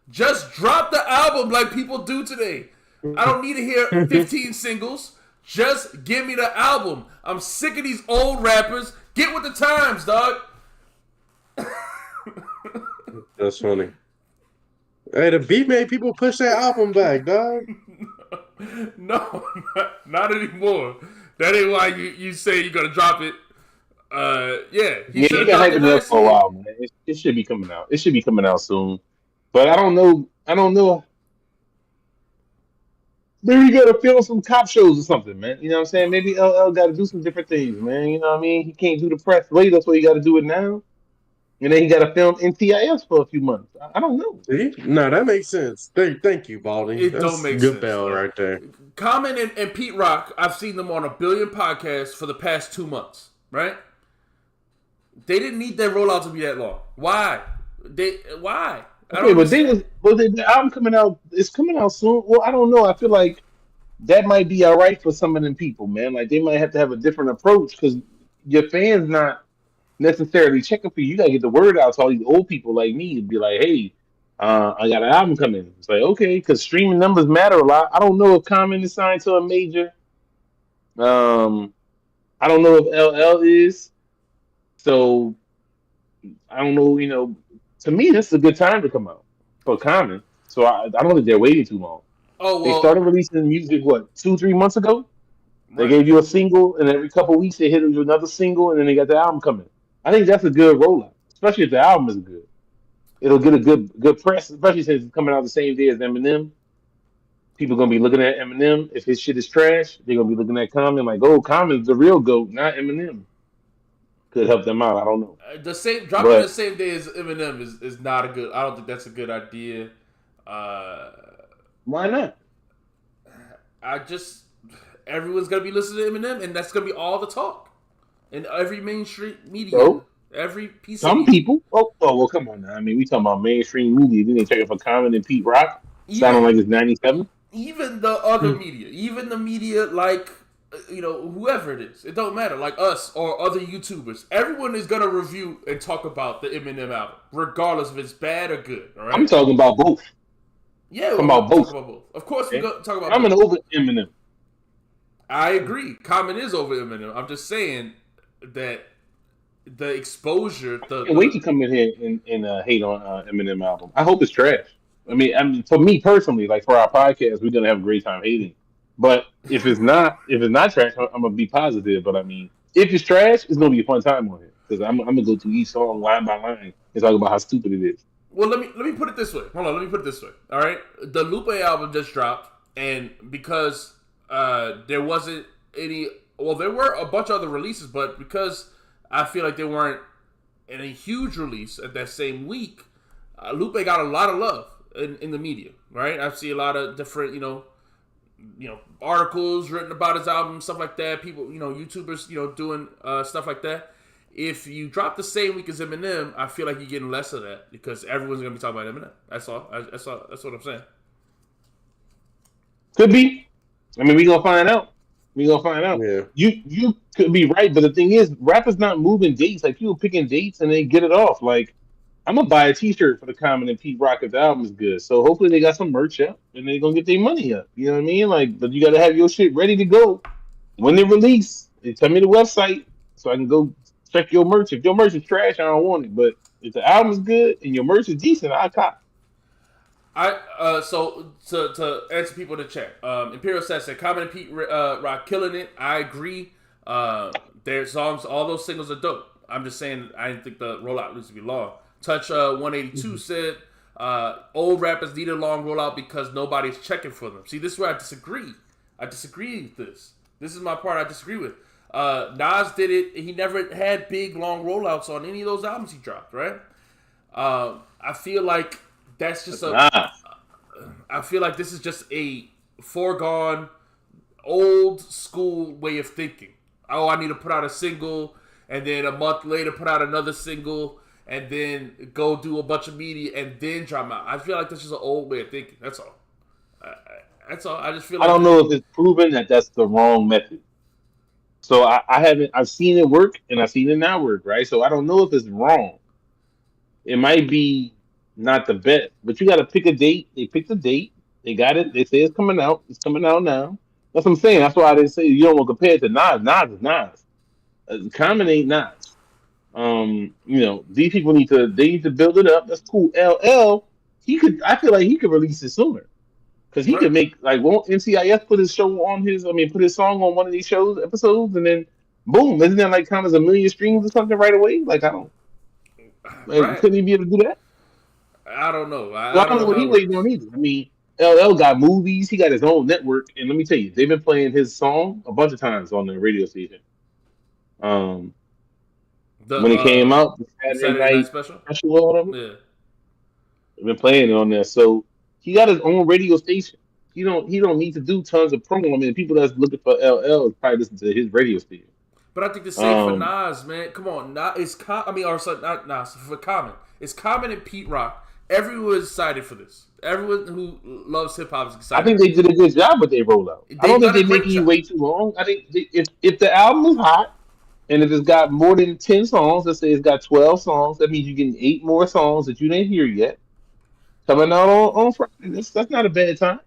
Just drop the album like people do today. I don't need to hear 15 singles. Just give me the album. I'm sick of these old rappers. Get with the times, dog. That's funny. Hey, the beat made people push their album back, dog. No, not anymore. That ain't why you say you're going to drop it. He been hyping it up for a while, man. It should be coming out. It should be coming out soon. But I don't know. Maybe you gotta film some cop shows or something, man. You know what I'm saying? Maybe LL gotta do some different things, man. You know what I mean? He can't do the press. Wait, that's why you gotta do it now. and then he got to film NTIS for a few months. I don't know. See? No, that makes sense. Thank you, Baldy. It don't That's make good sense bell though. right there. Common and Pete Rock, I've seen them on a billion podcasts for the past 2 months. Right? They didn't need their rollout to be that long. Why? Why? I don't Okay, but understand. the album coming out. It's coming out soon. Well, I don't know. I feel like that might be all right for some of them people, man. Like they might have to have a different approach because your fans not necessarily checking for you. You gotta get the word out to all these old people like me and be like, hey, I got an album coming. It's like, okay, because streaming numbers matter a lot. I don't know if Common is signed to a major. Um, I don't know if LL is. So I don't know. To me, this is a good time to come out for Common. So I don't think they're waiting too long. Oh They started well, releasing music what 2-3 months ago. They right. gave you a single, and every couple of weeks they hit you with another single, and then they got the album coming. I think that's a good rollout, especially if the album is good. It'll get a good press, especially since it's coming out the same day as Eminem. People gonna be looking at Eminem. If his shit is trash, they're gonna be looking at Common like, oh, Common's the real goat, not Eminem. Could help them out. I don't know, The same dropping the but same day as Eminem is not a good. I don't think that's a good idea. Uh, why not? I just everyone's gonna be listening to Eminem, and that's gonna be all the talk in every mainstream media, So every piece of some media. people, well, come on now. I mean, we talking about mainstream movies. Then they checking for Common and Pete Rock, Even sounding like it's '97. even the other media, even the media like whoever it is, it don't matter. Like us or other YouTubers, everyone is gonna review and talk about the Eminem album, regardless if it's bad or good. All I'm right? talking about both. Yeah, Talking we're about gonna talk both. about both. Of course, we're Okay, gonna talk about Common both. over Eminem. I agree. Common is over Eminem. I'm just saying that the exposure, Can't wait to come in here and hate on Eminem album. I hope it's trash. I mean, for me personally, like for our podcast, we're gonna have a great time hating. But if it's not trash, I'm gonna be positive. But I mean, if it's trash, it's gonna be a fun time on here because I'm gonna go through each song line by line and talk about how stupid it is. well, let me put it this way. Hold on, let me put it this way. All right, the Lupe album just dropped, and because there wasn't any, well, there were a bunch of other releases, but because I feel like they weren't in a huge release at that same week, Lupe got a lot of love in the media. Right, I see a lot of different articles written about his album, stuff like that. People, YouTubers, doing stuff like that. If you drop the same week as Eminem, I feel like you're getting less of that because everyone's gonna be talking about Eminem. That's all. That's all. That's what I'm saying. Could be. I mean, we gonna find out. We gonna find out. Yeah. You could be right, but the thing is, rappers not moving dates. Like people picking dates and they get it off. Like I'm gonna buy a T-shirt for the Common and Pete Rock if the album is good. So hopefully they got some merch up and they're gonna get their money up. You know what I mean? Like, but you gotta have your shit ready to go when they release. They tell me the website so I can go check your merch. If your merch is trash, I don't want it. But if the album is good and your merch is decent, I cop. So to answer people in the chat, Imperial said Common and Pete Rock killing it. I agree. Their songs, all those singles are dope. I'm just saying I didn't think the rollout needs to be long. Touch 182 said old rappers need a long rollout because nobody's checking for them. See, this is where I disagree. I disagree with this. This is my part I disagree with. Nas did it. He never had big long rollouts on any of those albums he dropped. Right. I feel like that's just Nah. I feel like this is just a foregone old school way of thinking. Oh, I need to put out a single, and then a month later put out another single, and then go do a bunch of media, and then drop out. I feel like that's just an old way of thinking. That's all. That's all. I just feel I like don't know if it's proven that that's the wrong method. So I haven't. I've seen it work and I've seen it not work. Right. So I don't know if it's wrong. It might be not the best, but you got to pick a date. They picked a date. They got it. They say it's coming out. It's coming out now. That's what I'm saying. That's why they say you don't want to compare it to Nas. Nas is Nas. Common ain't Nas. These people need to. They need to build it up. That's cool. LL, he could. I feel like he could release it sooner because he right. could make like. Won't NCIS put his show on his? I mean, put his song on one of these shows episodes, and then boom, isn't that like kind of a million streams or something right away? Like I don't. Like, Right. couldn't he be able to do that? I don't know. Well, I I don't don't know know what how he it waiting works. on either. I mean, LL got movies. He got his own network, and let me tell you, they've been playing his song a bunch of times on the radio station. Um, The when it came out, the Saturday Saturday Night Night Special. Special or whatever. Yeah. I've been playing it on there. So he got his own radio station. He don't need to do tons of promo. I mean, people that's looking for LL is probably listen to his radio station. But I think the same for Um, Nas, man. Come on, Nas. Or sorry, not Nas. For Common, it's Common and Pete Rock. Everyone is excited for this. Everyone who loves hip hop is I excited. think they did a good job with their rollout. I They've don't think done a they're great making you job. wait too long. I think if the album is hot and if it's got more than 10 songs, let's say it's got 12 songs, that means you're getting 8 more songs that you didn't hear yet coming out on Friday. That's not a bad time.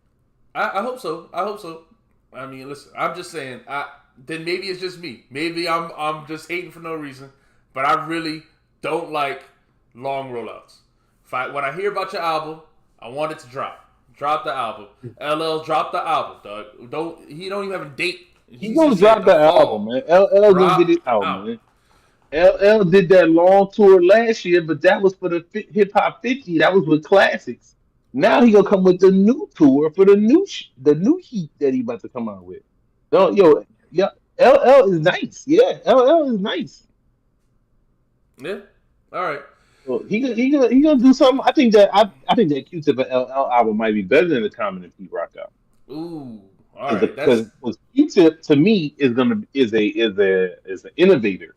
I hope so. I hope so. I mean, listen. I'm just saying. Then maybe it's just me. Maybe I'm just hating for no reason. But I really don't like long rollouts. When I hear about your album, I want it to drop. Drop the album. LL drop the album, dog. He don't even have a date. He's He's gonna just saying drop the that album, fall. man. LL gonna get it Drop out, out. man. LL did that long tour last year, but that was for the Hip Hop 50. That was with classics. Now he gonna come with the new tour for the new heat that he about to come out with. No, yo, yeah, LL is nice. Yeah, LL is nice. Yeah. All right. So he gonna do something. I think that Q-Tip and LL album might be better than the Common and Pete Rock album. Ooh. All Because right. That's. Q-Tip to me is an innovator.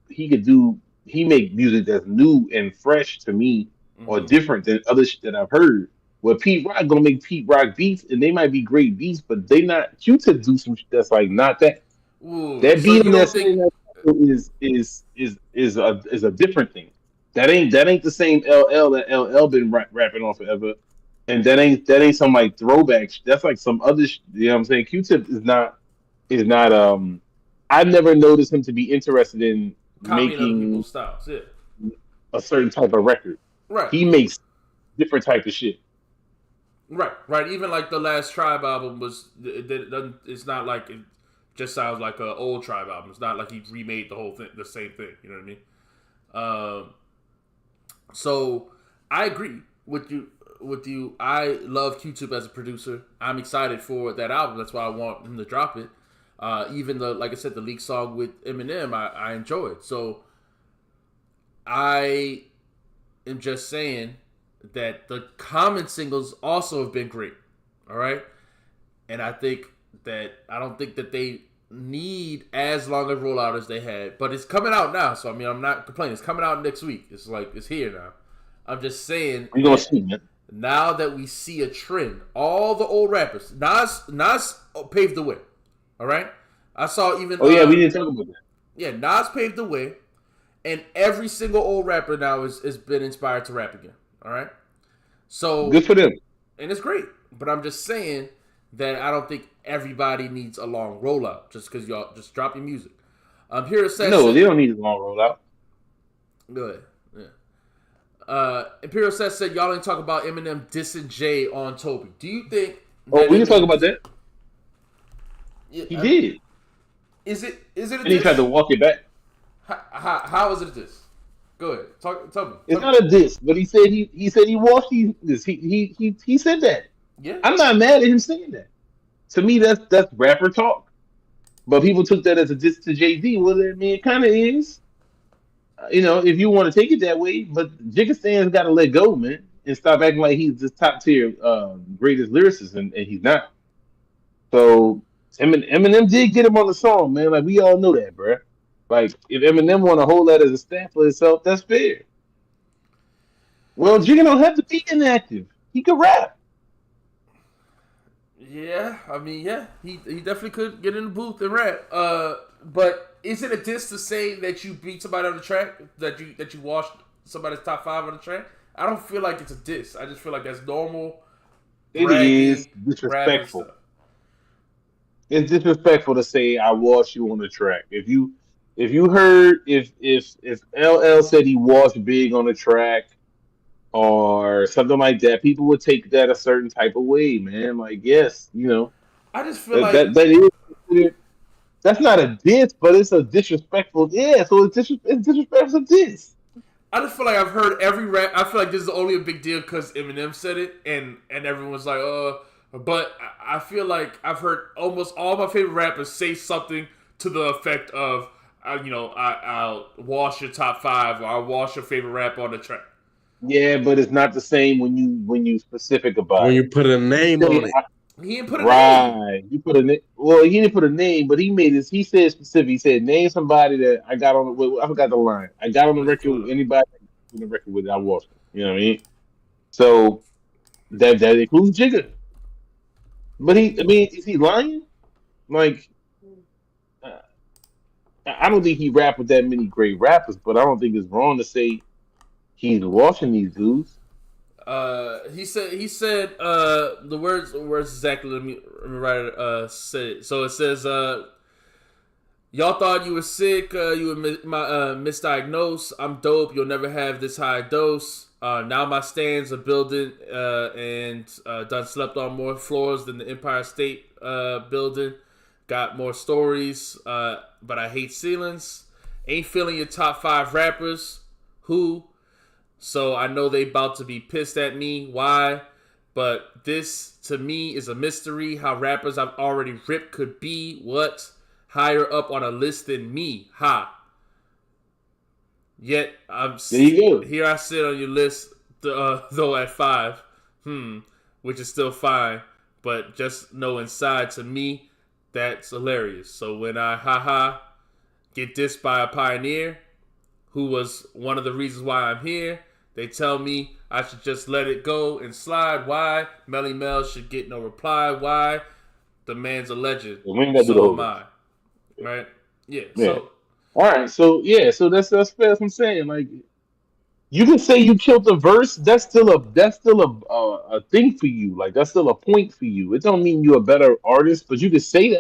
He could do he make music that's new and fresh to me or Mm-hmm. different than other shit that I've heard. Where Pete Rock gonna make Pete Rock beats and they might be great beats, but they not Q-Tip do some shit that's like not that. Ooh. That So beat you in that don't think? same is a different thing. That ain't the same LL that LL been rapping on forever, and that ain't some like throwback. That's like some other. You know what I'm saying? Q-Tip is not. I never noticed him to be interested in Copying other making people's styles. Yeah. a certain type of record. Right. He makes different type of shit. Right. Right. Even like the last Tribe album was. It doesn't. It's not like it just sounds like an old Tribe album. It's not like he remade the whole thing, the same thing. You know what I mean? So I agree with you. I love Q-Tip as a producer. I'm excited for that album. That's why I want him to drop it. Even like I said, the leak song with Eminem, I enjoy it. So I am just saying that the Common singles also have been great. All right, and I don't think that they need as long a rollout as they had, but it's coming out now. So I mean, I'm not complaining. It's coming out next week. It's here now. I'm just saying We gonna that see, man. now that we see a trend, all the old rappers, Nas paved the way. All right, I saw even. Oh yeah, we didn't talk about that. Yeah, Nas paved the way, and every single old rapper now has been inspired to rap again. All right, so Good for them. and it's great, but I'm just saying that I don't think everybody needs a long rollout just because y'all just drop your music. Here it says. No, they don't need a long rollout. Go ahead. Yeah. Imperial Seth said y'all didn't talk about Eminem dissing Jay on Toby. Do you think? Oh, we can talk Eminem- about that. Yeah, He did, Is it a and he diss? tried to walk it back. How is it a diss? Go ahead. Tell me. It's not a diss, but he said he washed this. He said that. Yeah. I'm not mad at him saying that. To me, that's rapper talk. But people took that as a diss to Jay Z. Well, I mean, it kind of is. If you want to take it that way, but Jigga Stan's got to let go, man, and stop acting like he's this top tier greatest lyricist, and he's not. So Eminem did get him on the song, man. Like we all know that, bro. Like if Eminem want to hold that as a stamp for himself, that's fair. Well, Jigga don't have to be inactive. He could rap. Yeah. I mean, yeah. He definitely could get in the booth and rap. But is it a diss to say that you beat somebody on the track, that you washed somebody's top 5 on the track? I don't feel like it's a diss. I just feel like that's normal. It bragging, is disrespectful. rapping stuff. It's disrespectful to say I washed you on the track. If you heard if LL said he washed Big on the track or something like that, people would take that a certain type of way, man. Like yes, I just feel that like that is considered. That's not a diss, but it's a disrespectful. Yeah, so it's disrespectful diss. I just feel like I've heard every rap. I feel like this is only a big deal because Eminem said it, and everyone's like, But I feel like I've heard almost all my favorite rappers say something to the effect of, I'll wash your top 5 or I'll wash your favorite rapper on the track. Yeah, but it's not the same when you specific about When it. you put a You name say on it. He didn't put a name. right. You put a name. Well, he didn't put a name, but he made this. He said specific. He said name somebody that I got on. Well, I forgot the line. I got on the Let's record. pull it With up. anybody on the record with it, I watched it. You know what I mean? So that includes Jigga. But I mean, is he lying? Like, uh, I don't think he rapped with that many great rappers, but I don't think it's wrong to say he's watching these dudes. He said the words exactly. Let me write it. Said it. So it says y'all thought you were sick. You were misdiagnosed. I'm dope. You'll never have this high dose. Now my stands are building and done slept on more floors than the Empire State Building. Got more stories, but I hate ceilings. Ain't feeling your top 5 rappers. Who? So I know they about to be pissed at me. Why? But this, to me, is a mystery. How rappers I've already ripped could be what? Higher up on a list than me. Ha. Yet, There you go. here I sit on your list, though at 5. Which is still fine. But just know inside, to me, that's hilarious. So when I, get dissed by a pioneer, who was one of the reasons why I'm here, they tell me I should just let it go and slide. Why? Melly Mel should get no reply. Why? The man's a legend. We ain't got to do the So whole am thing. I. Right? Yeah. Yeah. So All right. So yeah. So that's fair. That's what I'm saying. Like you can say you killed the verse. That's still a thing for you. Like that's still a point for you. It don't mean you're a better artist, but you can say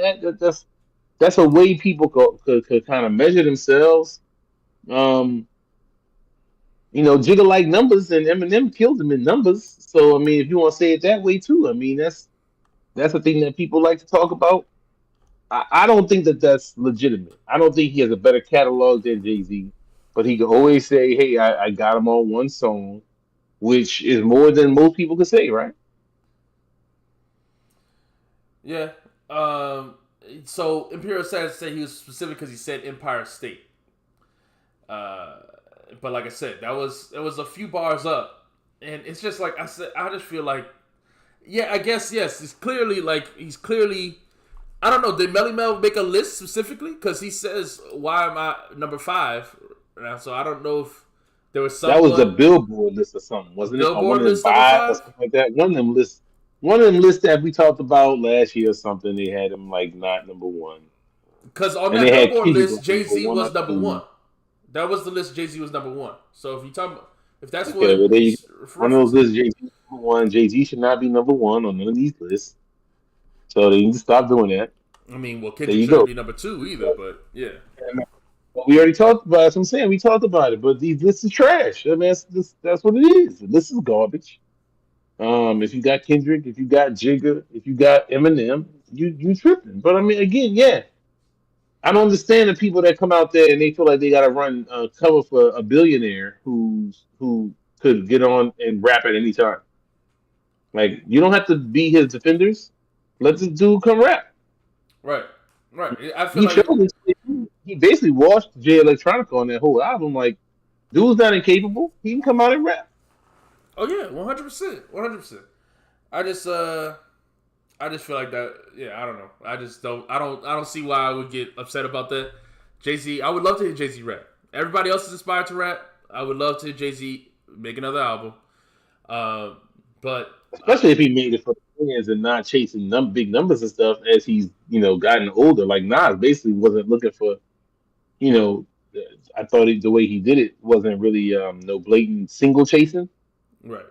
that's a way people could kind of measure themselves. Um, Jigga like numbers, and Eminem killed him in numbers. So I mean, if you want to say it that way too, I mean that's a thing that people like to talk about. I don't think that that's legitimate. I don't think he has a better catalog than Jay Z, but he can always say, "Hey, I got him on one song," which is more than most people could say, right? yeah. Um. So Imperial Science said he was specific because he said Empire State. Uh. But like I said, it was a few bars up, and it's just like I said. I just feel like, yeah. I guess yes. It's clearly like he's clearly. I don't know. Did Melly Mel make a list specifically? Because he says, "Why am I number 5?" Now, so I don't know if there was That was a someone Billboard list or something, a wasn't it? Or one Billboard of them list number five or 5. something like that. One of them lists that we talked about last year or something. They had him like not number one, Because on and that they had Billboard Kendrick list, like Jay number Z one or was number two. 1. That was the list. Jay Z was number 1. So if you talk, if that's Okay, what well, they he's one of those referencing, lists. Jay Z number one. Jay Z should not be number one on none of these lists. So they need to stop doing that. I mean, well, There Kendrick you shouldn't go. be number 2 either. But yeah, But we already talked about it. That's what I'm saying. We talked about it. But these lists is trash. I mean, that's what it is. The list is garbage. If you got Kendrick, if you got Jigga, if you got Eminem, you tripping. But I mean, again, yeah, I don't understand the people that come out there and they feel like they got to run cover for a billionaire who could get on and rap at any time. Like you don't have to be his defenders. Let this dude come rap. right, right. I feel He like showed us. He basically washed Jay Electronica on that whole album. Like, dude's not incapable. He can come out and rap. oh yeah, 100%, 100%. I just I just feel like that. Yeah, I don't know. I just don't. I don't see why I would get upset about that. Jay Z. I would love to hear Jay Z rap. Everybody else is inspired to rap. I would love to hear Jay Z make another album. Uh, but Especially if he made it for the fans and not chasing big numbers and stuff as he's gotten older. Like Nas basically wasn't looking for you know. I thought the way he did it wasn't really no blatant single chasing. right.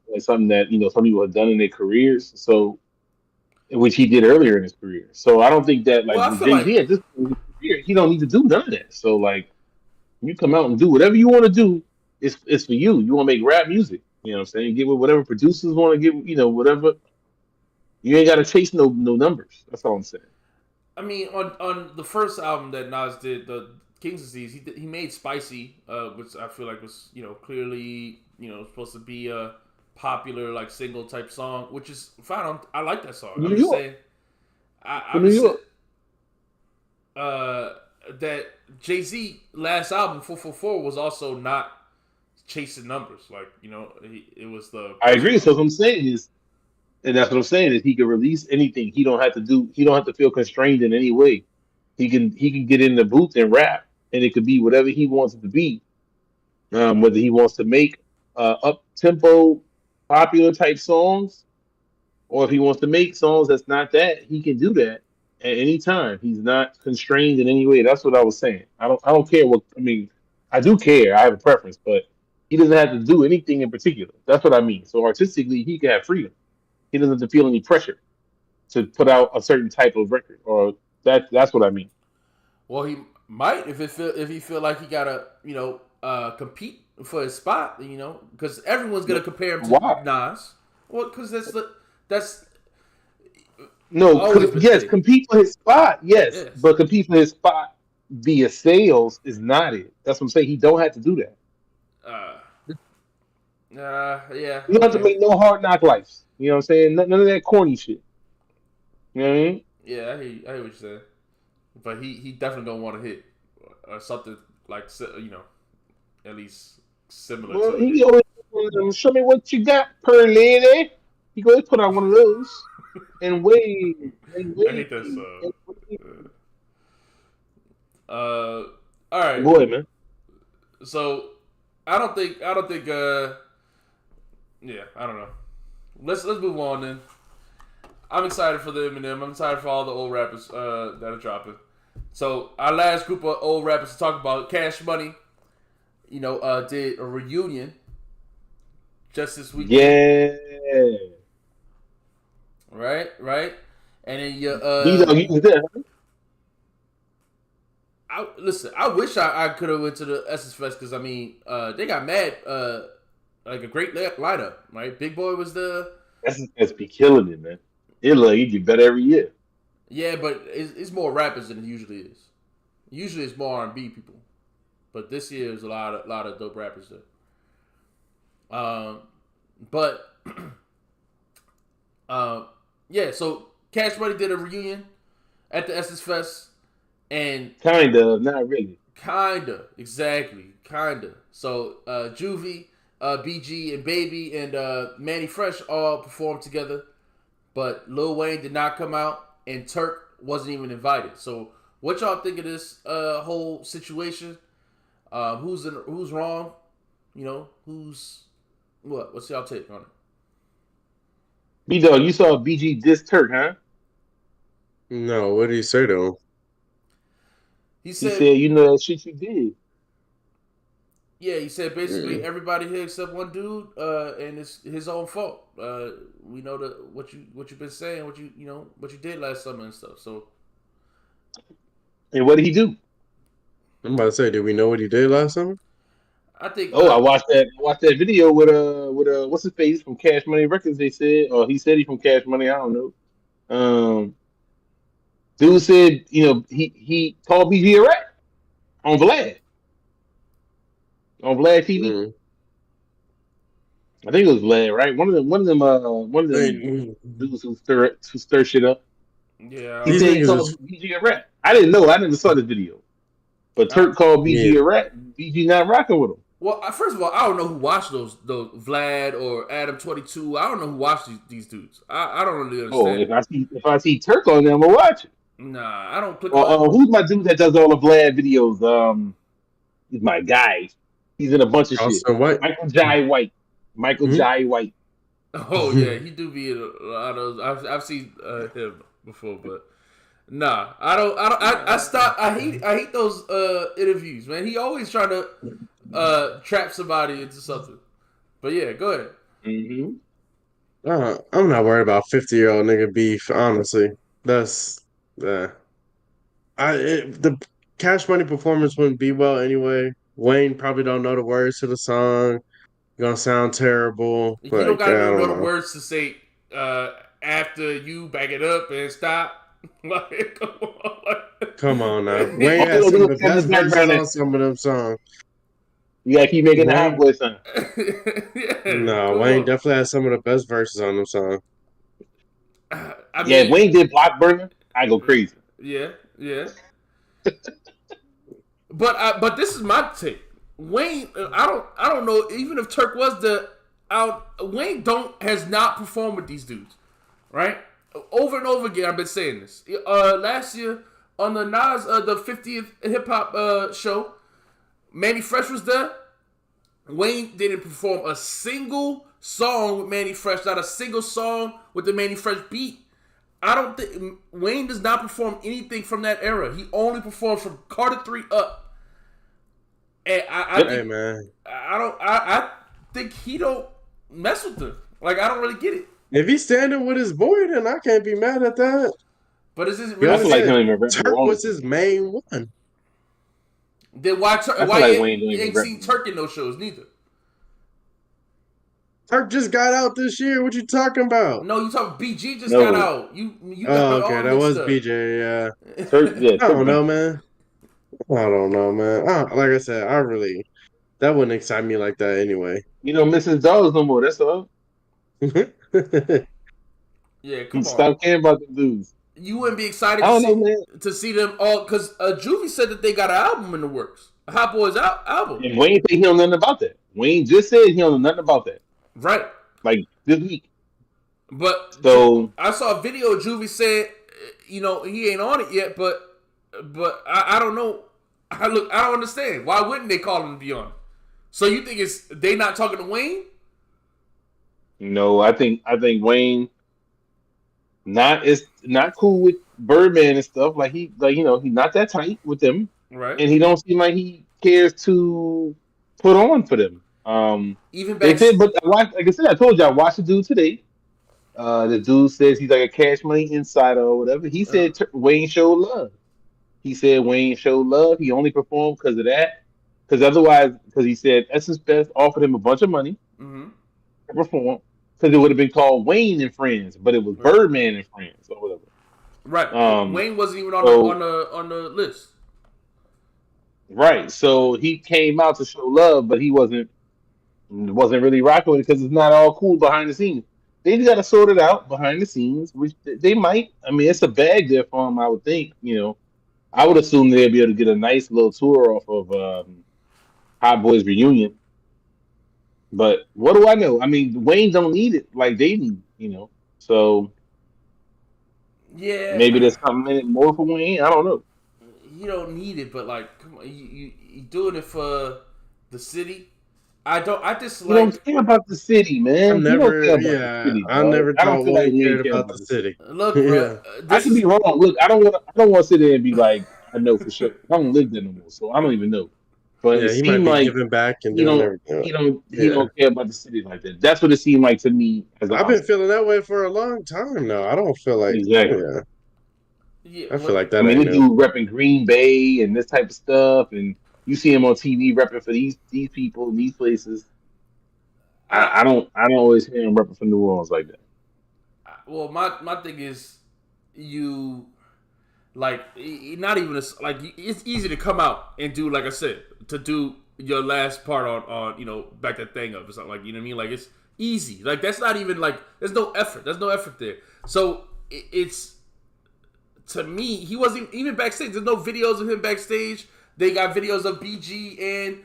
It's something that some people have done in their careers. So which he did earlier in his career. So I don't think that like Well, I with feel Jay like Z at this point in his career, he don't need to do none of that. So like you come out and do whatever you want to do. It's for you. You want to make rap music. You know what I'm saying? Get with whatever producers want to get. Whatever. You ain't got to chase no numbers. That's all I'm saying. I mean, on the first album that Nas did, the King's Disease, he made Spicy, which I feel like was clearly supposed to be a popular like single type song, which is fine. I like that song. For I'm New just York. saying, For I'm New just York. that Jay-Z last album 444 was also not chasing numbers. Like, it was the I agree. So personal. what I'm saying is, and that's what I'm saying is, he can release anything. He don't have to do. He don't have to feel constrained in any way. He can get in the booth and rap, and it could be whatever he wants it to be. Whether he wants to make up tempo, popular type songs, or if he wants to make songs that's not that, he can do that at any time. He's not constrained in any way. That's what I was saying. I don't care what I mean. I do care. I have a preference, but he doesn't have to do anything in particular. That's what I mean. So artistically, he can have freedom. He doesn't have to feel any pressure to put out a certain type of record, or that's what I mean. Well, he might if he feel like he gotta compete for his spot. Because everyone's gonna compare him to Why? Nas. Well, because that's No, always been the yes, case. compete for his spot, yes, Yes. but compete for his spot via sales is not it. That's what I'm saying. He don't have to do that. Uh, yeah. You don't have to Okay. make no hard knock lives. You know what I'm saying? None of that corny shit. You know what I mean? Yeah, I hear what you're saying. But he definitely don't want to hit something like at least similar Well, to a he hit. always show me what you got, per lady. He go put out one of those and wait and I hate wait that and song. wait. All right. Boy, man. So I don't think yeah, I don't know. Let's move on then. I'm excited for the Eminem. I'm excited for all the old rappers that are dropping. So our last group of old rappers to talk about, Cash Money, did a reunion just this weekend. Yeah. Right. And then D Dog, you was there, huh? listen. I wish I could have went to the Essence Fest because they got mad like a great lineup. Right, Big Boy was the That's be killing it, man. It look like he get better every year. yeah, but it's more rappers than it usually is. Usually it's more R&B people, but this year there's a lot of dope rappers there. But yeah, so Cash Money did a reunion at the Essence Fest, and Kind of, not really. kinda. So Juvie, BG, and Baby and Manny Fresh all performed together, but Lil Wayne did not come out, and Turk wasn't even invited. So what y'all think of this whole situation? Who's wrong? Who's what? What's y'all take on it? B Dog, you saw BG diss Turk, huh? No, what do you say though? He He said, said, you know that shit you did. yeah, he said basically Mm. everybody here except one dude, and it's his own fault. We know what you've been saying, what you did last summer and stuff. So And what did he do? I'm about to say, did we know what he did last summer? I think Oh, I watched that video with what's his face from Cash Money Records. They said, or he said he from Cash Money. I don't know. Dude said, he called BG a rat on Vlad TV. Mm. I think it was Vlad, right? One of them Hey, dudes who stir shit up. yeah, He these said he niggas called is BG a rat. I didn't know. I never saw this video. But I, Turk called yeah. BG a rat. BG not rocking with him. well, first of all, I don't know who watched those Vlad or Adam 22. I don't know who watched these dudes. I don't really Oh, understand if it. I see Turk on there, I'm gonna watch it. Nah, I don't click Or on. who's my dude that does all the Vlad videos? He's my guy. He's in a bunch of shit. also what? Michael Jai White. Michael Hmm? Jai White. Oh yeah, he do be in a lot of. I've seen him before, but nah, I don't. I stop. I hate those interviews, man. He always trying to trap somebody into something. But yeah, go ahead. Hmm. I'm not worried about 50-year-old nigga beef. Honestly, that's uh, the Cash Money performance wouldn't be well anyway. Wayne probably don't know the words to the song. Gonna sound terrible. You don't Like, gotta I know don't the know. words to say after you back it up and stop. Like, come on. Come on now. Like, Wayne All you has gonna some do of is the stand in best the verses background and on some of them songs. you gotta keep making the hot Wayne, boy sound. yeah, no, come Wayne on. definitely has some of the best verses on them songs. I Yeah, if mean, Wayne did Block Burner, I go crazy. yeah, yeah. But this is my take. Wayne, I don't know. Even if Turk was the out, Wayne has not performed with these dudes, right? Over and over again, I've been saying this. Last year on the Nas the 50th hip hop show, Manny Fresh was there. Wayne didn't perform a single song with Manny Fresh, not a single song with the Manny Fresh beat. I don't think Wayne does not perform anything from that era. He only performs from Carter 3 up. And I think he don't mess with them. Like, I don't really get it. If he's standing with his boy, then I can't be mad at that. But is this I feel like Turk was his main one. Then why you ain't seen Turk in those shows neither? Turk just got out this year. What you talking about? No, you talking BG just got out. You got okay, that was stuff. BJ. Yeah. Turk, I don't know, man. Like I said, that wouldn't excite me like that anyway. You know, Mrs. Dollars no more. That's all. Yeah, come on. Stop caring about the dudes. You wouldn't be excited to see them all because Juvie said that they got an album in the works, a Hot Boys album. And Wayne said he don't know nothing about that. Wayne just said he don't know nothing about that. Right. Like this week. But so I saw a video of Juvie said, he ain't on it yet, but I don't know. I don't understand. Why wouldn't they call him to be on it? So you think they not talking to Wayne? No, I think Wayne is not cool with Birdman and stuff. Like he's not that tight with them. Right. And he don't seem like he cares to put on for them. Even back, they said, but like I said, I told you I watched the dude today. The dude says he's like a Cash Money insider or whatever. He said Wayne showed love. He said Wayne showed love. He only performed because of that. Because he said Essence Best offered him a bunch of money to perform because it would have been called Wayne and Friends, but it was Birdman and Friends or whatever. Right. Wayne wasn't even on the list. Right. So he came out to show love, but he wasn't really rocking with it because it's not all cool behind the scenes. They got to sort it out behind the scenes, which they might. I mean, it's a bag there for them, I would think. I would assume they'd be able to get a nice little tour off of Hot Boys Reunion. But what do I know? I mean, Wayne don't need it like they need, So yeah, maybe there's something in it more for Wayne. I don't know. You don't need it, but like, come on, you doing it for the city. I just like. You don't care about the city, man. I never thought Wayne cared about the city. Look, bro, I could be wrong. Look, I don't want to sit there and be like, I know for sure. I don't live there no more, so I don't even know. But it seemed like giving back and doing everything. He don't care about the city like that. That's what it seemed like to me. I've been feeling that way for a long time now. I don't feel like exactly. Yeah, I feel like that. I mean, this dude repping Green Bay and this type of stuff, and you see him on TV repping for these people in these places. I don't always hear him repping for New Orleans like that. Well, my thing is, like, not even like it's easy to come out and do, like I said, to do your last part on back that thing up or something, like, you know what I mean? Like, it's easy. Like, that's not even like there's no effort there. So it's, to me, he wasn't even backstage. There's no videos of him backstage. They got videos of BG and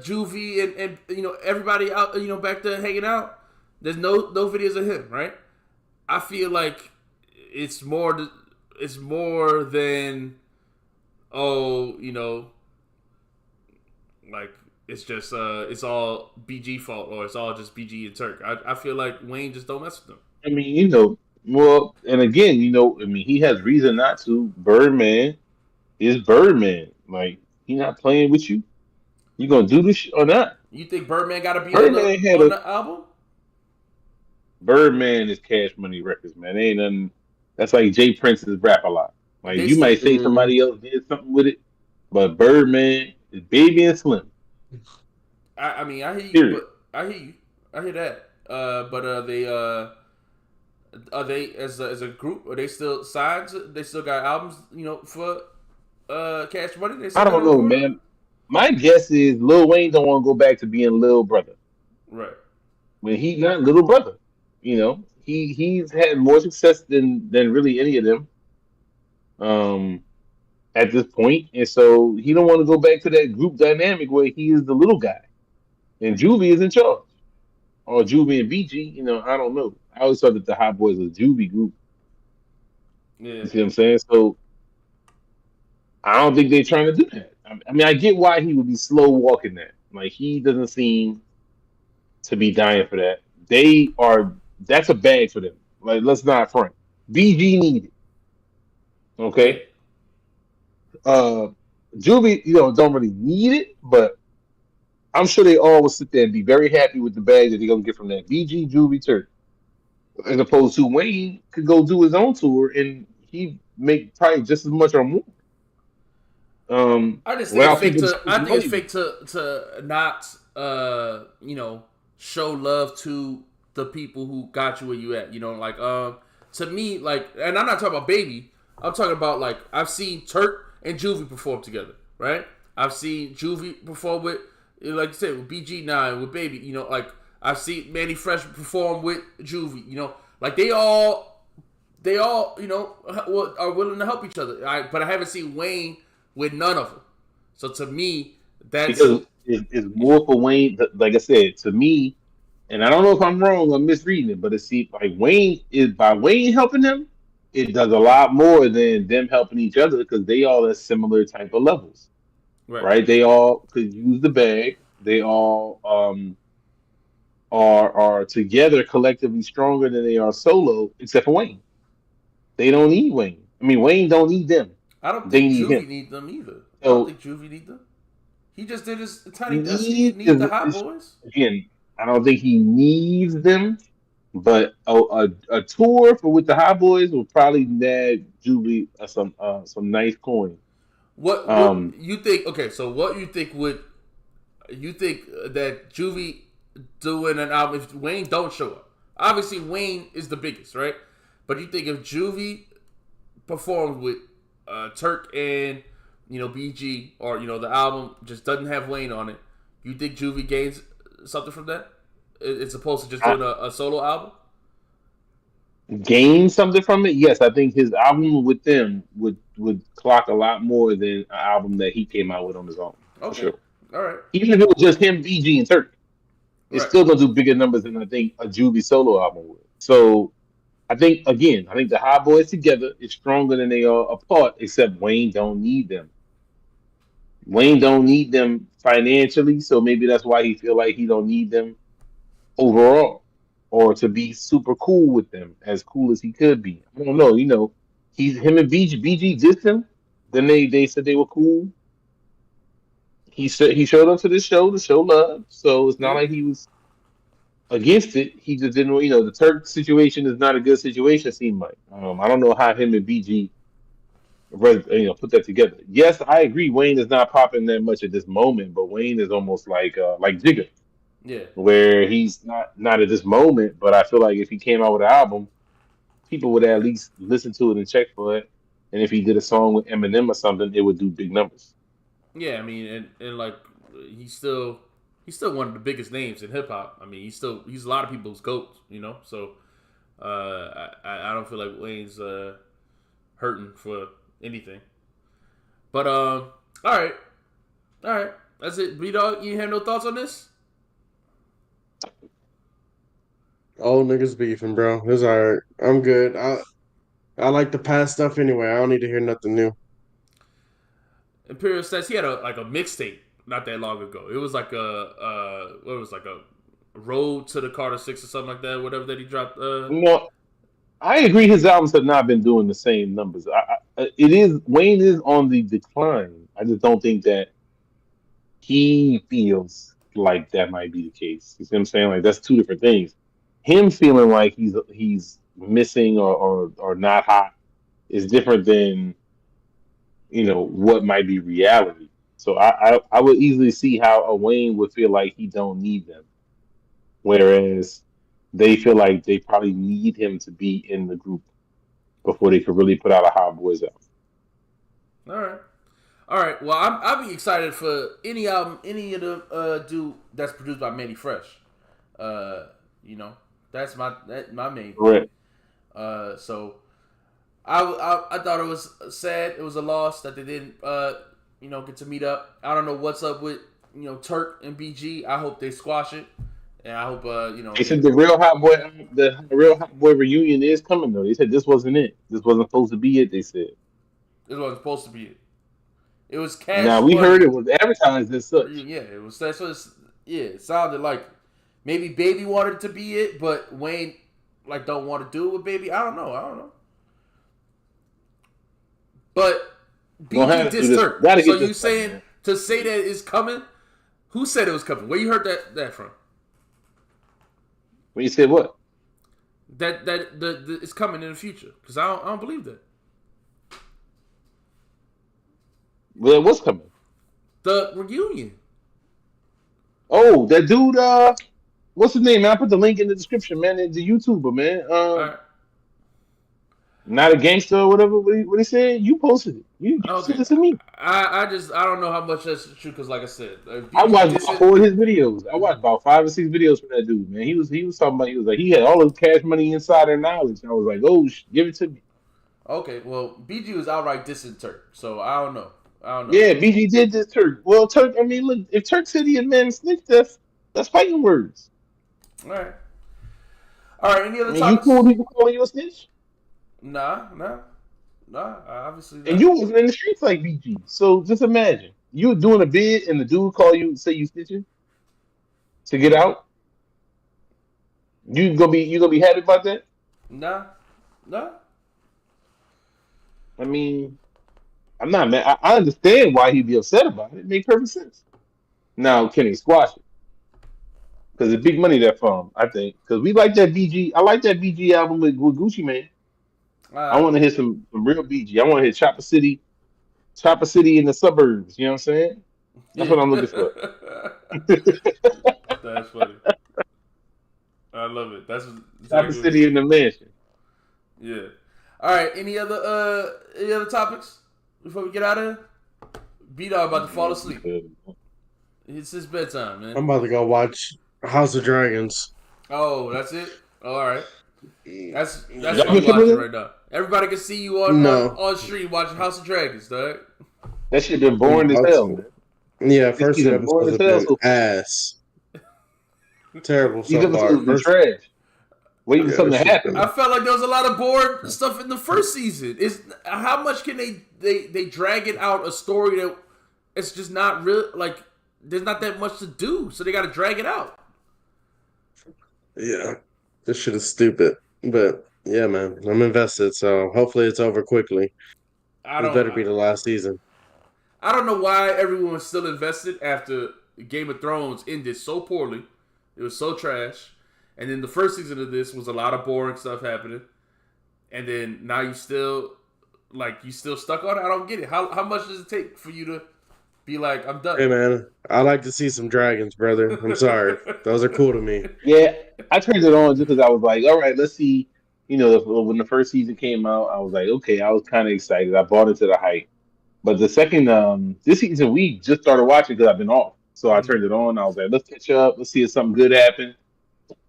Juvie and everybody out back there hanging out. There's no videos of him, right? I feel like it's more than like it's just it's all BG fault or it's all just BG and Turk. I feel like Wayne just don't mess with them. I mean, well, and again, I mean, he has reason not to. Birdman is Birdman. Like, he not playing with you. You gonna do this or not? You think Birdman got to be on the album? Birdman is Cash Money Records, man. Ain't nothing. That's like Jay Prince's rap a lot. Like, you might say somebody else did something with it, but Birdman is Baby and Slim. I mean, I hear you. I hear that. But are they as a group? Are they still signed? They still got albums, for Cash Money? I don't know, man. My guess is Lil Wayne don't want to go back to being Lil Brother. Right. When he's not Little Brother. He's had more success than really any of them. at this point, and so he don't want to go back to that group dynamic where he is the little guy and Juvie is in charge, or Juvie and BG. I don't know. I always thought that the Hot Boys was a Juvie group. Yeah. You see what I'm saying? So I don't think they're trying to do that. I mean, I get why he would be slow walking that. Like he doesn't seem to be dying for that. They are. That's a bag for them. Like let's not front. BG needed. Yeah. Okay. Uh, Juvie, don't really need it, but I'm sure they all will sit there and be very happy with the bag that they're gonna get from that. BG, Juvie, Turk, as opposed to Wayne could go do his own tour and he make probably just as much or more. I just think it's Without fake people to. I spending think it's money. fake to not show love to the people who got you where you at. To me, like, and I'm not talking about Baby. I'm talking about, like, I've seen Turk and Juvie perform together, right? I've seen Juvie perform with, like you said, with BG9, with Baby. Like, I've seen Manny Fresh perform with Juvie. Like they all, are willing to help each other. But I haven't seen Wayne with none of them. So to me, that's Because it's more for Wayne. Like I said, to me, and I don't know if I'm wrong or misreading it, but it's like Wayne is by Wayne helping them, it does a lot more than them helping each other because they all at similar type of levels, right. right? They all could use the bag. They all are together collectively stronger than they are solo, except for Wayne. They don't need Wayne. I mean, Wayne don't need them. I don't They think need him. Juvie need them either. I don't So think Juvie need them. He just did his tiny desk. He need didn't need the Hot is Boys. again. I don't think he needs them, but a tour for with the Hot Boys will probably nag Julie some nice coin. What Um, you think? Okay, so what you think that Juvie doing an album if Wayne don't show up? Obviously, Wayne is the biggest, right? But you think if Juvie performed with Turk and BG, or the album just doesn't have Wayne on it, you think Juvie gains something from that? It's opposed to just I doing a solo album. gain something from it. Yes, I think his album with them would clock a lot more than an album that he came out with on his own for Okay, sure. all right, Even if it was just him, BG, and Turk, it's right. still gonna do bigger numbers than I think a Juvie solo album would. So I think the Hot Boys together is stronger than they are apart. Except Wayne don't need them. Wayne don't need them financially, so maybe that's why he feel like he don't need them overall, or to be super cool with them, as cool as he could be. I don't know. He's him and BG dissed him. Then they said they were cool. He showed up to the show to show love, so it's not Yeah, like he was against it. He just didn't. The Turk situation is not a good situation. It seemed like. I don't know how him and BG put that together. Yes, I agree. Wayne is not popping that much at this moment, but Wayne is almost like Jigga, yeah, where he's not at this moment. But I feel like if he came out with an album, people would at least listen to it and check for it. And if he did a song with Eminem or something, it would do big numbers. yeah. I mean, and like he's still one of the biggest names in hip hop. I mean, he's a lot of people's goat. So I don't feel like Wayne's hurting for anything. But all right, that's it. B Dog, you have no thoughts on this? Old niggas beefing, bro. It's alright. I'm good. I like the past stuff anyway. I don't need to hear nothing new. Imperial says he had a mixtape not that long ago. It was like what was like a Road to the Carter Six or something like that. Whatever that he dropped. No, I agree. His albums have not been doing the same numbers. It is Wayne is on the decline. I just don't think that he feels like that might be the case. You see what I'm saying? Like that's two different things. Him feeling like he's missing or not hot is different than what might be reality. So I would easily see how a Wayne would feel like he don't need them, whereas they feel like they probably need him to be in the group before they could really put out a Hot Boys album. All right. All right. Well, I'll be excited for any album, any of the dude that's produced by Manny Fresh. Uh, you know, that's my main thing. Correct. So I thought it was sad. It was a loss that they didn't get to meet up. I don't know what's up with Turk and BG. I hope they squash it, and I hope They said the real hot boy reunion is coming though. They said this wasn't it. This wasn't supposed to be it. They said. this wasn't supposed to be it. It was Cash Now we Money. heard it was advertised as such. Yeah, it was. That's what. It sounded like maybe Baby wanted to be it, but Wayne don't want to do it with Baby. I don't know. But BG dissed Turk. So you saying to say that it's coming? Who said it was coming? Where you heard that from? When you said what? That it's coming in the future, because I don't believe that. Well, what's coming? The reunion. Oh, that dude. What's his name? Man? I put the link in the description, man. It's a YouTuber, man. Right. Not a gangster or whatever. What he said? You posted it. You sent it to me. I don't know how much that's true, because like I said, I watched about 4 of his videos. I watched about 5 or 6 videos from that dude, man. He was talking about. He was like he had all his Cash Money insider knowledge. I was like, oh, give it to me. Okay, well, BG was outright dissing Turk, so I don't know. Yeah, BG did this Turk. Well, Turk. I mean, look, if Turk said he a man snitch, that's fighting words. All right. Any other I mean, topics? you cool with people calling you a snitch? Nah. Obviously not. And you wasn't in the streets like BG. So just imagine you were doing a bid and the dude call you say you snitching to get out. You gonna be happy about that? Nah. I mean, I'm not mad. I understand why he'd be upset about it. It makes perfect sense. Now, can he squash it? Because it's big money that from, I think. Because we like that BG. I like that BG album with Gucci Mane. I want to hear some real BG. I want to hear Chopper City in the suburbs. You know what I'm saying? That's what I'm looking for. That's funny. I love it. That's exactly Chopper City in the mansion. Yeah. All right. Any other topics before we get out of here? B-Dog about to fall asleep. It's his bedtime, man. I'm about to go watch House of Dragons. Oh, that's it? Oh, all right. That's what I'm watching right now. Everybody can see you on stream watching House of Dragons, dog. That shit been boring as hell, man. Yeah, first episode have been ass. Terrible so far. First trash. Waiting for something to happen. I felt like there was a lot of boring stuff in the first season. How much can they drag it out a story that it's just not real, like there's not that much to do, so they got to drag it out. Yeah, this shit is stupid, but yeah, man, I'm invested, so hopefully it's over quickly. It better be the last season. I don't know why everyone was still invested after Game of Thrones ended so poorly. It was so trash. And then the first season of this was a lot of boring stuff happening. And then now you still stuck on it? I don't get it. How much does it take for you to be like, I'm done? Hey, man, I like to see some dragons, brother. I'm sorry. Those are cool to me. Yeah, I turned it on just because I was like, all right, let's see. When the first season came out, I was like, okay, I was kind of excited. I bought into the hype. But the second, this season, we just started watching because I've been off. So I turned it on. I was like, let's catch up. Let's see if something good happened.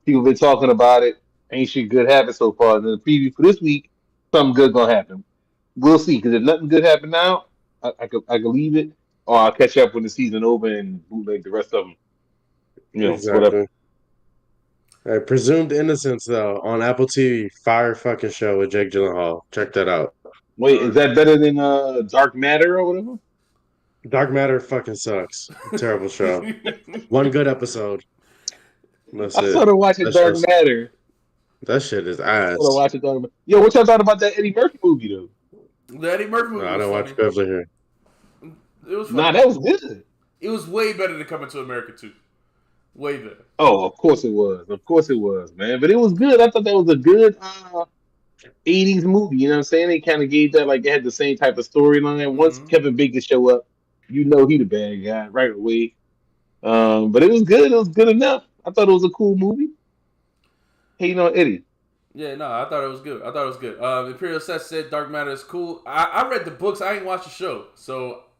People been talking about it. Ain't shit good happened so far. And then the preview for this week, something good gonna happen. We'll see. Because if nothing good happened now, I could leave it, or I'll catch up when the season over and bootleg the rest of them. Exactly. Whatever. Hey, Presumed Innocence though on Apple TV, fire fucking show with Jake Gyllenhaal. Check that out. Wait, is that better than Dark Matter or whatever? Dark Matter fucking sucks. Terrible show. One good episode. That's I started watching Dark Matter. That shit is ass. Yo, what y'all thought about that Eddie Murphy movie though? The Eddie Murphy movie. I don't watch Beverly here. It was funny. Nah, that was good. It was way better than Coming to America too. Way better. Oh, of course it was. Of course it was, man. But it was good. I thought that was a good 80s movie. You know what I'm saying? They kind of gave that, like, they had the same type of storyline. Once Kevin Bacon show up, he the bad guy right away. But it was good. It was good enough. I thought it was a cool movie. Hating on Eddie. Yeah, no, I thought it was good. Imperial Seth said Dark Matter is cool. I read the books. I ain't watched the show.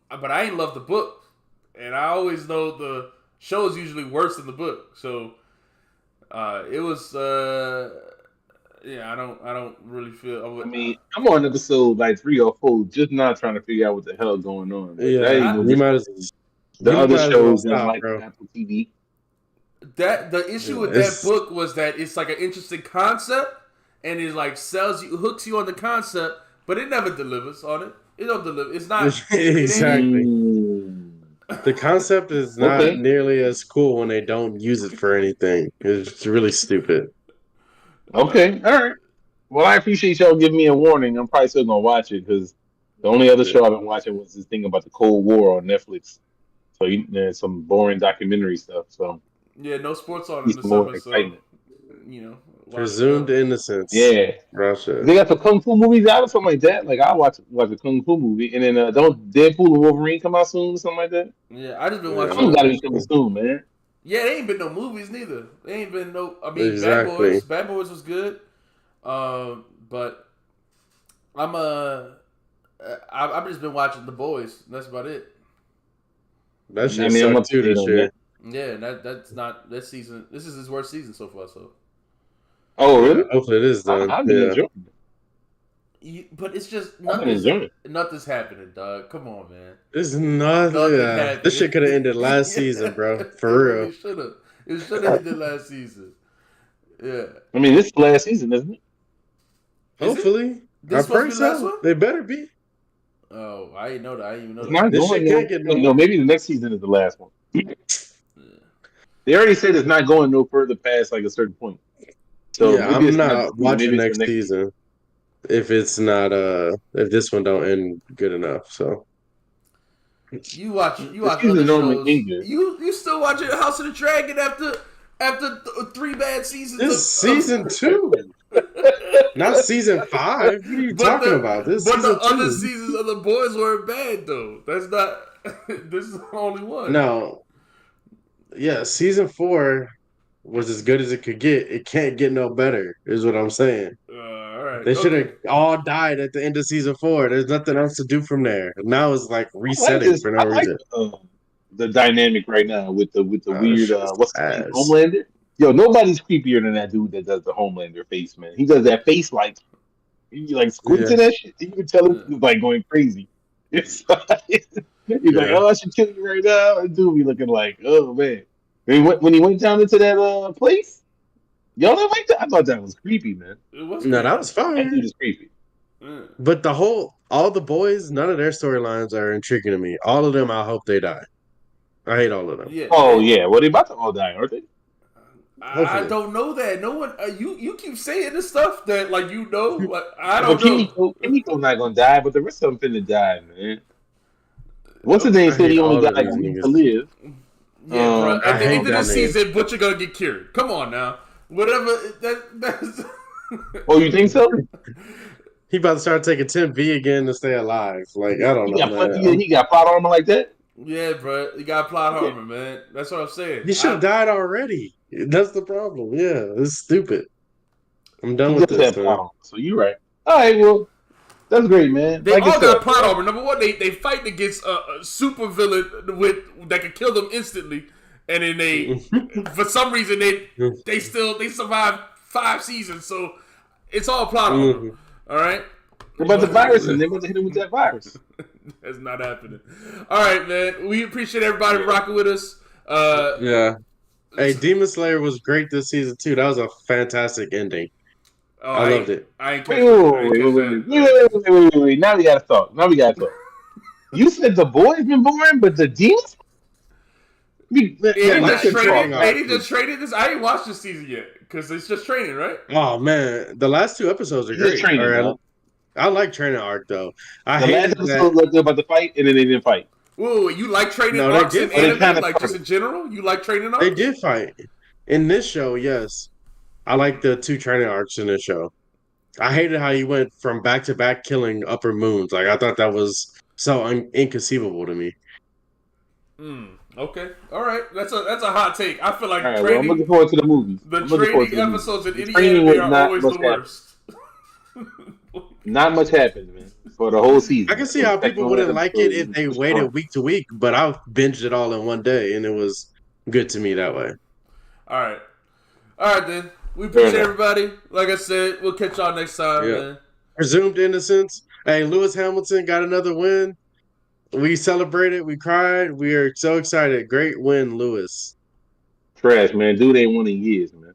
But I ain't love the book. And I always know the show is usually worse than the book. So it was Yeah, I don't really feel. I mean, I'm on episode like 3 or 4, just not trying to figure out what the hell going on. But that Yeah, ain't I, no different than the you other might as well shows on stop, like bro. Apple TV. that the issue with that It's book was that it's like an interesting concept, and it like sells you, hooks you on the concept, but it never delivers on it. It don't deliver. It's not. It ain't. exactly. Mm, The concept is not okay, nearly as cool when they don't use it for anything. It's really stupid. okay, all right. Well, I appreciate y'all giving me a warning. I'm probably still gonna watch it because the only other show I've been watching was this thing about the Cold War on Netflix. So there's some boring documentary stuff. So Yeah, no sports on need in the some more summer, so excitement. watch Presumed stuff. innocence. Yeah. Russia. They got some kung fu movies out or something like that. Like I watch a kung fu movie, and then don't Deadpool and Wolverine come out soon or something like that? Yeah, I just been Yeah. watching. Something's got to be coming soon, man. Yeah, there ain't been no movies neither. There ain't been no. I mean, Bad Exactly. Boys. Bad Boys was good. But I'm I've just been watching The Boys. And that's about it. That I shit mean, I'm sucked up to too date this on year. that. Yeah, and that's not this season. This is his worst season so far. So, Oh, Yeah, really? hopefully it is done. I've been Yeah. enjoying it. but it's just I've been enjoying it. nothing's happening, dog. Come on, man. It's not Nothing yeah. This happening. shit could have ended last Yeah, season, bro. it For real. really should have. It should have ended last season. Yeah. I mean, this is the last season, isn't it? Is it? Hopefully. This I supposed pray to be the last so. one? They better be. Oh, I didn't know that. I didn't even know It's that. not This going shit can't get no no, maybe the next season is the last one. They already said it's not going no further past like a certain point. So Yeah, maybe I'm it's not not this season, watching maybe it's the next next season. season if it's not if this one don't end good enough. So You watch The other season normally shows. end good. You still watching House of the Dragon after 3 bad seasons this of is season 2, not season 5. What are you talking about? This is but the season other 2. seasons of the boys weren't bad though. That's not. This is the only one. No, yeah, season 4 was as good as it could get. It can't get no better, is what I'm saying. All right. They should have Okay. all died at the end of season 4. There's nothing else to do from there. Now it's like resetting for no I like reason. the dynamic right now with the This weird shit is what's his name, ass. Homelander. Yo, nobody's creepier than that dude that does the Homelander face, man. He does that face like he like squints Yeah, in that shit. You can tell Yeah. he's like going crazy. It's like, he's like, yeah. oh, I should kill you right now. And dude be looking like, oh man. When he went down into that place, y'all didn't like that. I thought that was creepy, man. It was. No, that was That dude fine. is creepy. Yeah. But all the boys, none of their storylines are intriguing to me. All of them, I hope they die. I hate all of them. Yeah. Oh yeah, well they about to all die, aren't they? I Hopefully. don't know that. No one. You keep saying this stuff that like you know. Like, I Well, don't know. Kimiko's not gonna die, but the rest of them finna die, man. What's his name I said hate he only all got of like a these week to niggas. live. Yeah, bro. I At the hate end of that the nigga. season, Butcher gonna get cured. Come on now. Whatever. That's. Oh, you think so? He about to start taking 10V again to stay alive. Like, I don't know, man. He got plot armor like that? Yeah, bro. You got plot armor, man. That's what I'm saying. He should have died already. That's the problem. Yeah, it's stupid. I'm done He with does this, have man. plot armor, so you're right. All right, well, that's great, man. They Like I all got said, plot armor. Number one, they fight against a super villain that can kill them instantly, and then they, for some reason, they survive 5 seasons. So it's all plot armor. All right. What about the virus? And they're about to hit him with that virus. That's not happening. All right, man. We appreciate everybody rocking with us. Yeah. Hey, Demon Slayer was great this season too. That was a fantastic ending. I loved it. I ain't Wait, catch that. wait. Now we gotta talk. You said the boy's been born, but the demons? They like the training arc. just traded this. I ain't watched this season yet because it's just training, right? Oh man, the last 2 episodes are It's just great. training, Or, man. I like training arc though. I The last hated episode that. looked about to fight, and then they didn't fight. Whoa, you like training No, they arcs did in fight. anime? Kinda Like just fight. in general? You like training arcs? They did fight in this show. Yes, I like the 2 training arcs in this show. I hated how he went from back to back killing upper moons. Like I thought that was so inconceivable to me. Okay. All right. That's a hot take. I feel like All right, well, I'm looking training forward to the movies. the I'm looking forward to training the movies. episodes in The any training anime was are not always the much happened. worst. Not much happened, man, for the whole season. I can see how people wouldn't like it if they waited short. week to week, but I binged it all in one day, and it was good to me that way. All right. All right then. We Fair appreciate enough. everybody. Like I said, we'll catch y'all next time, Yeah. man. Presumed innocence. Hey, Lewis Hamilton got another win. We celebrated. We cried. We are so excited. Great win, Lewis. Trash, man. Dude ain't won in years, man.